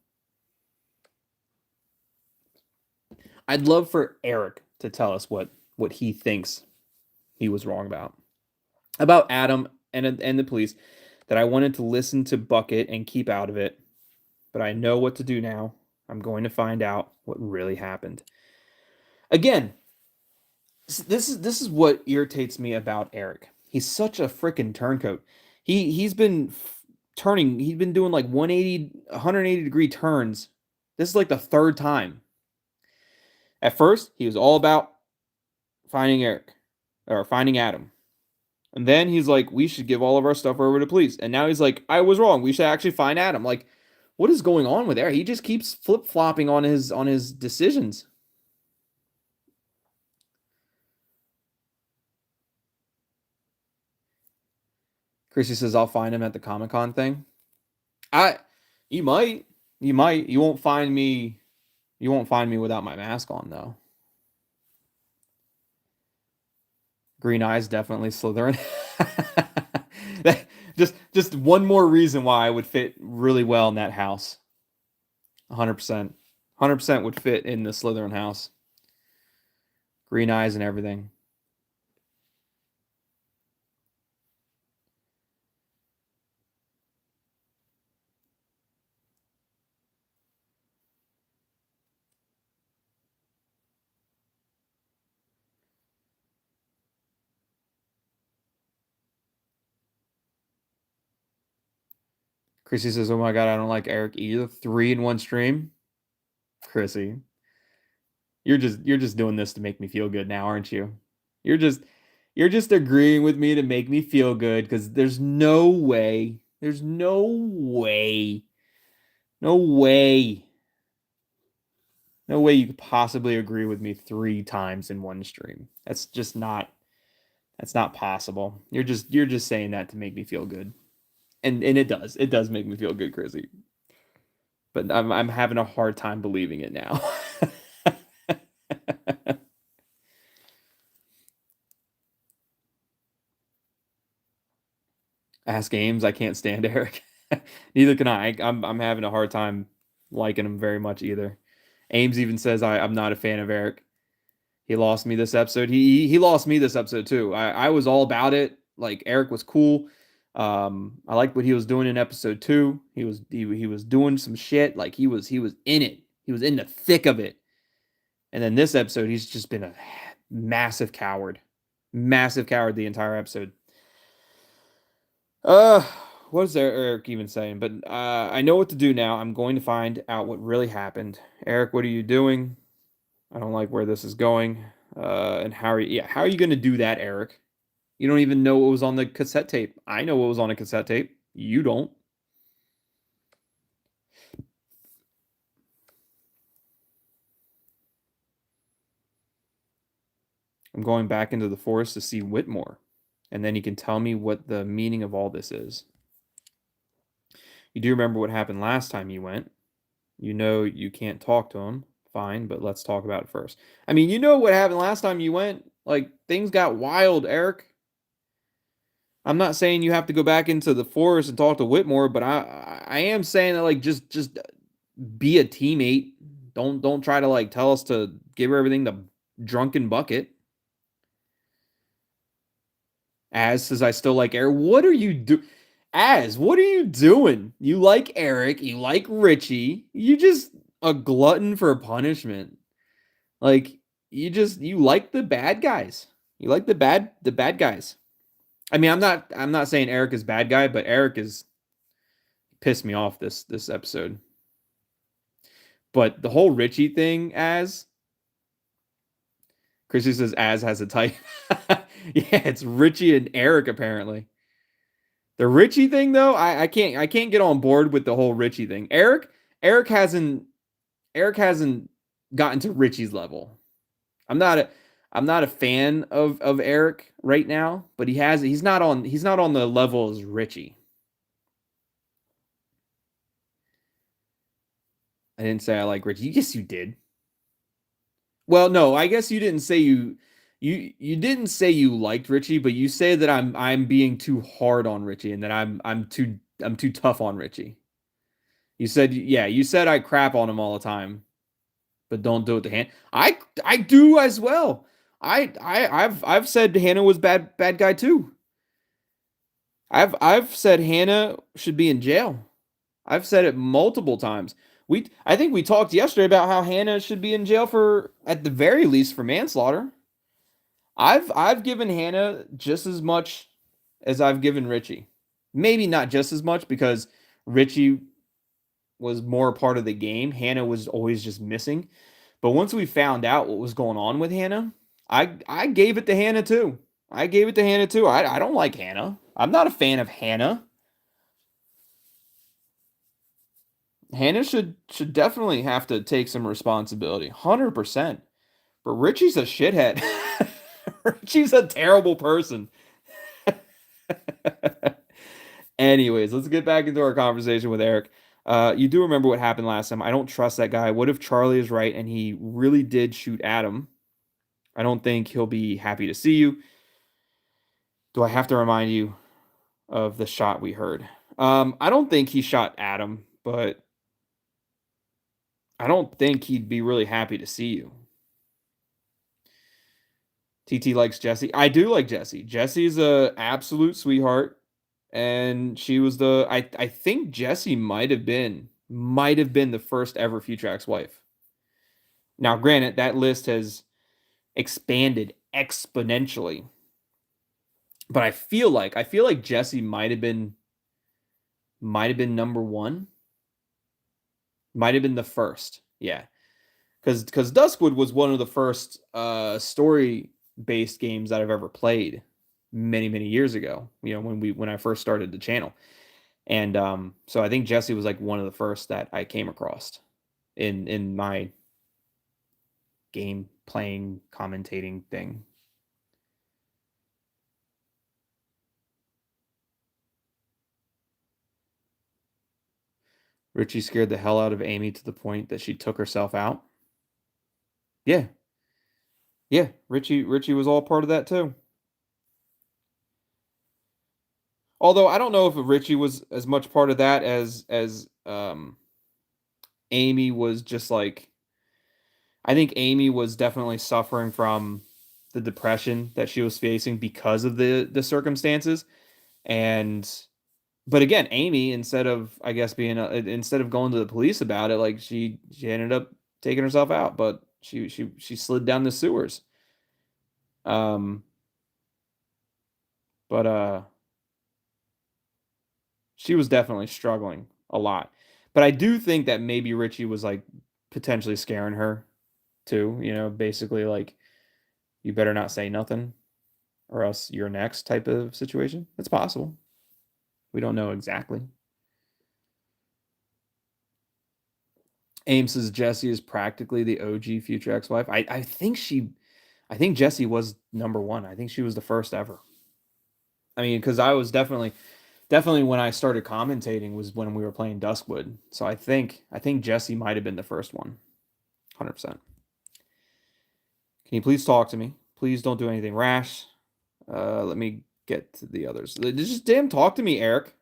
I'd love for Eric to tell us what he thinks he was wrong about. About Adam and the police, that I wanted to listen to Bucket and keep out of it. But I know what to do now. I'm going to find out what really happened. Again, this is what irritates me about Eric. He's such a freaking turncoat. He's been turning. He's been doing like 180 degree turns. This is like the third time. At first, he was all about finding Adam. And then he's like, we should give all of our stuff over to police. And now he's like, I was wrong. We should actually find Adam. Like, what is going on with Eric? He just keeps flip-flopping on his decisions. Chrissy says, I'll find him at the Comic-Con thing. You might. You won't find me without my mask on, though. Green eyes, definitely Slytherin. just one more reason why I would fit really well in that house. 100%. 100% would fit in the Slytherin house. Green eyes and everything. Chrissy says, oh my God, I don't like Eric either. 3 in one stream. Chrissy, you're just doing this to make me feel good now, aren't you? You're just agreeing with me to make me feel good, because there's no way you could possibly agree with me 3 times in one stream. That's not possible. You're just saying that to make me feel good. And it does make me feel good, Chrissy. But I'm having a hard time believing it now. Ask Ames, I can't stand Eric. Neither can I. I'm having a hard time liking him very much either. Ames even says I'm not a fan of Eric. He lost me this episode. He lost me this episode too. I was all about it. Like, Eric was cool. I liked what he was doing in episode 2. He was doing some shit. Like, he was in it. He was in the thick of it. And then this episode, he's just been a massive coward. Massive coward the entire episode. What is Eric even saying? But I know what to do now. I'm going to find out what really happened. Eric, what are you doing? I don't like where this is going. And how are you going to do that, Eric? You don't even know what was on the cassette tape. I know what was on a cassette tape. You don't. I'm going back into the forest to see Whitmore, and then he can tell me what the meaning of all this is. You do remember what happened last time you went. You know you can't talk to him. Fine, but let's talk about it first. I mean, you know what happened last time you went. Like, things got wild, Eric. I'm not saying you have to go back into the forest and talk to Whitmore, but I am saying that, like, just be a teammate. Don't try to like tell us to give her everything to drunken bucket. Az says I still like Eric. What are you do? Az, what are you doing? You like Eric, you like Richie. You just a glutton for punishment. Like you like the bad guys. You like the bad guys. I mean, I'm not saying Eric is bad guy, but Eric is pissed me off this episode. But the whole Richie thing, as Chrissy says, as has a type. Yeah, it's Richie and Eric apparently. The Richie thing though, I can't get on board with the whole Richie thing. Eric hasn't gotten to Richie's level. I'm not a fan of Eric right now, but he's not on the level as Richie. I didn't say I like Richie. Yes, you did. Well, no, I guess you didn't say you didn't say you liked Richie, but you say that I'm being too hard on Richie and that I'm too tough on Richie. You said I crap on him all the time, but don't do it to Hannah. I do as well. I've said Hannah was bad guy too. I've said Hannah should be in jail. I've said it multiple times. I think we talked yesterday about how Hannah should be in jail for at the very least for manslaughter. I've given Hannah just as much as I've given Richie. Maybe not just as much because Richie was more a part of the game. Hannah was always just missing. But once we found out what was going on with Hannah, I gave it to Hannah too. I gave it to Hannah too. I don't like Hannah. I'm not a fan of Hannah. Hannah should definitely have to take some responsibility. 100%. But Richie's a shithead. Richie's a terrible person. Anyways, let's get back into our conversation with Eric. You do remember what happened last time. I don't trust that guy. What if Charlie is right and he really did shoot Adam? I don't think he'll be happy to see you. Do I have to remind you of the shot we heard? I don't think he shot Adam, but I don't think he'd be really happy to see you. TT likes Jesse. I do like Jesse. Jesse's a absolute sweetheart, and she was I think Jesse might have been the first ever future ex-wife. Now, granted, that list has expanded exponentially, but I feel like Jesse might have been number one. Might have been the first, yeah, because Duskwood was one of the first story-based games that I've ever played many years ago. You know, when I first started the channel, and so I think Jesse was like one of the first that I came across in my game playing commentating thing. Richie scared the hell out of Amy to the point that she took herself out. Yeah. Yeah, Richie was all part of that too. Although I don't know if Richie was as much part of that as Amy was just like I think Amy was definitely suffering from the depression that she was facing because of the circumstances. And but again, Amy, instead of I guess instead of going to the police about it, like she ended up taking herself out, but she slid down the sewers. Um, but she was definitely struggling a lot. But I do think that maybe Richie was like potentially scaring her too, you know, basically like you better not say nothing or else you're next type of situation. It's possible. We don't know exactly. Ames says Jessie is practically the OG future ex-wife. I think Jessie was number one. I think she was the first ever. I mean, because I was definitely when I started commentating was when we were playing Duskwood. So I think Jessie might have been the first one. 100%. Can you please talk to me? Please don't do anything rash. Let me get to the others. Just damn talk to me, Eric. What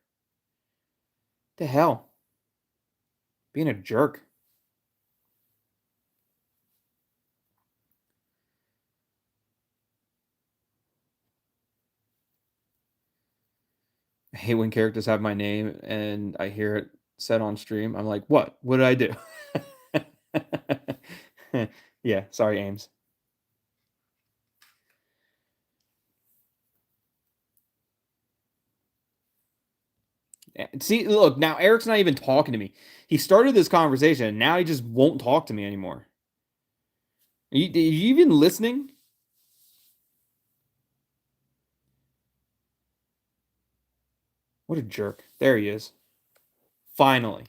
the hell? Being a jerk. I hate when characters have my name and I hear it said on stream. I'm like, what? What did I do? Yeah, sorry, Ames. See, look, now Eric's not even talking to me. He started this conversation, and now he just won't talk to me anymore. Are you even listening? What a jerk. There he is. Finally.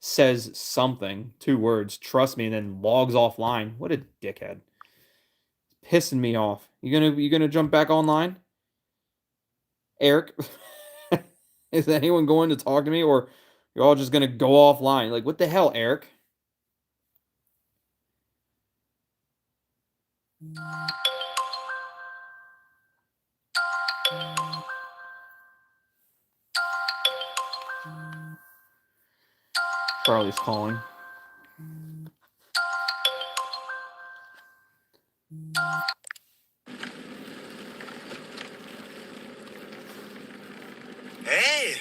Says something, 2 words, trust me, and then logs offline. What a dickhead. Pissing me off. You gonna jump back online? Eric? Is anyone going to talk to me, or you're all just gonna go offline? Like, what the hell, Eric? Charlie's calling. Hey!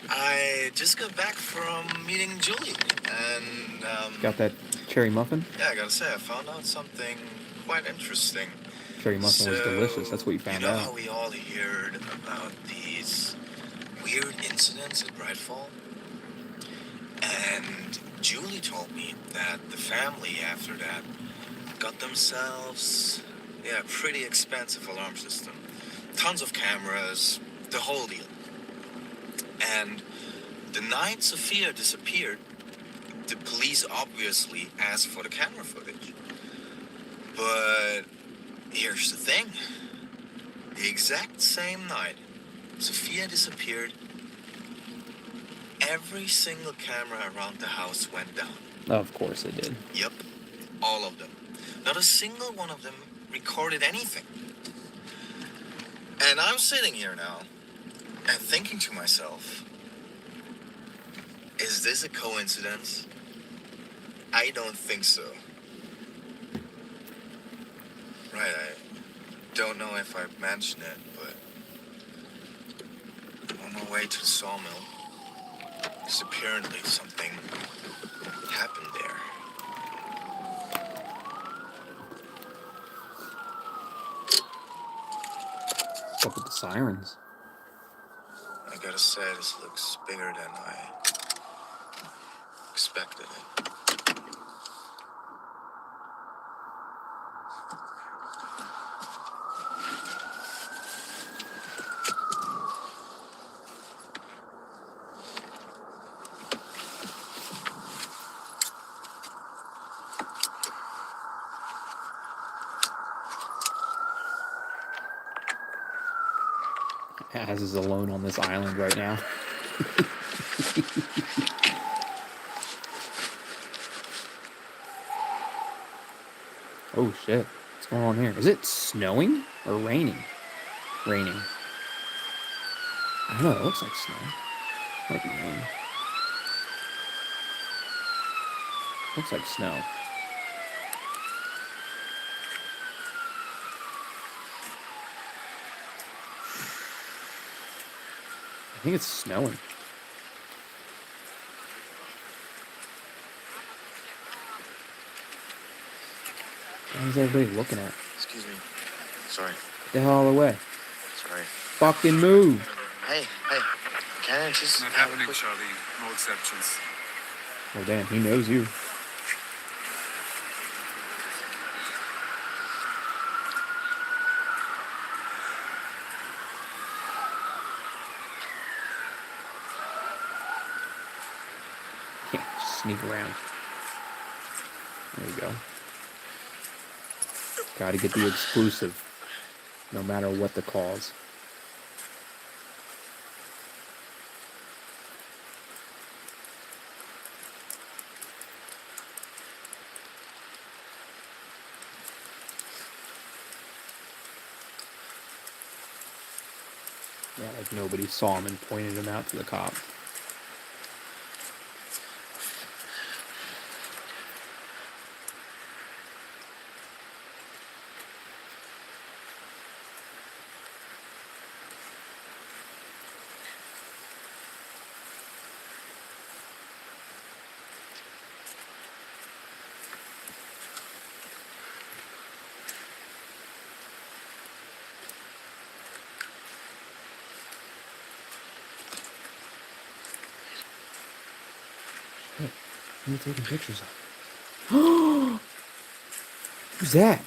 I just got back from meeting Julie, and, Got that cherry muffin? yeah, I gotta say, I found out something quite interesting. Cherry muffin was delicious. That's what you found you know out. how we all heard about these weird incidents at Brightfall? And Julie told me that the family after that got themselves, yeah, a pretty expensive alarm system. Tons of cameras, the whole deal. And the night Sophia disappeared, the police obviously asked for the camera footage. But here's the thing. The exact same night Sophia disappeared, every single camera around the house went down. Of course it did. Yep, all of them. Not a single one of them recorded anything. And I'm sitting here now and thinking to myself, is this a coincidence? I don't think so. Right, I don't know if I've mentioned it, but on my way to the sawmill, because apparently something happened there. What's up with the sirens? I gotta say, this looks bigger than I expected it. Az is alone on this island right now. Oh shit. What's going on here? Is it snowing or raining? Raining. I don't know. It looks like snow. Might be rain. Looks like snow. I think it's snowing. What is everybody looking at? Excuse me. Sorry. Get the hell out of the way. Sorry. Fucking move. Hey, can I just Not have a happening, quick... Charlie. No exceptions. Oh damn, he knows you. Yeah, just sneak around. There you go. Gotta get the exclusive, no matter what the cause. Yeah, like nobody saw him and pointed him out to the cop. What are you taking pictures of? Who's that?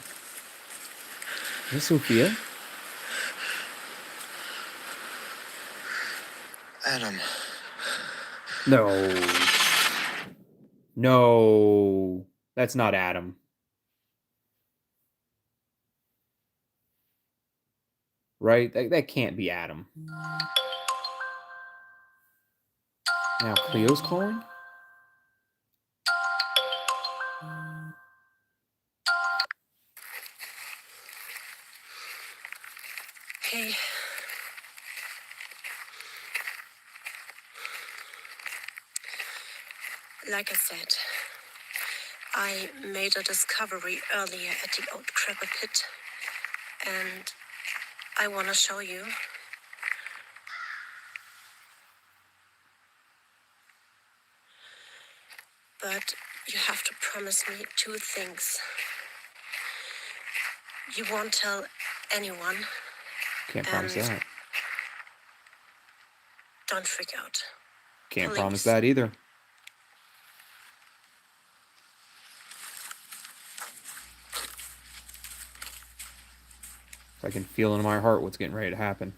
Is this Sophia? Adam. No. No. That's not Adam. Right? That can't be Adam. Now Cleo's calling? Hey. Like I said, I made a discovery earlier at the old crabber pit, and I want to show you. But you have to promise me 2 things. You won't tell anyone. Can't promise And that. don't freak out. Can't Please. promise that either. I can feel in my heart what's getting ready to happen.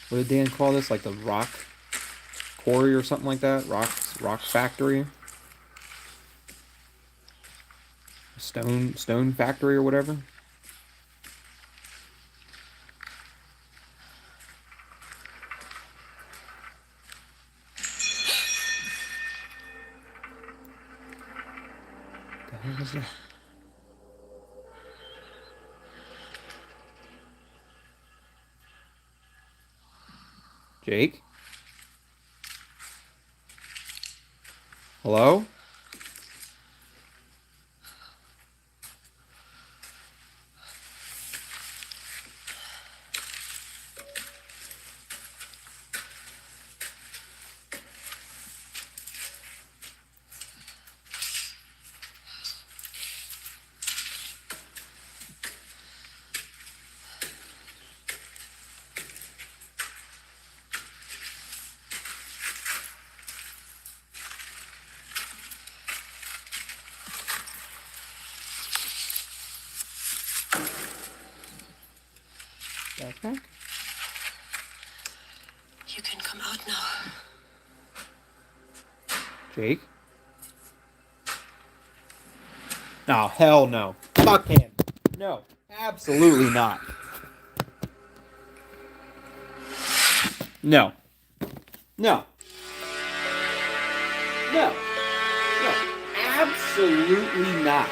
What did Dan call this? Like the rock quarry or something like that? Rock factory? Stone factory or whatever? The hell was that? Jake? Hello? Backpack? You can come out now. Jake? No, hell no. Fuck him. No, absolutely not. No. No. No. No. Absolutely not.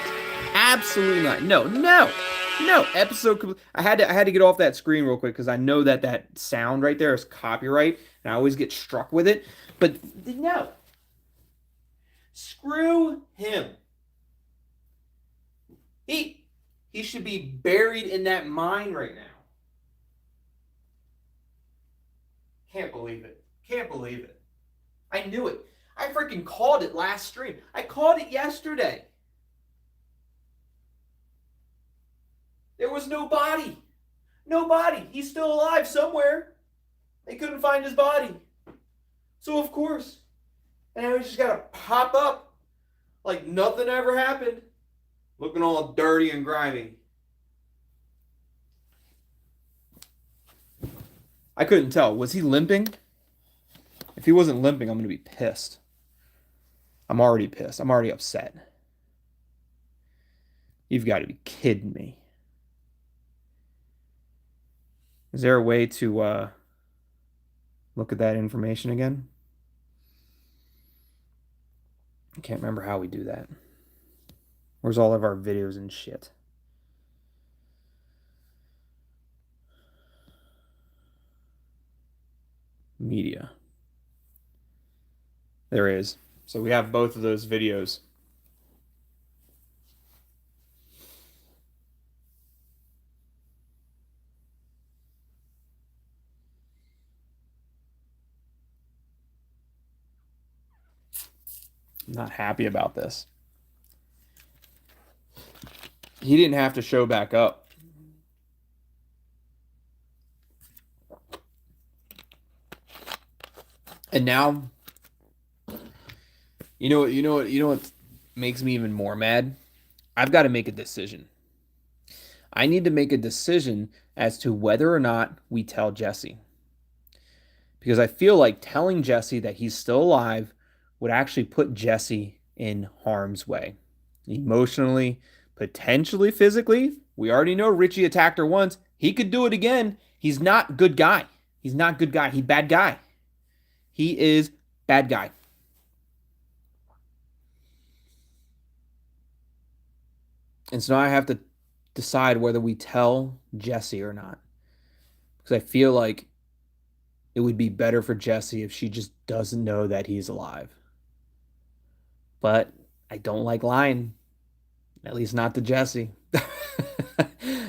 Absolutely not. No. No. No. I had to get off that screen real quick because I know that sound right there is copyright, and I always get struck with it. But no. Screw him. He should be buried in that mine right now. Can't believe it. Can't believe it. I knew it. I freaking called it last stream. I called it yesterday. There was no body. No body. He's still alive somewhere. They couldn't find his body. So of course. And now he's just got to pop up like nothing ever happened. Looking all dirty and grimy. I couldn't tell. Was he limping? If he wasn't limping, I'm going to be pissed. I'm already pissed. I'm already upset. You've got to be kidding me. Is there a way to look at that information again? I can't remember how we do that. Where's all of our videos and shit? media. There is. So we have both of those videos. I'm not happy about this. He didn't have to show back up. And now, you know what makes me even more mad? I've got to make a decision. I need to make a decision as to whether or not we tell Jesse. Because I feel like telling Jesse that he's still alive would actually put Jesse in harm's way. Emotionally, potentially physically. We already know Richie attacked her once. He could do it again. He's not good guy. He's not good guy. He's bad guy. He is bad guy. And so now I have to decide whether we tell Jesse or not. Because I feel like it would be better for Jesse if she just doesn't know that he's alive. But I don't like lying. At least not to Jesse.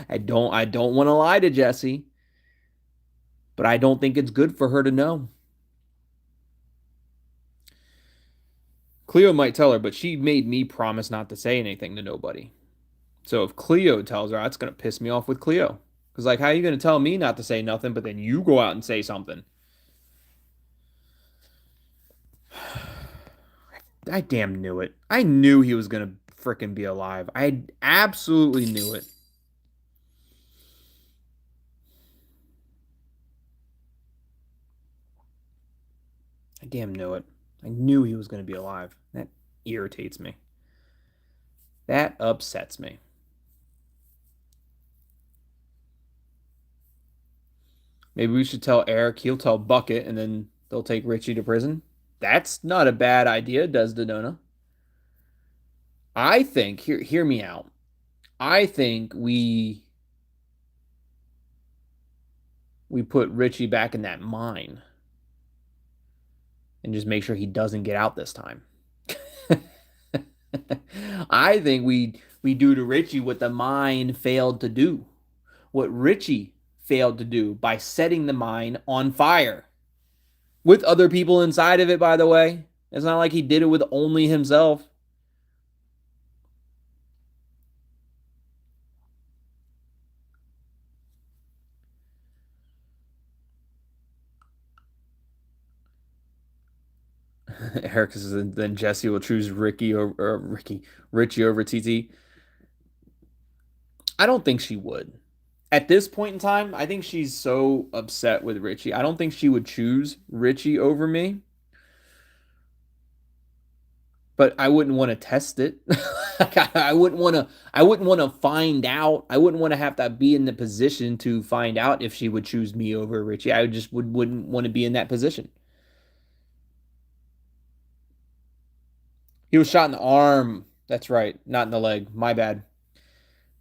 I don't want to lie to Jesse. But I don't think it's good for her to know. Cleo might tell her, but she made me promise not to say anything to nobody. So if Cleo tells her, that's going to piss me off with Cleo. Because, like, how are you going to tell me not to say nothing, but then you go out and say something? I damn knew it. I knew he was going to fricking be alive. I absolutely knew it. I damn knew it. I knew he was going to be alive. That irritates me. That upsets me. Maybe we should tell Eric, he'll tell Bucket, and then they'll take Richie to prison. That's not a bad idea, does Dodona. I think, hear me out. I think we put Richie back in that mine and just make sure he doesn't get out this time. I think we do to Richie what the mine failed to do. What Richie failed to do by setting the mine on fire. With other people inside of it, by the way. It's not like he did it with only himself. Eric says then Jesse will choose Richie over TT. I don't think she would. At this point in time, I think she's so upset with Richie. I don't think she would choose Richie over me. But I wouldn't want to test it. I wouldn't want to find out. I wouldn't want to have to be in the position to find out if she would choose me over Richie. I just wouldn't want to be in that position. He was shot in the arm. That's right. Not in the leg. My bad.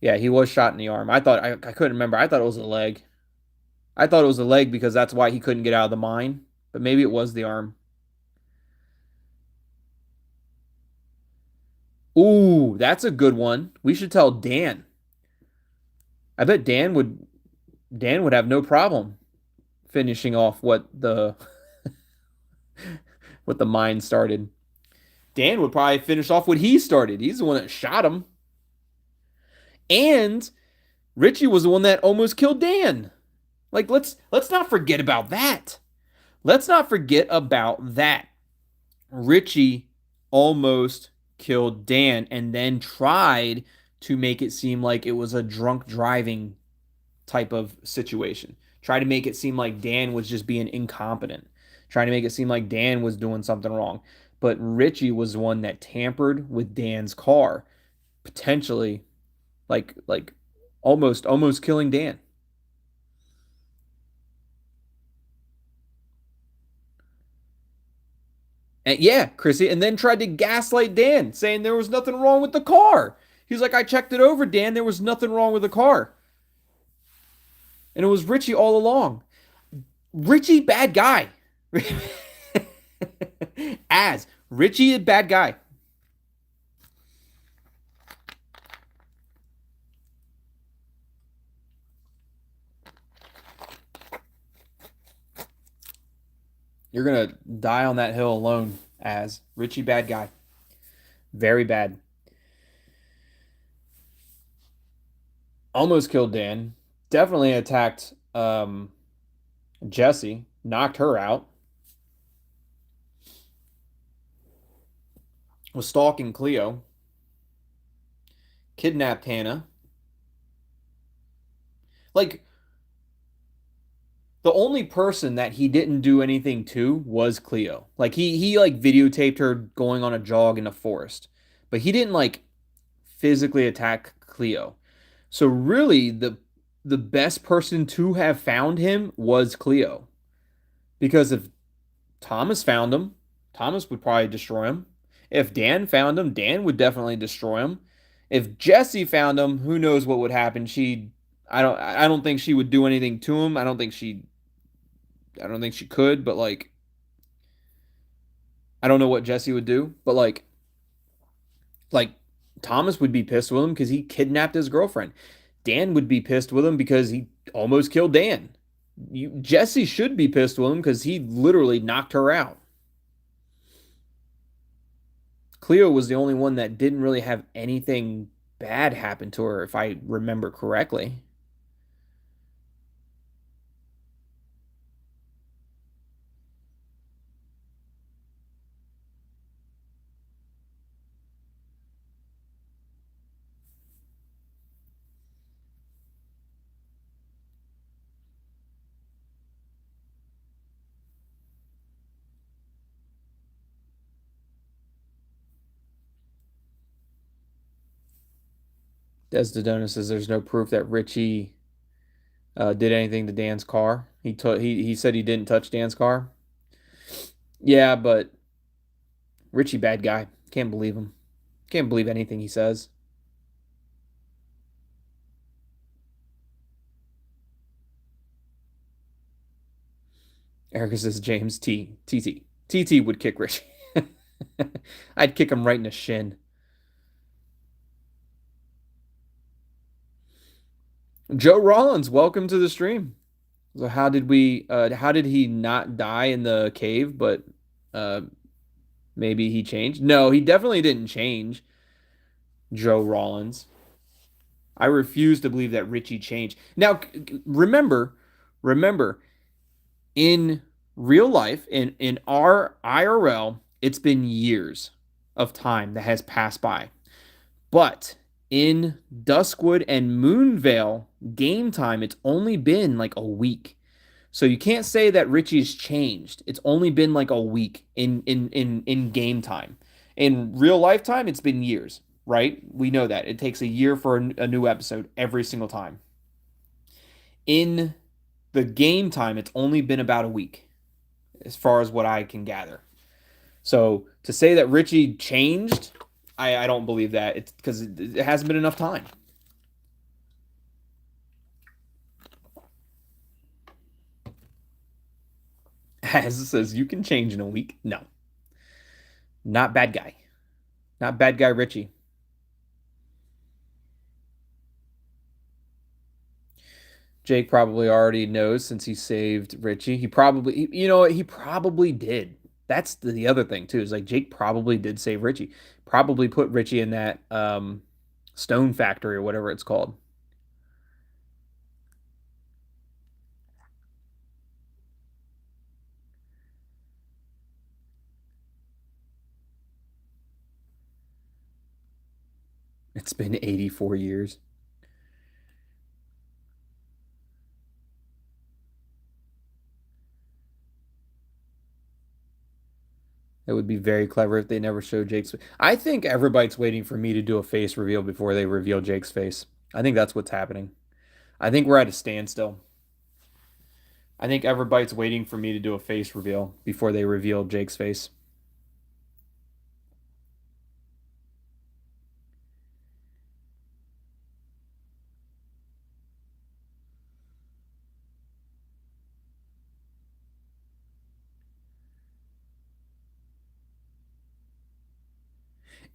Yeah, he was shot in the arm. I couldn't remember. I thought it was the leg. I thought it was the leg because that's why he couldn't get out of the mine. But maybe it was the arm. Ooh, that's a good one. We should tell Dan. I bet Dan would have no problem finishing off what the what the mine started. Dan would probably finish off what he started. He's the one that shot him. And Richie was the one that almost killed Dan. Like, let's not forget about that. Let's not forget about that. Richie almost killed Dan and then tried to make it seem like it was a drunk driving type of situation. Try to make it seem like Dan was just being incompetent. Trying to make it seem like Dan was doing something wrong. But Richie was the one that tampered with Dan's car, potentially like almost killing Dan. And yeah, Chrissy, and then tried to gaslight Dan, saying there was nothing wrong with the car. He's like, I checked it over, Dan. There was nothing wrong with the car. And it was Richie all along. Richie, bad guy. As Richie, a bad guy. You're gonna die on that hill alone. As Richie, bad guy. Very bad. Almost killed Dan. Definitely attacked Jesse. Knocked her out. Was stalking Cleo. Kidnapped Hannah. Like, the only person that he didn't do anything to was Cleo. Like he like videotaped her going on a jog in a forest. But he didn't like physically attack Cleo. So really the best person to have found him was Cleo. Because if Thomas found him, Thomas would probably destroy him. If Dan found him, Dan would definitely destroy him. If Jesse found him, who knows what would happen? I don't think she would do anything to him. I don't think she could, but like I don't know what Jesse would do, but like Thomas would be pissed with him because he kidnapped his girlfriend. Dan would be pissed with him because he almost killed Dan. Jesse should be pissed with him because he literally knocked her out. Cleo was the only one that didn't really have anything bad happen to her, if I remember correctly. Desdemona says there's no proof that Richie did anything to Dan's car. He said he didn't touch Dan's car. Yeah, but Richie bad guy. Can't believe him. Can't believe anything he says. Erica says James T would kick Richie. I'd kick him right in the shin. Joe Rollins, welcome to the stream. So how did he not die in the cave, but uh maybe he changed? No, he definitely didn't change, Joe Rollins. I refuse to believe that Richie changed. Now remember in real life in our IRL, it's been years of time that has passed by. But in Duskwood and Moonvale game time, it's only been like a week. So you can't say that Richie's changed. It's only been like a week in game time. In real lifetime, it's been years, right? We know that. It takes a year for a new episode every single time. In the game time, it's only been about a week, as far as what I can gather. So to say that Richie changed, I don't believe that. It's because it hasn't been enough time. As it says, you can change in a week. No. Not bad guy. Not bad guy Richie. Jake probably already knows since he saved Richie. He probably, you know what, he probably did. That's the other thing too. Is like Jake probably did save Richie. Probably put Richie in that stone factory or whatever it's called. It's been 84 years. It would be very clever if they never showed Jake's face. I think everybody's waiting for me to do a face reveal before they reveal Jake's face. I think that's what's happening. I think we're at a standstill. I think everybody's waiting for me to do a face reveal before they reveal Jake's face.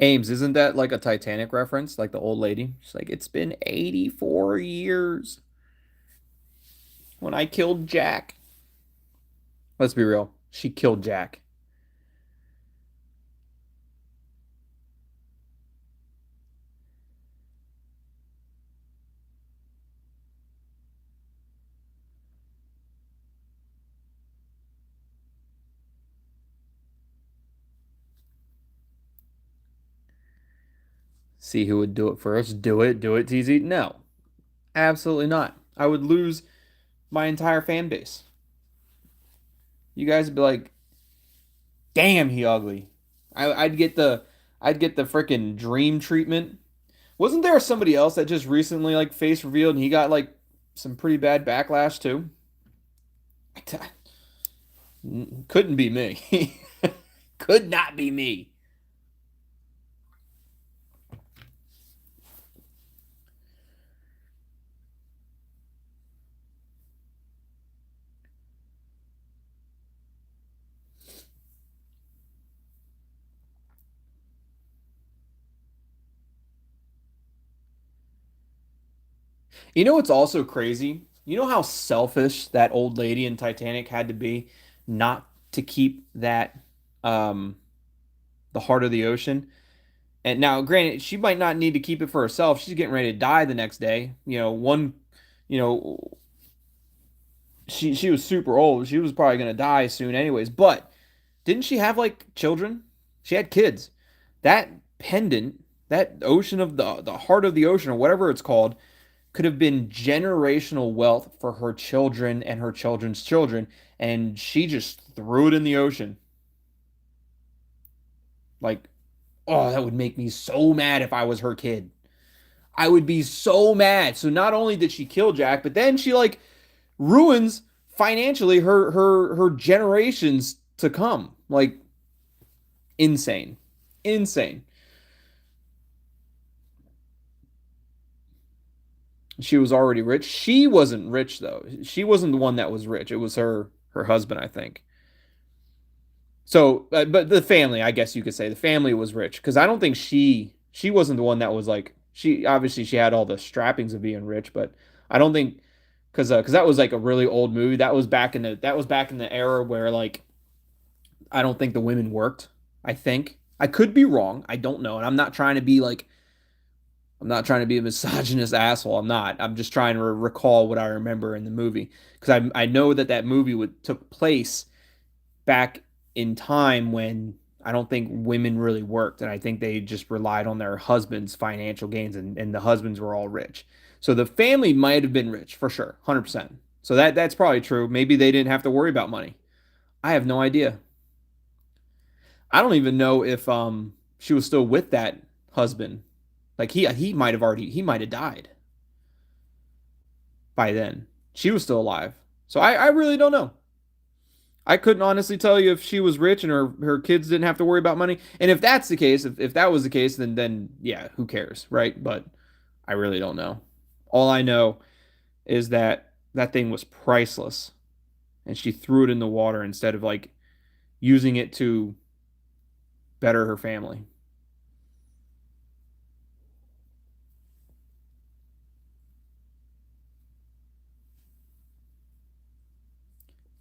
Ames, isn't that like a Titanic reference? Like the old lady? She's like, it's been 84 years when I killed Jack. Let's be real. She killed Jack. See who would do it first. Do it. Do it, TZ. No, absolutely not. I would lose my entire fan base. You guys would be like, damn, he ugly. I'd get the freaking dream treatment. Wasn't there somebody else that just recently like face revealed and he got like some pretty bad backlash too? Couldn't be me. Could not be me. You know what's also crazy? You know how selfish that old lady in Titanic had to be not to keep that um the heart of the ocean. And now granted, she might not need to keep it for herself. She's getting ready to die the next day. You know, she was super old. She was probably going to die soon anyways. But didn't she have like children? She had kids. That pendant, that ocean of the heart of the ocean or whatever it's called could have been generational wealth for her children and her children's children, and she just threw it in the ocean. Like, oh, that would make me so mad if I was her kid. I would be so mad. So not only did she kill Jack, but then she like ruins financially her generations to come. Like insane. Insane. She was already rich. She wasn't rich though. She wasn't the one that was rich. It was her husband, I think. So, but the family, I guess you could say the family was rich because I don't think she wasn't the one that was like she obviously she had all the strappings of being rich, but I don't think because that was like a really old movie. That was back in the era where like I don't think the women worked. I think I could be wrong. I don't know, and I'm not trying to be like I'm not trying to be a misogynist asshole. I'm not. I'm just trying to recall what I remember in the movie because I know that that movie would took place back in time when I don't think women really worked, and I think they just relied on their husbands' financial gains, and the husbands were all rich. So the family might have been rich for sure, 100%. So that's probably true. Maybe they didn't have to worry about money. I have no idea. I don't even know if she was still with that husband. Like he might have died by then. She was still alive. So I really don't know. I couldn't honestly tell you if she was rich and her kids didn't have to worry about money. And if that's the case, if that was the case, then yeah, who cares, right? But I really don't know. All I know is that that thing was priceless, and she threw it in the water instead of like using it to better her family.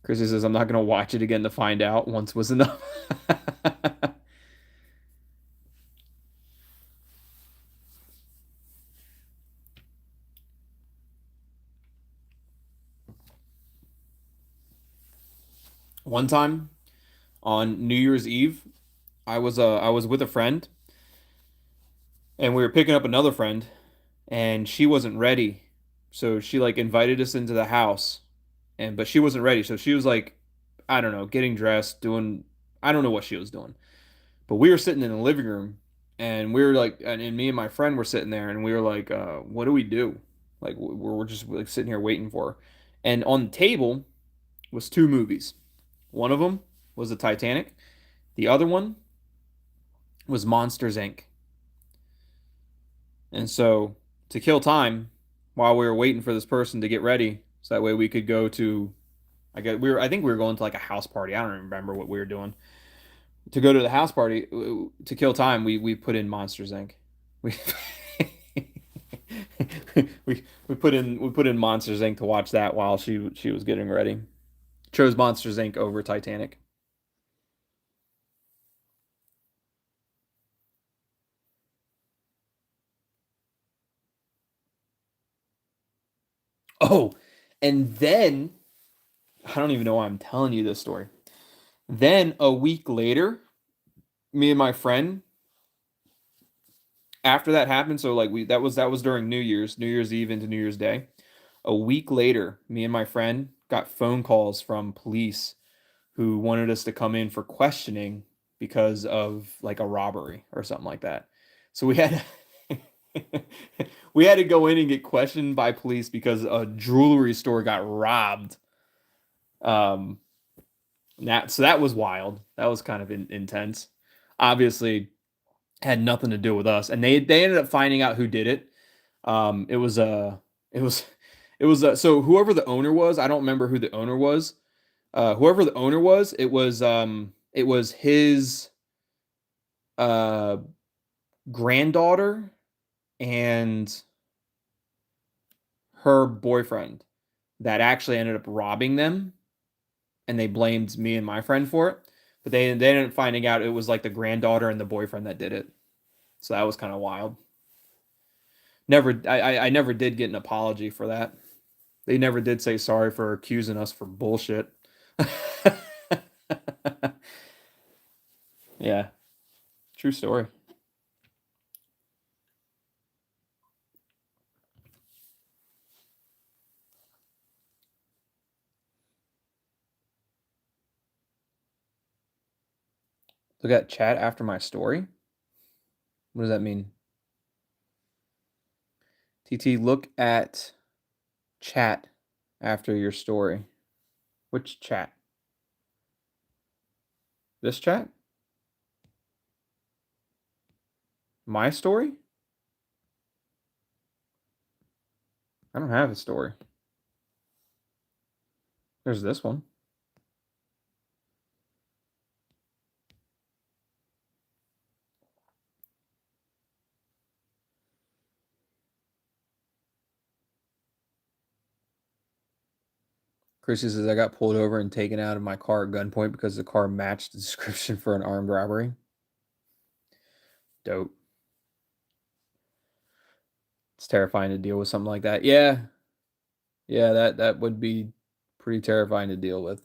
Chrissy says I'm not gonna watch it again to find out. Once was enough. One time on New Year's Eve, I was with a friend and we were picking up another friend and she wasn't ready. So she like invited us into the house and but she wasn't ready. So she was like I don't know, getting dressed, doing I don't know what she was doing. But we were sitting in the living room and we were like and me and my friend were sitting there and we were like what do we do? Like we're just like sitting here waiting for her. And on the table was two movies. One of them was the Titanic. The other one was Monsters Inc. And so to kill time while we were waiting for this person to get ready, so that way we could go to I think we were going to like a house party. I don't remember what we were doing. to go to the house party to kill time, we put in Monsters Inc. We we put in Monsters Inc. to watch that while she was getting ready. Chose Monsters Inc. over Titanic. Oh, and then I don't even know why I'm telling you this story. Then a week later, me and my friend, after that happened, so like that was during New Year's Eve into New Year's Day. A week later, me and my friend got phone calls from police who wanted us to come in for questioning because of like a robbery or something like that. So we had we had to go in and get questioned by police because a jewelry store got robbed. Um, that was wild. That was kind of intense. Obviously, had nothing to do with us, and they ended up finding out who did it. It was it was so whoever the owner was, I don't remember who the owner was. Whoever the owner was, it was his uh granddaughter and her boyfriend that actually ended up robbing them, and they blamed me and my friend for it. But they ended up finding out it was like the granddaughter and the boyfriend that did it. So that was kind of wild. I never did get an apology for that. They never did say sorry for accusing us for bullshit. Yeah, true story. Look at chat after my story. What does that mean? TT, look at chat after your story. Which chat? This chat? My story? I don't have a story. There's this one. Chrissy says I got pulled over and taken out of my car at gunpoint because the car matched the description for an armed robbery. Dope. It's terrifying to deal with something like that. Yeah. Yeah, that would be pretty terrifying to deal with.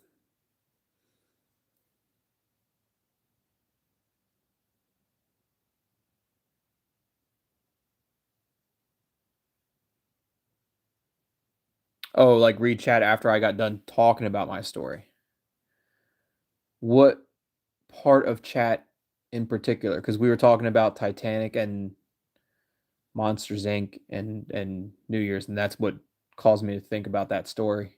Oh, like read chat after I got done talking about my story. What part of chat in particular? Because we were talking about Titanic and Monsters Inc. and New Year's, and that's what caused me to think about that story.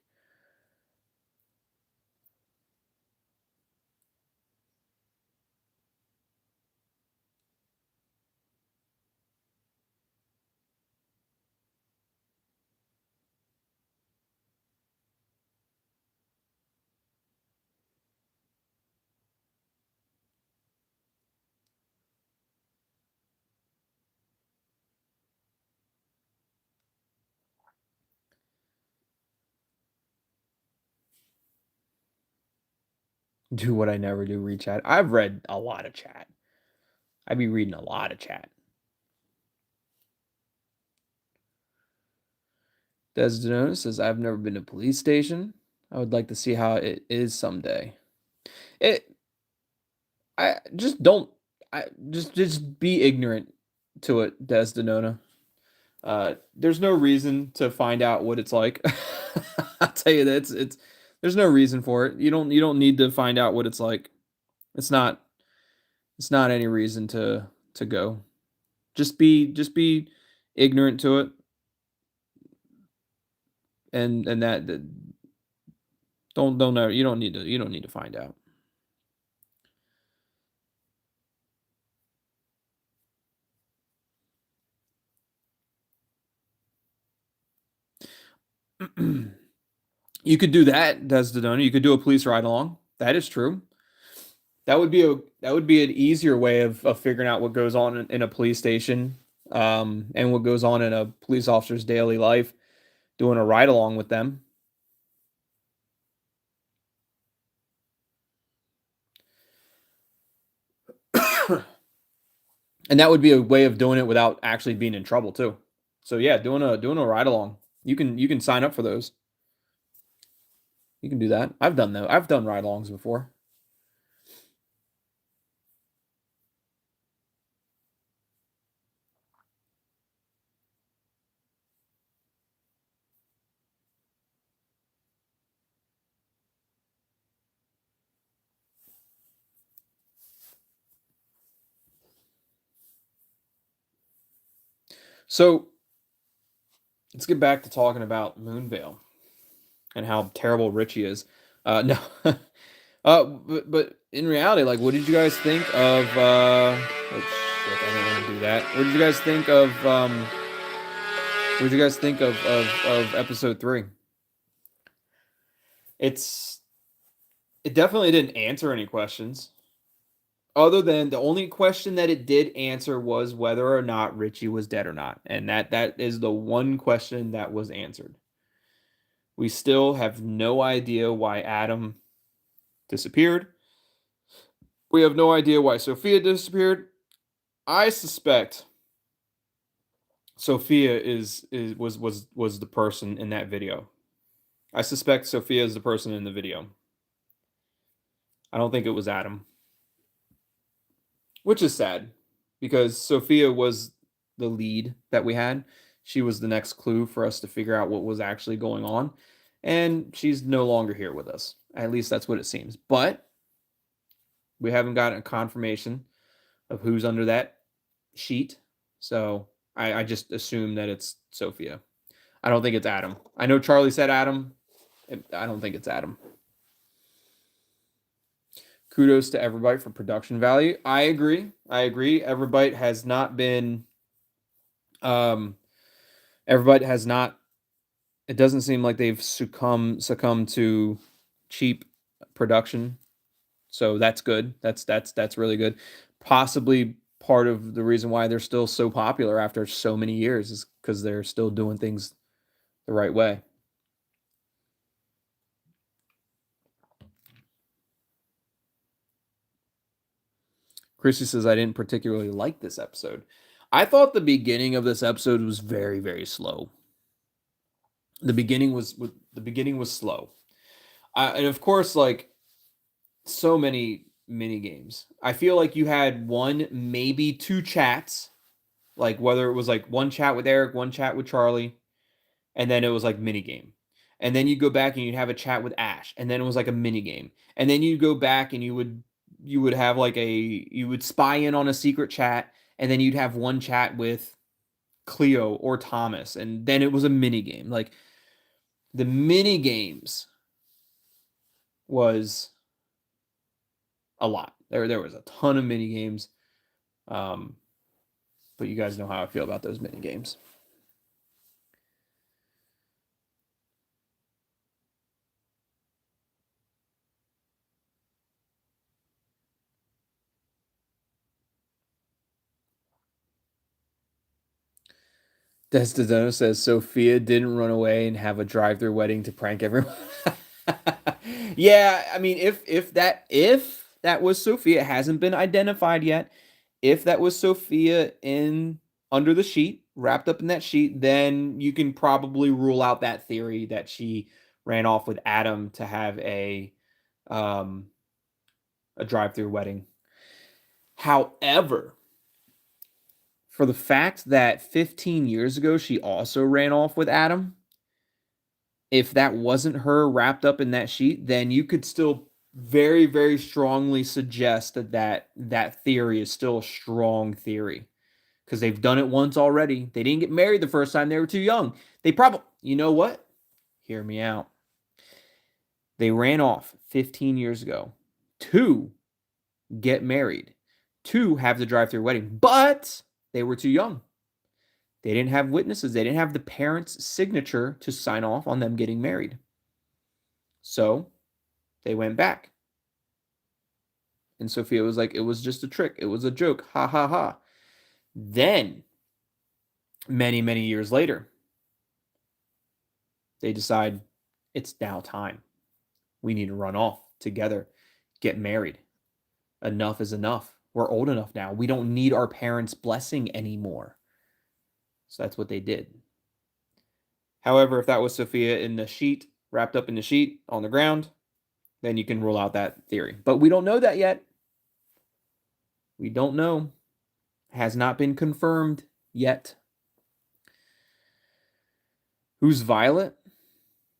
Do what I never do, read chat. I've read a lot of chat. I be reading a lot of chat. Desdemona says I've never been to a police station. I would like to see how it is someday. It I just don't I just be ignorant to it, Desdemona. There's no reason to find out what it's like. I'll tell you that it's there's no reason for it. You don't need to find out what it's like. It's not it's not any reason to go. Just be ignorant to it, and that don't know you don't need to find out. You could do that, Desdemona. You could do a police ride along. That is true. That would be an easier way of figuring out what goes on in a police station, and what goes on in a police officer's daily life, doing a ride along with them. And that would be a way of doing it without actually being in trouble too. So yeah, doing a ride along. You can sign up for those. You can do that. I've done that. I've done ride alongs before. So let's get back to talking about Moonvale and how terrible Richie is. No, but in reality, like, what did you guys think of? Oh shit, I didn't want to do that. What did you guys think of? What did you guys think of episode 3? It definitely didn't answer any questions. Other than the only question that it did answer was whether or not Richie was dead or not. And that is the one question that was answered. We still have no idea why Adam disappeared. We have no idea why Sophia disappeared. I suspect Sophia was the person in that video. I suspect Sophia is the person in the video. I don't think it was Adam. Which is sad because Sophia was the lead that we had. She was the next clue for us to figure out what was actually going on. And she's no longer here with us. At least that's what it seems. But we haven't gotten a confirmation of who's under that sheet. So I just assume that it's Sophia. I don't think it's Adam. I know Charlie said Adam. I don't think it's Adam. Kudos to Everbite for production value. I agree. Everbite has not been. Everbite has not. It doesn't seem like they've succumbed to cheap production, so that's good. That's really good. Possibly part of the reason why they're still so popular after so many years is because they're still doing things the right way. Chrissy says, I didn't particularly like this episode. I thought the beginning of this episode was very, very slow. The beginning was slow. And of course, like, so many mini games. I feel like you had one, maybe two chats, like whether it was like one chat with Eric, one chat with Charlie, and then it was like mini game. And then you go back and you'd have a chat with Ash, and then it was like a mini game. And then you go back and you would have like you would spy in on a secret chat, and then you'd have one chat with Cleo or Thomas, and then it was a mini game. Like, the mini games was a lot. There was a ton of mini games. But you guys know how I feel about those mini games. Destadona says Sophia didn't run away and have a drive-through wedding to prank everyone. Yeah, I mean, if that was Sophia, it hasn't been identified yet. If that was Sophia in under the sheet, wrapped up in that sheet, then you can probably rule out that theory that she ran off with Adam to have a drive-through wedding. However, for the fact that 15 years ago she also ran off with Adam, if that wasn't her wrapped up in that sheet, then you could still very, very strongly suggest that theory is still a strong theory. Because they've done it once already. They didn't get married the first time. They were too young. They probably, you know what? Hear me out. They ran off 15 years ago to get married, to have the drive-through wedding, but they were too young. They didn't have witnesses. They didn't have the parents' signature to sign off on them getting married. So they went back. And Sophia was like, it was just a trick. It was a joke. Ha ha ha. Then, many, many years later, they decide it's now time. We need to run off together, get married. Enough is enough. We're old enough now. We don't need our parents' blessing anymore. So that's what they did. However, if that was Sophia in the sheet, wrapped up in the sheet on the ground, then you can rule out that theory. But we don't know that yet. We don't know. Has not been confirmed yet. Who's Violet?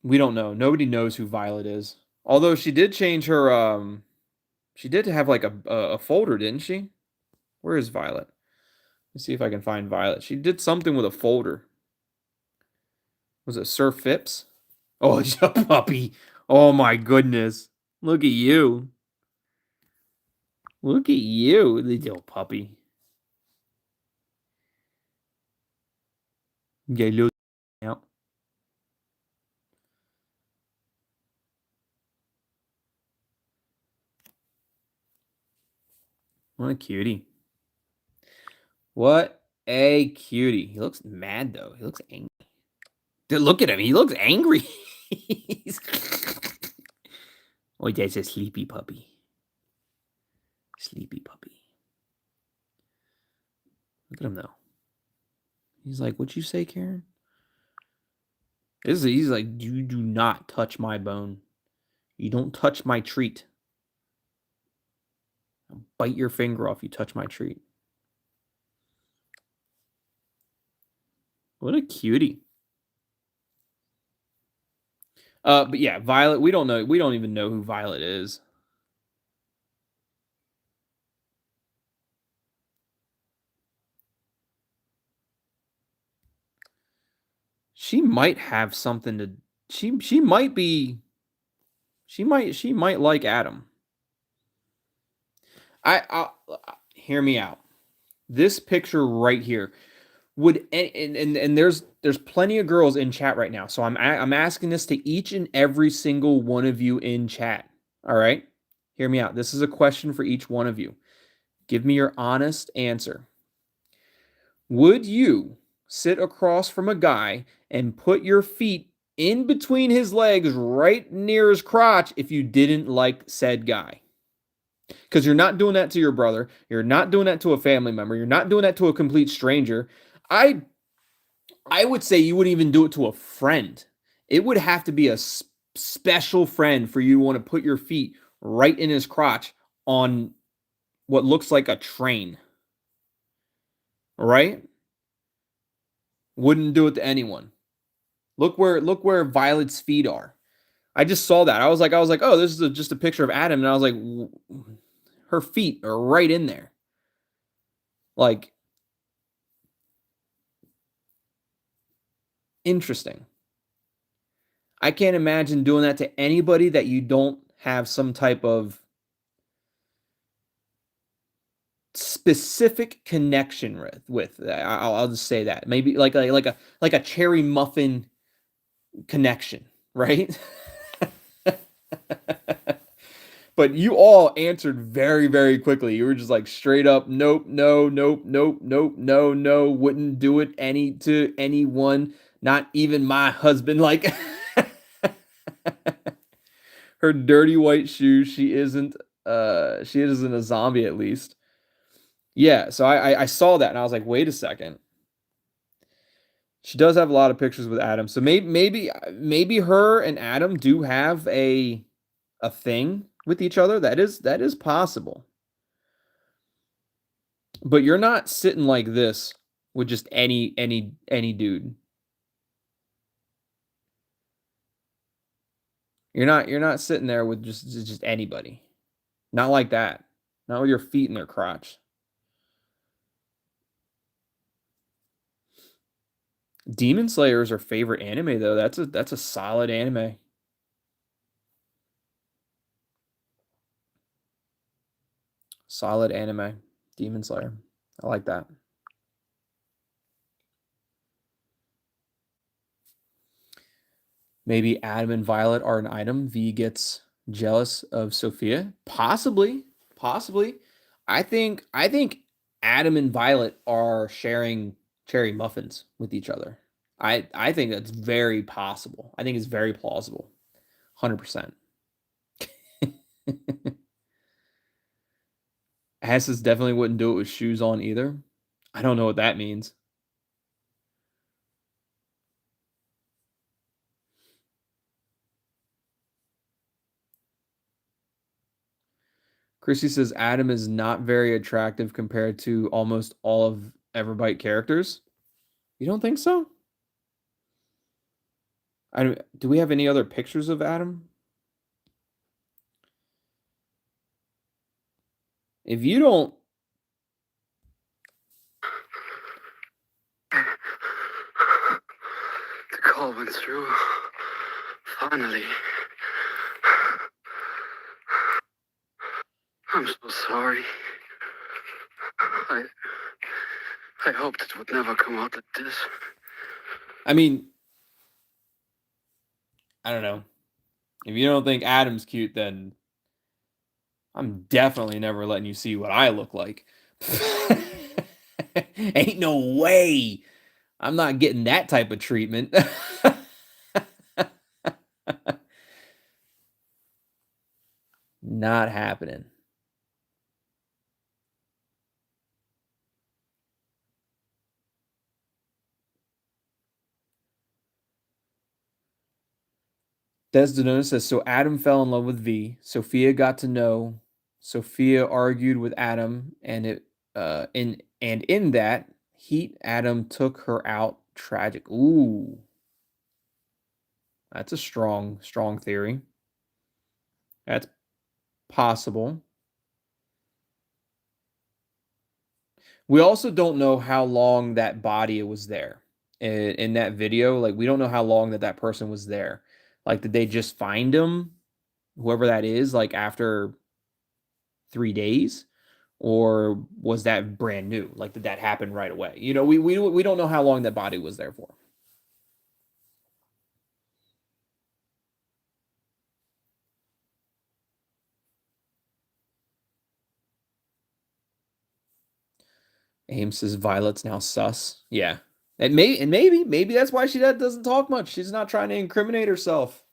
We don't know. Nobody knows who Violet is. Although she did change her, she did have like a folder, didn't she? Where is Violet? Let's see if I can find Violet. She did something with a folder. Was it Sir Phipps? Oh, it's a puppy. Oh my goodness. Look at you. Look at you, little puppy. Yeah, little out. What a cutie. What a cutie. He looks mad though. He looks angry. Dude, look at him. He looks angry. Oh, that's a sleepy puppy. Sleepy puppy. Look at him though. He's like, what'd you say, Karen? He's like, you do not touch my bone. You don't touch my treat. I'll bite your finger off. You touch my treat. What a cutie. But yeah, Violet, we don't know. We don't even know who Violet is. She might have something to she might be she might like Adam. I hear me out. This picture right here would and there's plenty of girls in chat right now. So I'm asking this to each and every single one of you in chat. All right? Hear me out. This is a question for each one of you. Give me your honest answer. Would you sit across from a guy and put your feet in between his legs right near his crotch if you didn't like said guy? Because you're not doing that to your brother. You're not doing that to a family member. You're not doing that to a complete stranger. I would say you wouldn't even do it to a friend. It would have to be a special friend for you to want to put your feet right in his crotch on what looks like a train. Right? Wouldn't do it to anyone. Look where Violet's feet are. I just saw that. I was like, oh, this is just a picture of Adam, and I was like, her feet are right in there. Like, interesting. I can't imagine doing that to anybody that you don't have some type of specific connection with. I'll just say that. Maybe like a cherry muffin connection, right? But you all answered very, very quickly. You were just like straight up, nope, no, nope, nope, nope, no, no, wouldn't do it to anyone, not even my husband. Like her dirty white shoes, she isn't a zombie at least. Yeah, so I saw that and I was like, wait a second. She does have a lot of pictures with Adam. So maybe her and Adam do have a thing with each other. That is possible. But you're not sitting like this with just any dude. You're not sitting there with just anybody. Not like that. Not with your feet in their crotch. Demon Slayer is her favorite anime though. That's a solid anime. Solid anime. Demon Slayer. I like that. Maybe Adam and Violet are an item. V gets jealous of Sophia. Possibly. Possibly. I think Adam and Violet are sharing cherry muffins with each other. I think that's very possible. I think it's very plausible. 100%. Asses definitely wouldn't do it with shoes on either. I don't know what that means. Chrissy says Adam is not very attractive compared to almost all of Everbite characters. You don't think so? Do we have any other pictures of Adam? If you don't, The call went through. Finally. I'm so sorry. I hoped it would never come out like this. I mean, I don't know. If you don't think Adam's cute, then I'm definitely never letting you see what I look like. Ain't no way. I'm not getting that type of treatment. Not happening. Desdemona says, so Adam fell in love with V. Sophia got to know. Sophia argued with Adam, and in that heat, Adam took her out. Tragic. Ooh. That's a strong theory. That's possible. We also don't know how long that body was there in that video. Like, we don't know how long that person was there. Like, did they just find him, whoever that is, like after 3 days? Or was that brand new? Like, did that happen right away? You know, we don't know how long that body was there for. Ames says Violet's now sus. Yeah. And maybe that's why she doesn't talk much. She's not trying to incriminate herself.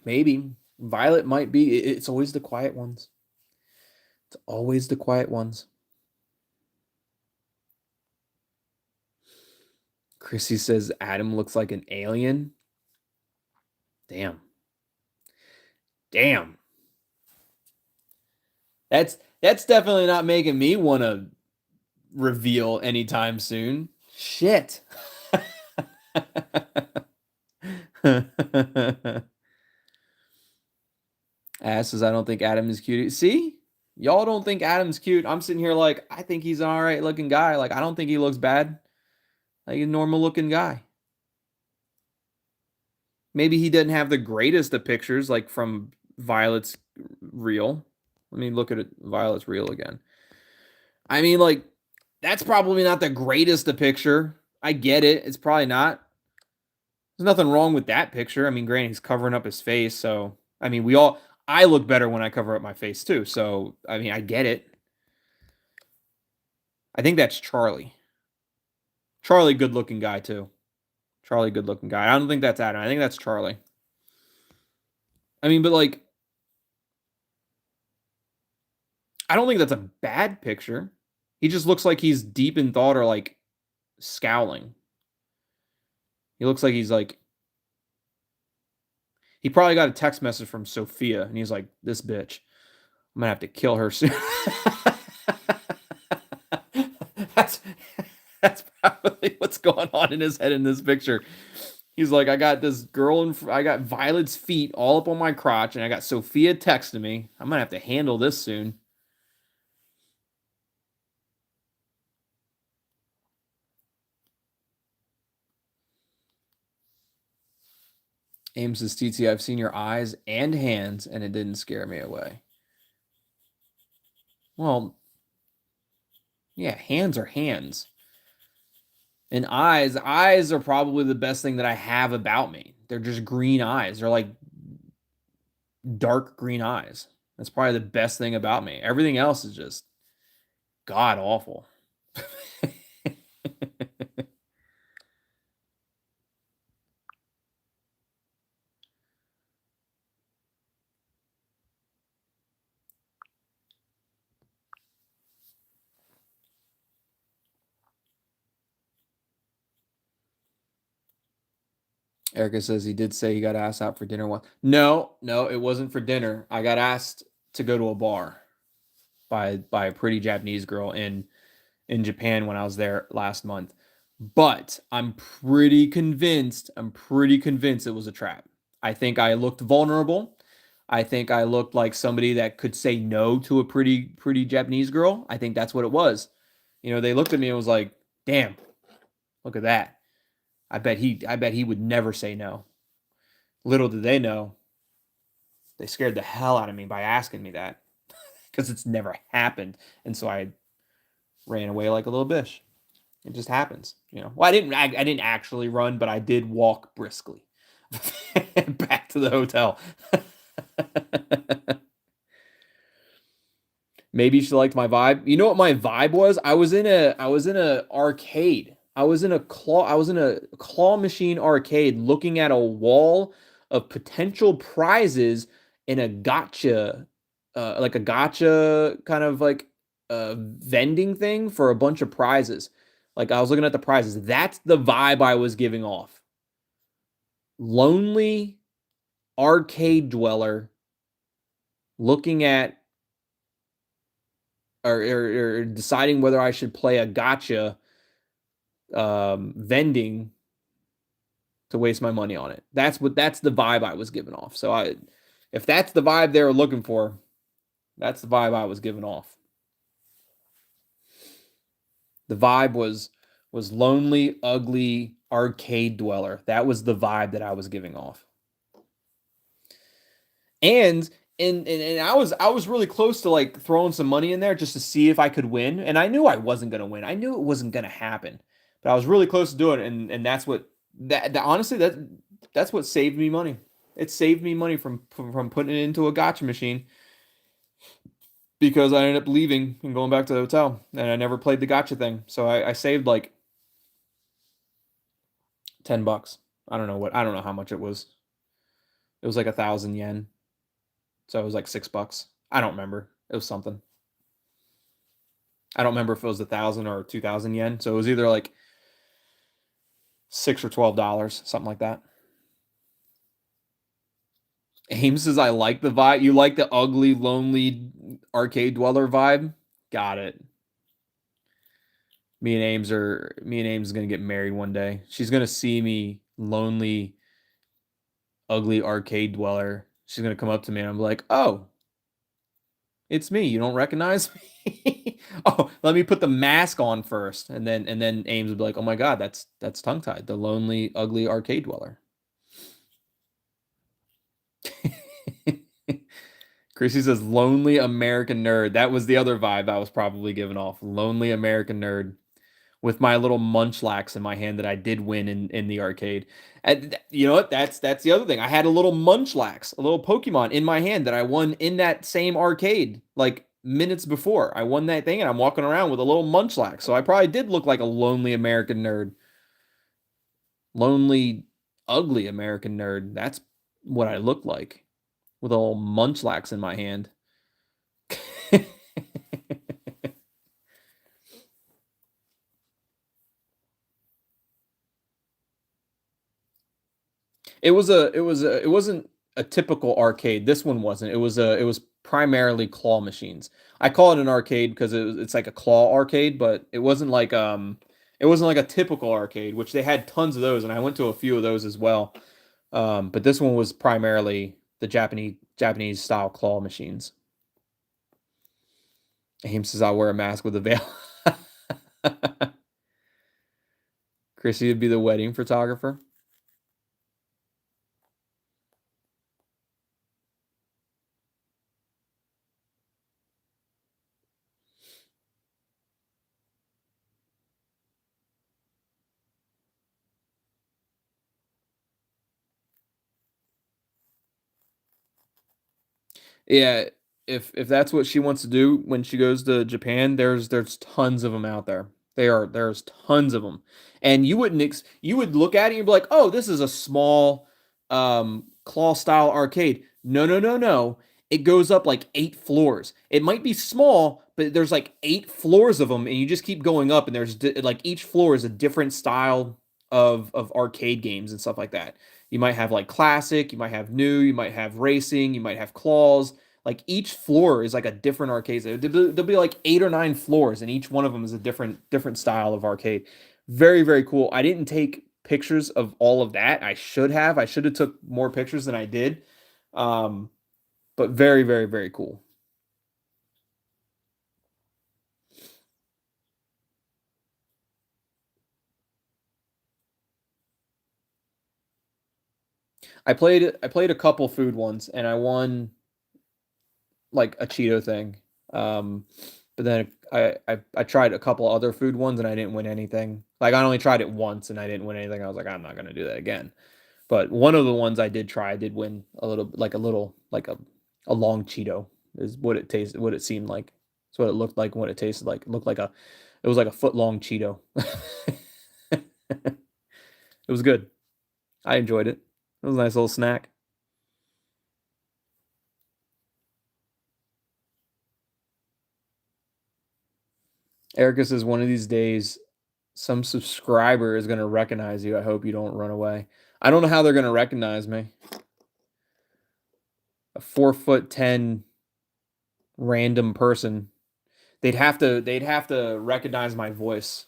Maybe Violet might be. It's always the quiet ones. It's always the quiet ones. Chrissy says Adam looks like an alien. Damn. That's definitely not making me want to reveal anytime soon. Shit. Ass says, I don't think Adam is cute. See? Y'all don't think Adam's cute. I'm sitting here like, I think he's an all right looking guy. Like, I don't think he looks bad. Like a normal looking guy. Maybe he didn't have the greatest of pictures, like from Violet's reel. Let me look at Violet's reel again. I mean, like, that's probably not the greatest of picture. I get it. It's probably not. There's nothing wrong with that picture. I mean, granted, he's covering up his face. So, I mean, I look better when I cover up my face too. So, I mean, I get it. I think that's Charlie. Charlie, good looking guy too. Charlie, good looking guy. I don't think that's Adam. I think that's Charlie. I mean, but like, I don't think that's a bad picture. He just looks like he's deep in thought or like scowling. He looks like he's like, he probably got a text message from Sophia and he's like, this bitch, I'm gonna have to kill her soon. That's probably what's going on in his head in this picture. He's like, I got this girl I got Violet's feet all up on my crotch, and I got Sophia texting me. I'm gonna have to handle this soon. Ames says, TT, I've seen your eyes and hands, and it didn't scare me away. Well, yeah, hands are hands. And eyes are probably the best thing that I have about me. They're just green eyes. They're like dark green eyes. That's probably the best thing about me. Everything else is just god awful. Erica says he did say he got asked out for dinner once. No, no, it wasn't for dinner. I got asked to go to a bar by a pretty Japanese girl in Japan when I was there last month. But I'm pretty convinced it was a trap. I think I looked vulnerable. I think I looked like somebody that could say no to a pretty Japanese girl. I think that's what it was. You know, they looked at me and was like, "Damn, look at that. I bet he would never say no." Little did they know, they scared the hell out of me by asking me that because it's never happened. And so I ran away like a little bitch. It just happens, you know. Well, I didn't actually run, but I did walk briskly back to the hotel. Maybe she liked my vibe. You know what my vibe was? I was in a arcade. I was in a claw machine arcade looking at a wall of potential prizes in a gotcha like a gotcha kind of like vending thing for a bunch of prizes. Like I was looking at the prizes. That's the vibe I was giving off. Lonely arcade dweller looking at or deciding whether I should play a gotcha vending to waste my money on it. That's the vibe I was giving off. So if that's the vibe they were looking for, that's the vibe I was giving off. The vibe was lonely, ugly arcade dweller. That was the vibe that I was giving off. And I was really close to like throwing some money in there just to see if I could win. And I knew I wasn't gonna win. I knew it wasn't gonna happen. But I was really close to doing it, and that's what honestly that's what saved me money. It saved me money from putting it into a gotcha machine because I ended up leaving and going back to the hotel, and I never played the gotcha thing. So I saved like $10. I don't know how much it was. It was like 1,000 yen. So it was like $6. I don't remember. It was something. I don't remember if it was 1,000 or 2,000 yen. So it was either like $6 or $12, something like that. Ames says, "I like the vibe. You like the ugly, lonely arcade dweller vibe? Got it." Me and Ames gonna get married one day. She's gonna see me lonely, ugly arcade dweller. She's gonna come up to me and I'm like, "Oh, it's me. You don't recognize me?" Oh, let me put the mask on first, and then Ames would be like, "Oh my god, that's tongue tied. The lonely, ugly arcade dweller." Chrissy says, "Lonely American nerd." That was the other vibe I was probably giving off. Lonely American nerd with my little munchlax in my hand that I did win in the arcade. And you know what? That's the other thing. I had a little munchlax, a little Pokemon in my hand that I won in that same arcade like minutes before. I won that thing and I'm walking around with a little munchlax. So I probably did look like a lonely American nerd. Lonely, ugly American nerd. That's what I looked like with a little munchlax in my hand. It wasn't a typical arcade. This one wasn't. It was primarily claw machines. I call it an arcade because it's like a claw arcade, but it wasn't like a typical arcade, which they had tons of those, and I went to a few of those as well. But this one was primarily the Japanese style claw machines. Aim says I'll wear a mask with a veil. Chrissy would be the wedding photographer. Yeah, if that's what she wants to do when she goes to Japan, there's tons of them out there. There's tons of them, and you would look at it and you'd be like, oh, this is a small claw style arcade. No, no, no, no. It goes up like 8 floors. It might be small, but there's like 8 floors of them, and you just keep going up, and like each floor is a different style of arcade games and stuff like that. You might have like classic, you might have new, you might have racing, you might have claws. Like each floor is like a different arcade. There'll be like 8 or 9 floors, and each one of them is a different style of arcade. Very, very cool. I didn't take pictures of all of that. I should have. I should have took more pictures than I did. Um, but very, very, very cool. I played a couple food ones, and I won like a Cheeto thing. Um, but then I tried a couple other food ones and I didn't win anything. Like I only tried it once and I didn't win anything. I was like, I'm not gonna do that again. But one of the ones I did try, I did win like a long Cheeto is what it tasted, what it seemed like. It's what it looked like, what it tasted like. It looked like it was like a foot long Cheeto. It was good. I enjoyed it. It was a nice little snack. Erica says one of these days some subscriber is going to recognize you. I hope you don't run away. I don't know how they're going to recognize me. A 4'10" random person. They'd have to recognize my voice.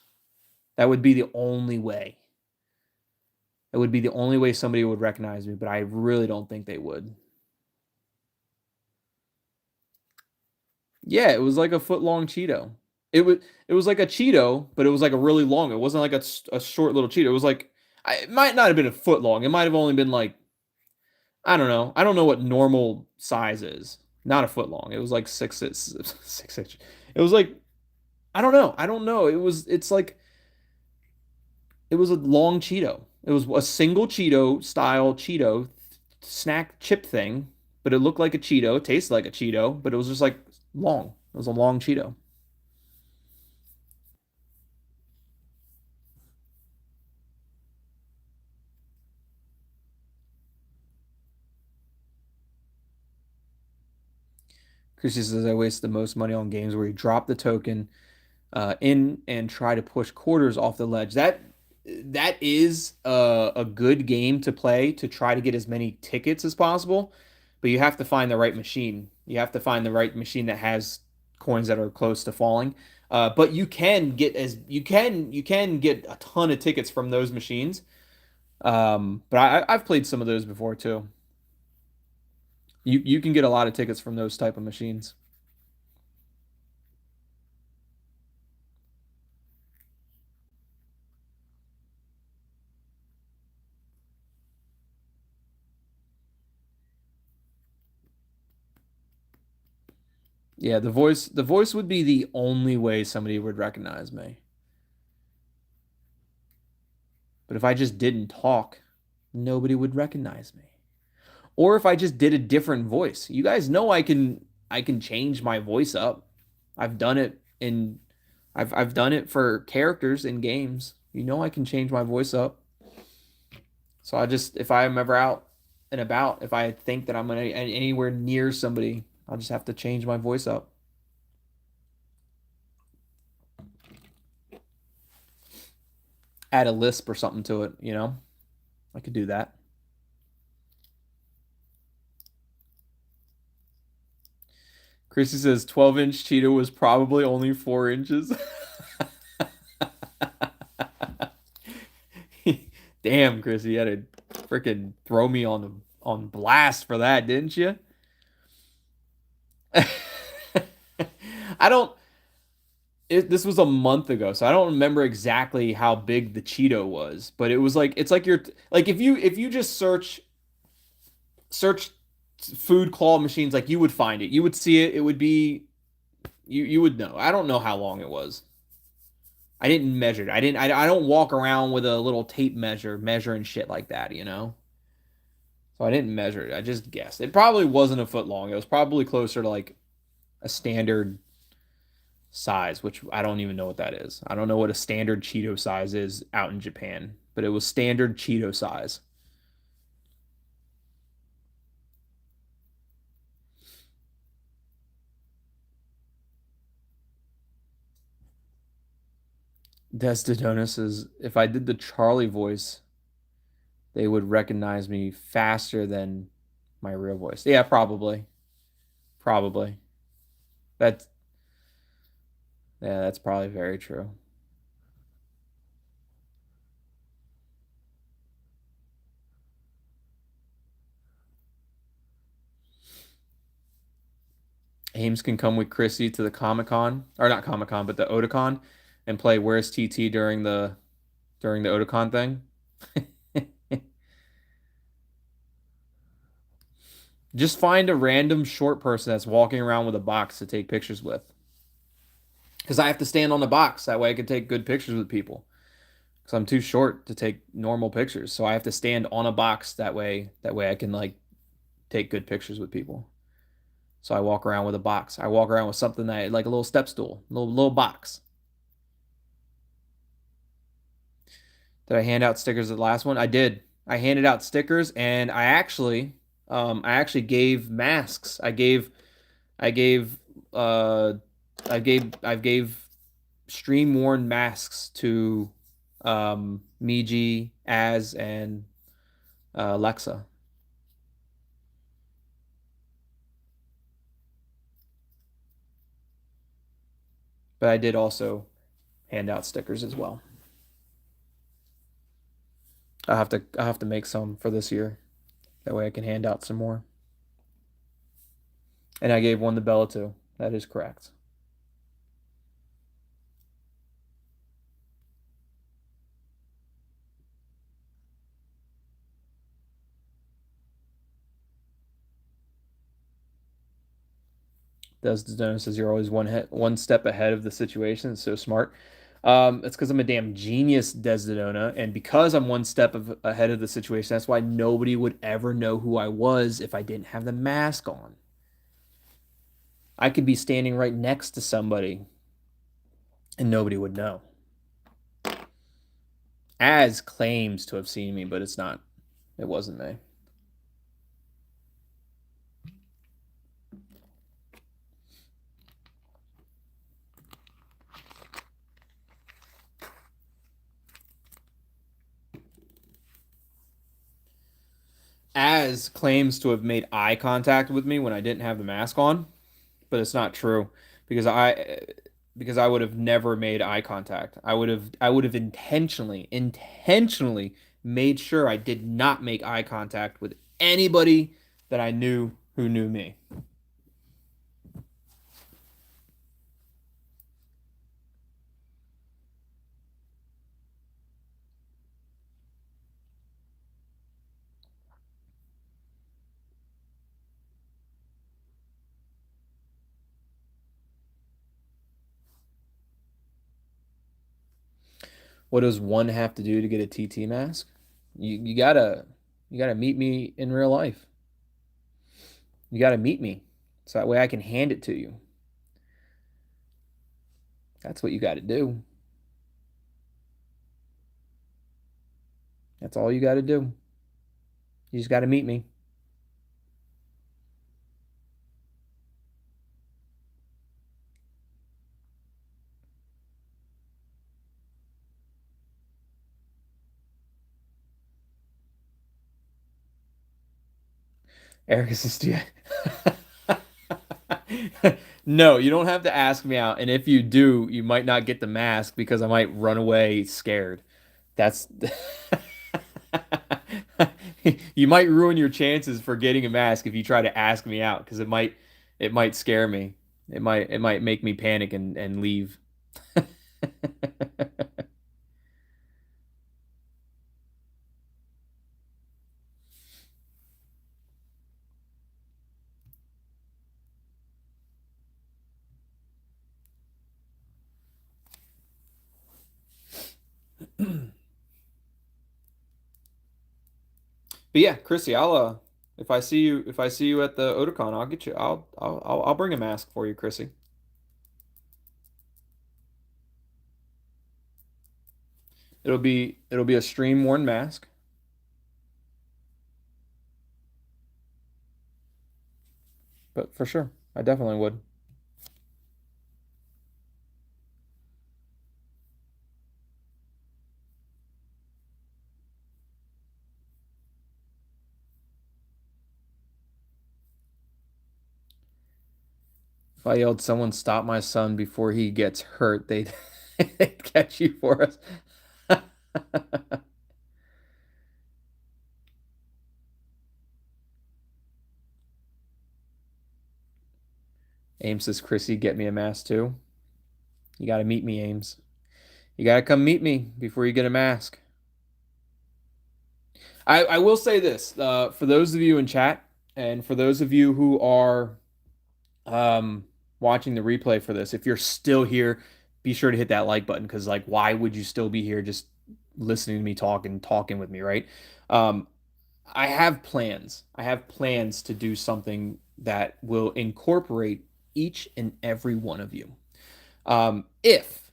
That would be the only way. It would be the only way somebody would recognize me, but I really don't think they would. Yeah, it was like a foot long Cheeto. It was like a Cheeto, but it was like a really long. It wasn't like a short little Cheeto. It was like it might not have been a foot long. It might have only been like I don't know. I don't know what normal size is. Not a foot long. It was like 6 inch. It was like I don't know. I don't know. It was a long Cheeto. It was a single Cheeto style Cheeto snack chip thing, but it looked like a Cheeto, tasted like a Cheeto, but it was just like long. It was a long Cheeto. Chrissy says I waste the most money on games where you drop the token in and try to push quarters off the ledge. That is a good game to play to try to get as many tickets as possible, but you have to find the right machine. You have to find the right machine that has coins that are close to falling. But you can get a ton of tickets from those machines. But I've played some of those before too. You can get a lot of tickets from those type of machines. Yeah, the voice would be the only way somebody would recognize me. But if I just didn't talk, nobody would recognize me. Or if I just did a different voice. You guys know I can change my voice up. I've done it in I've done it for characters in games. You know I can change my voice up. So I just if I'm ever out and about, if I think that I'm gonna anywhere near somebody, I'll just have to change my voice up. Add a lisp or something to it, you know? I could do that. Chrissy says 12-inch Cheeto was probably only 4 inches. Damn, Chrissy, you had to freaking throw me on blast for that, didn't you? I don't. This was a month ago, so I don't remember exactly how big the Cheeto was, but it was like it's like you're like if you just search food claw machines, like you would find it, you would see it, it would be you would know. I don't know how long it was. I didn't measure it. I don't walk around with a little tape measure measuring shit like that, you know. So I didn't measure it. I just guessed. It probably wasn't a foot long. It was probably closer to like a standard size, which I don't even know what that is. I don't know what a standard Cheeto size is out in Japan, but it was standard Cheeto size. Desdemona says, if I did the Charlie voice, they would recognize me faster than my real voice. Yeah, probably. Probably. That's yeah, that's probably very true. Ames can come with Chrissy to the Comic Con, or not Comic Con, but the Otakon, and play Where's TT during the Otakon thing. Just find a random short person that's walking around with a box to take pictures with. Because I have to stand on the box. That way I can take good pictures with people. Because I'm too short to take normal pictures. So I have to stand on a box that way I can like take good pictures with people. So I walk around with a box. I walk around with something that like a little step stool, little box. Did I hand out stickers at the last one? I did. I handed out stickers and I actually gave masks. I gave uh I gave stream worn masks to Miji, Az, and Alexa. But I did also hand out stickers as well. I'll have to make some for this year. That way I can hand out some more. And I gave one to Bella too. That is correct. Desdemona says you're always one step ahead of the situation. It's so smart. It's because I'm a damn genius, Desdemona, and because I'm one step ahead of the situation, that's why nobody would ever know who I was if I didn't have the mask on. I could be standing right next to somebody and nobody would know. Az claims to have seen me, but it's not. It wasn't me. Az claims to have made eye contact with me when I didn't have the mask on, but it's not true because I would have never made eye contact. I would have intentionally made sure I did not make eye contact with anybody that I knew who knew me. What does one have to do to get a TT mask? You gotta meet me in real life. You gotta meet me. So that way I can hand it to you. That's what you gotta do. That's all you gotta do. You just gotta meet me. Eric says, do No, you don't have to ask me out. And if you do, you might not get the mask because I might run away scared. That's you might ruin your chances for getting a mask if you try to ask me out because it might scare me. It might make me panic and leave. But yeah, Chrissy, if I see you at the Otakon, I'll get you. I'll bring a mask for you, Chrissy. It'll be a stream worn mask. But for sure, I definitely would. If I yelled, "Someone stop my son before he gets hurt," they'd catch you for us. Ames says, "Chrissy, get me a mask too." You got to meet me, Ames. You got to come meet me before you get a mask. I will say this, for those of you in chat and for those of you who are watching the replay for this, if you're still here, be sure to hit that like button because like why would you still be here just listening to me talking with me, right? Um, I have plans. I have plans to do something that will incorporate each and every one of you. If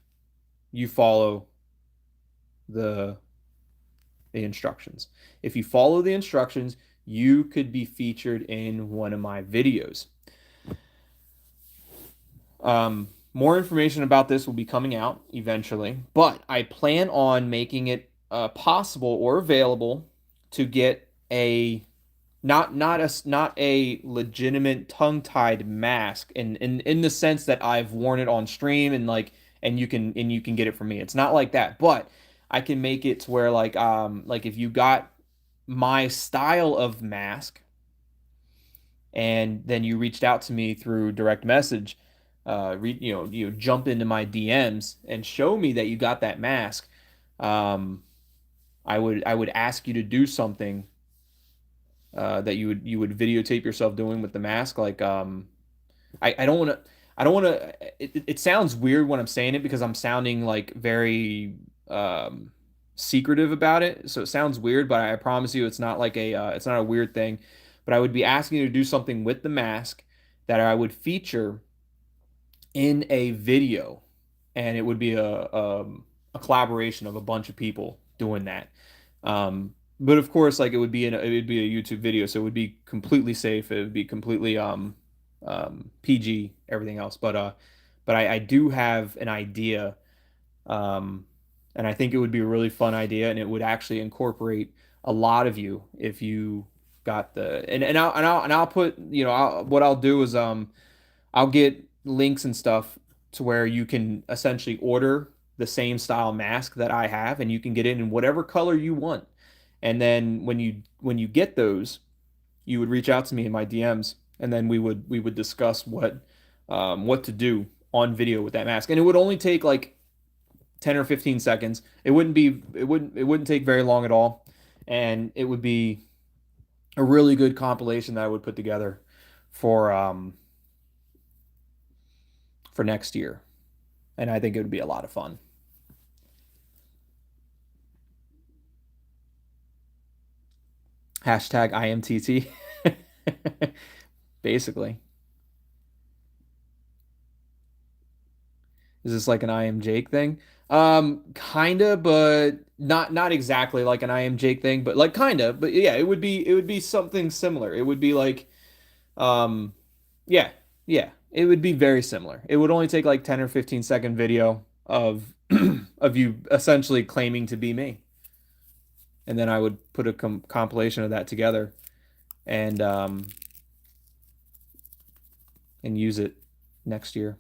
you follow the the instructions. If you follow the instructions, you could be featured in one of my videos. More information about this will be coming out eventually, but I plan on making it possible or available to get a not a legitimate tongue-tied mask in the sense that I've worn it on stream and like and you can get it from me. It's not like that, but I can make it to where like if you got my style of mask and then you reached out to me through direct message, you jump into my DMs and show me that you got that mask. Um, I would ask you to do something that you would videotape yourself doing with the mask. Like I don't want to. I don't want to. It sounds weird when I'm saying it because I'm sounding like very secretive about it. So it sounds weird, but I promise you, it's not a weird thing. But I would be asking you to do something with the mask that I would feature in a video, and it would be a collaboration of a bunch of people doing that. But of course, like it would be a YouTube video, so it would be completely safe. It would be completely PG, everything else. But I do have an idea, um, and I think it would be a really fun idea, and it would actually incorporate a lot of you if you got the and I'll put what I'll do is I'll get links and stuff to where you can essentially order the same style mask that I have, and you can get it in whatever color you want. And then when you get those, you would reach out to me in my DMs, and then we would discuss what to do on video with that mask. And it would only take like 10 or 15 seconds. It wouldn't take very long at all, and it would be a really good compilation that I would put together for next year. And I think it would be a lot of fun. Hashtag IMTT. Basically. Is this like an I am Jake thing? Kinda, but not exactly like an I am Jake thing, but like kinda. But yeah, it would be something similar. It would be like um yeah, yeah. It would be very similar. It would only take like 10 or 15-second video of of you essentially claiming to be me. And then I would put a compilation of that together and use it next year.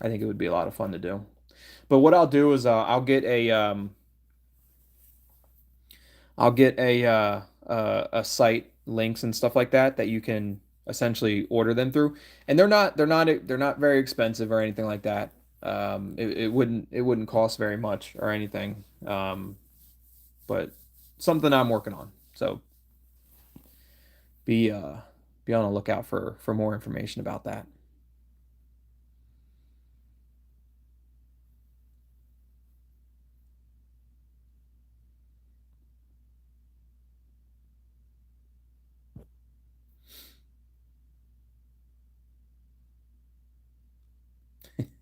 I think it would be a lot of fun to do. But what I'll do is I'll get a site links and stuff like that that you can essentially order them through, and they're not very expensive or anything like that. It wouldn't cost very much or anything. But something I'm working on. So be be on the lookout for more information about that.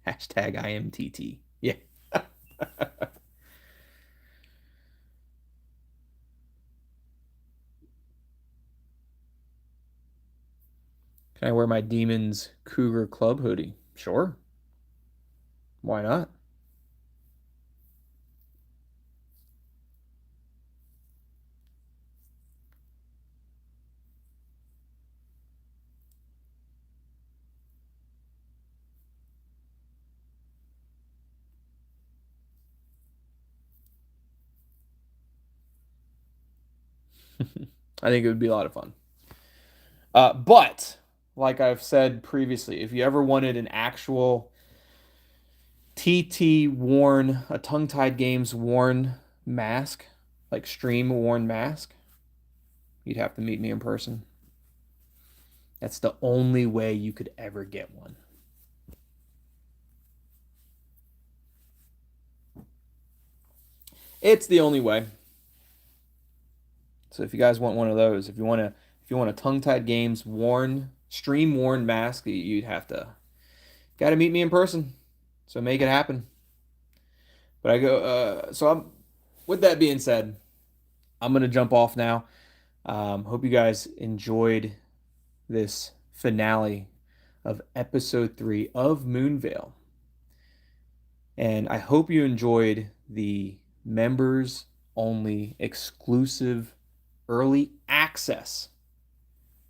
Hashtag IMTT. Yeah. Can I wear my Demons Cougar Club hoodie? Sure. Why not? I think it would be a lot of fun. But like I've said previously, if you ever wanted an actual TT worn, a tongue tied games worn mask, like stream worn mask, you'd have to meet me in person. That's the only way you could ever get one. It's the only way. So if you guys want one of those, if you want a tongue-tied games worn, stream worn mask, you'd have to got to meet me in person. So make it happen. But I go so I'm with that being said, I'm going to jump off now. Hope you guys enjoyed this finale of episode 3 of Moonvale. And I hope you enjoyed the members only exclusive early access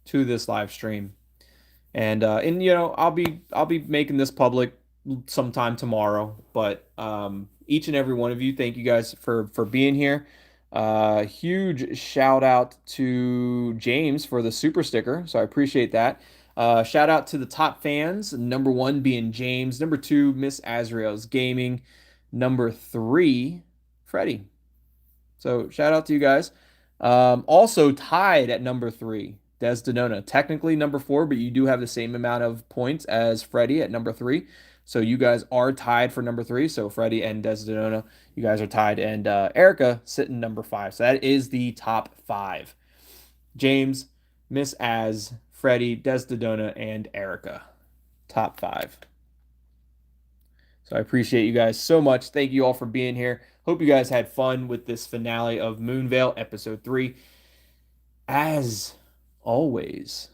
to this live stream. And you know, I'll be making this public sometime tomorrow, but each and every one of you, thank you guys for being here. Huge shout out to James for the super sticker, so I appreciate that. Shout out to the top fans, number 1 being James, number 2 Miss Azrael's Gaming, number 3 Freddie. So shout out to you guys. Also tied at number 3, Des Denona. Technically number 4, but you do have the same amount of points as Freddie at number 3. So you guys are tied for number 3. So Freddie and Des Denona, you guys are tied. And Erica sitting number 5. So that is the top 5. James, Miss Az, Freddie, Des Denona, and Erica. Top 5. So I appreciate you guys so much. Thank you all for being here. Hope you guys had fun with this finale of Moonvale episode 3. As always,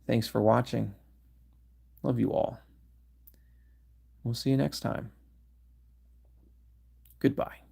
thanks for watching. Love you all. We'll see you next time. Goodbye.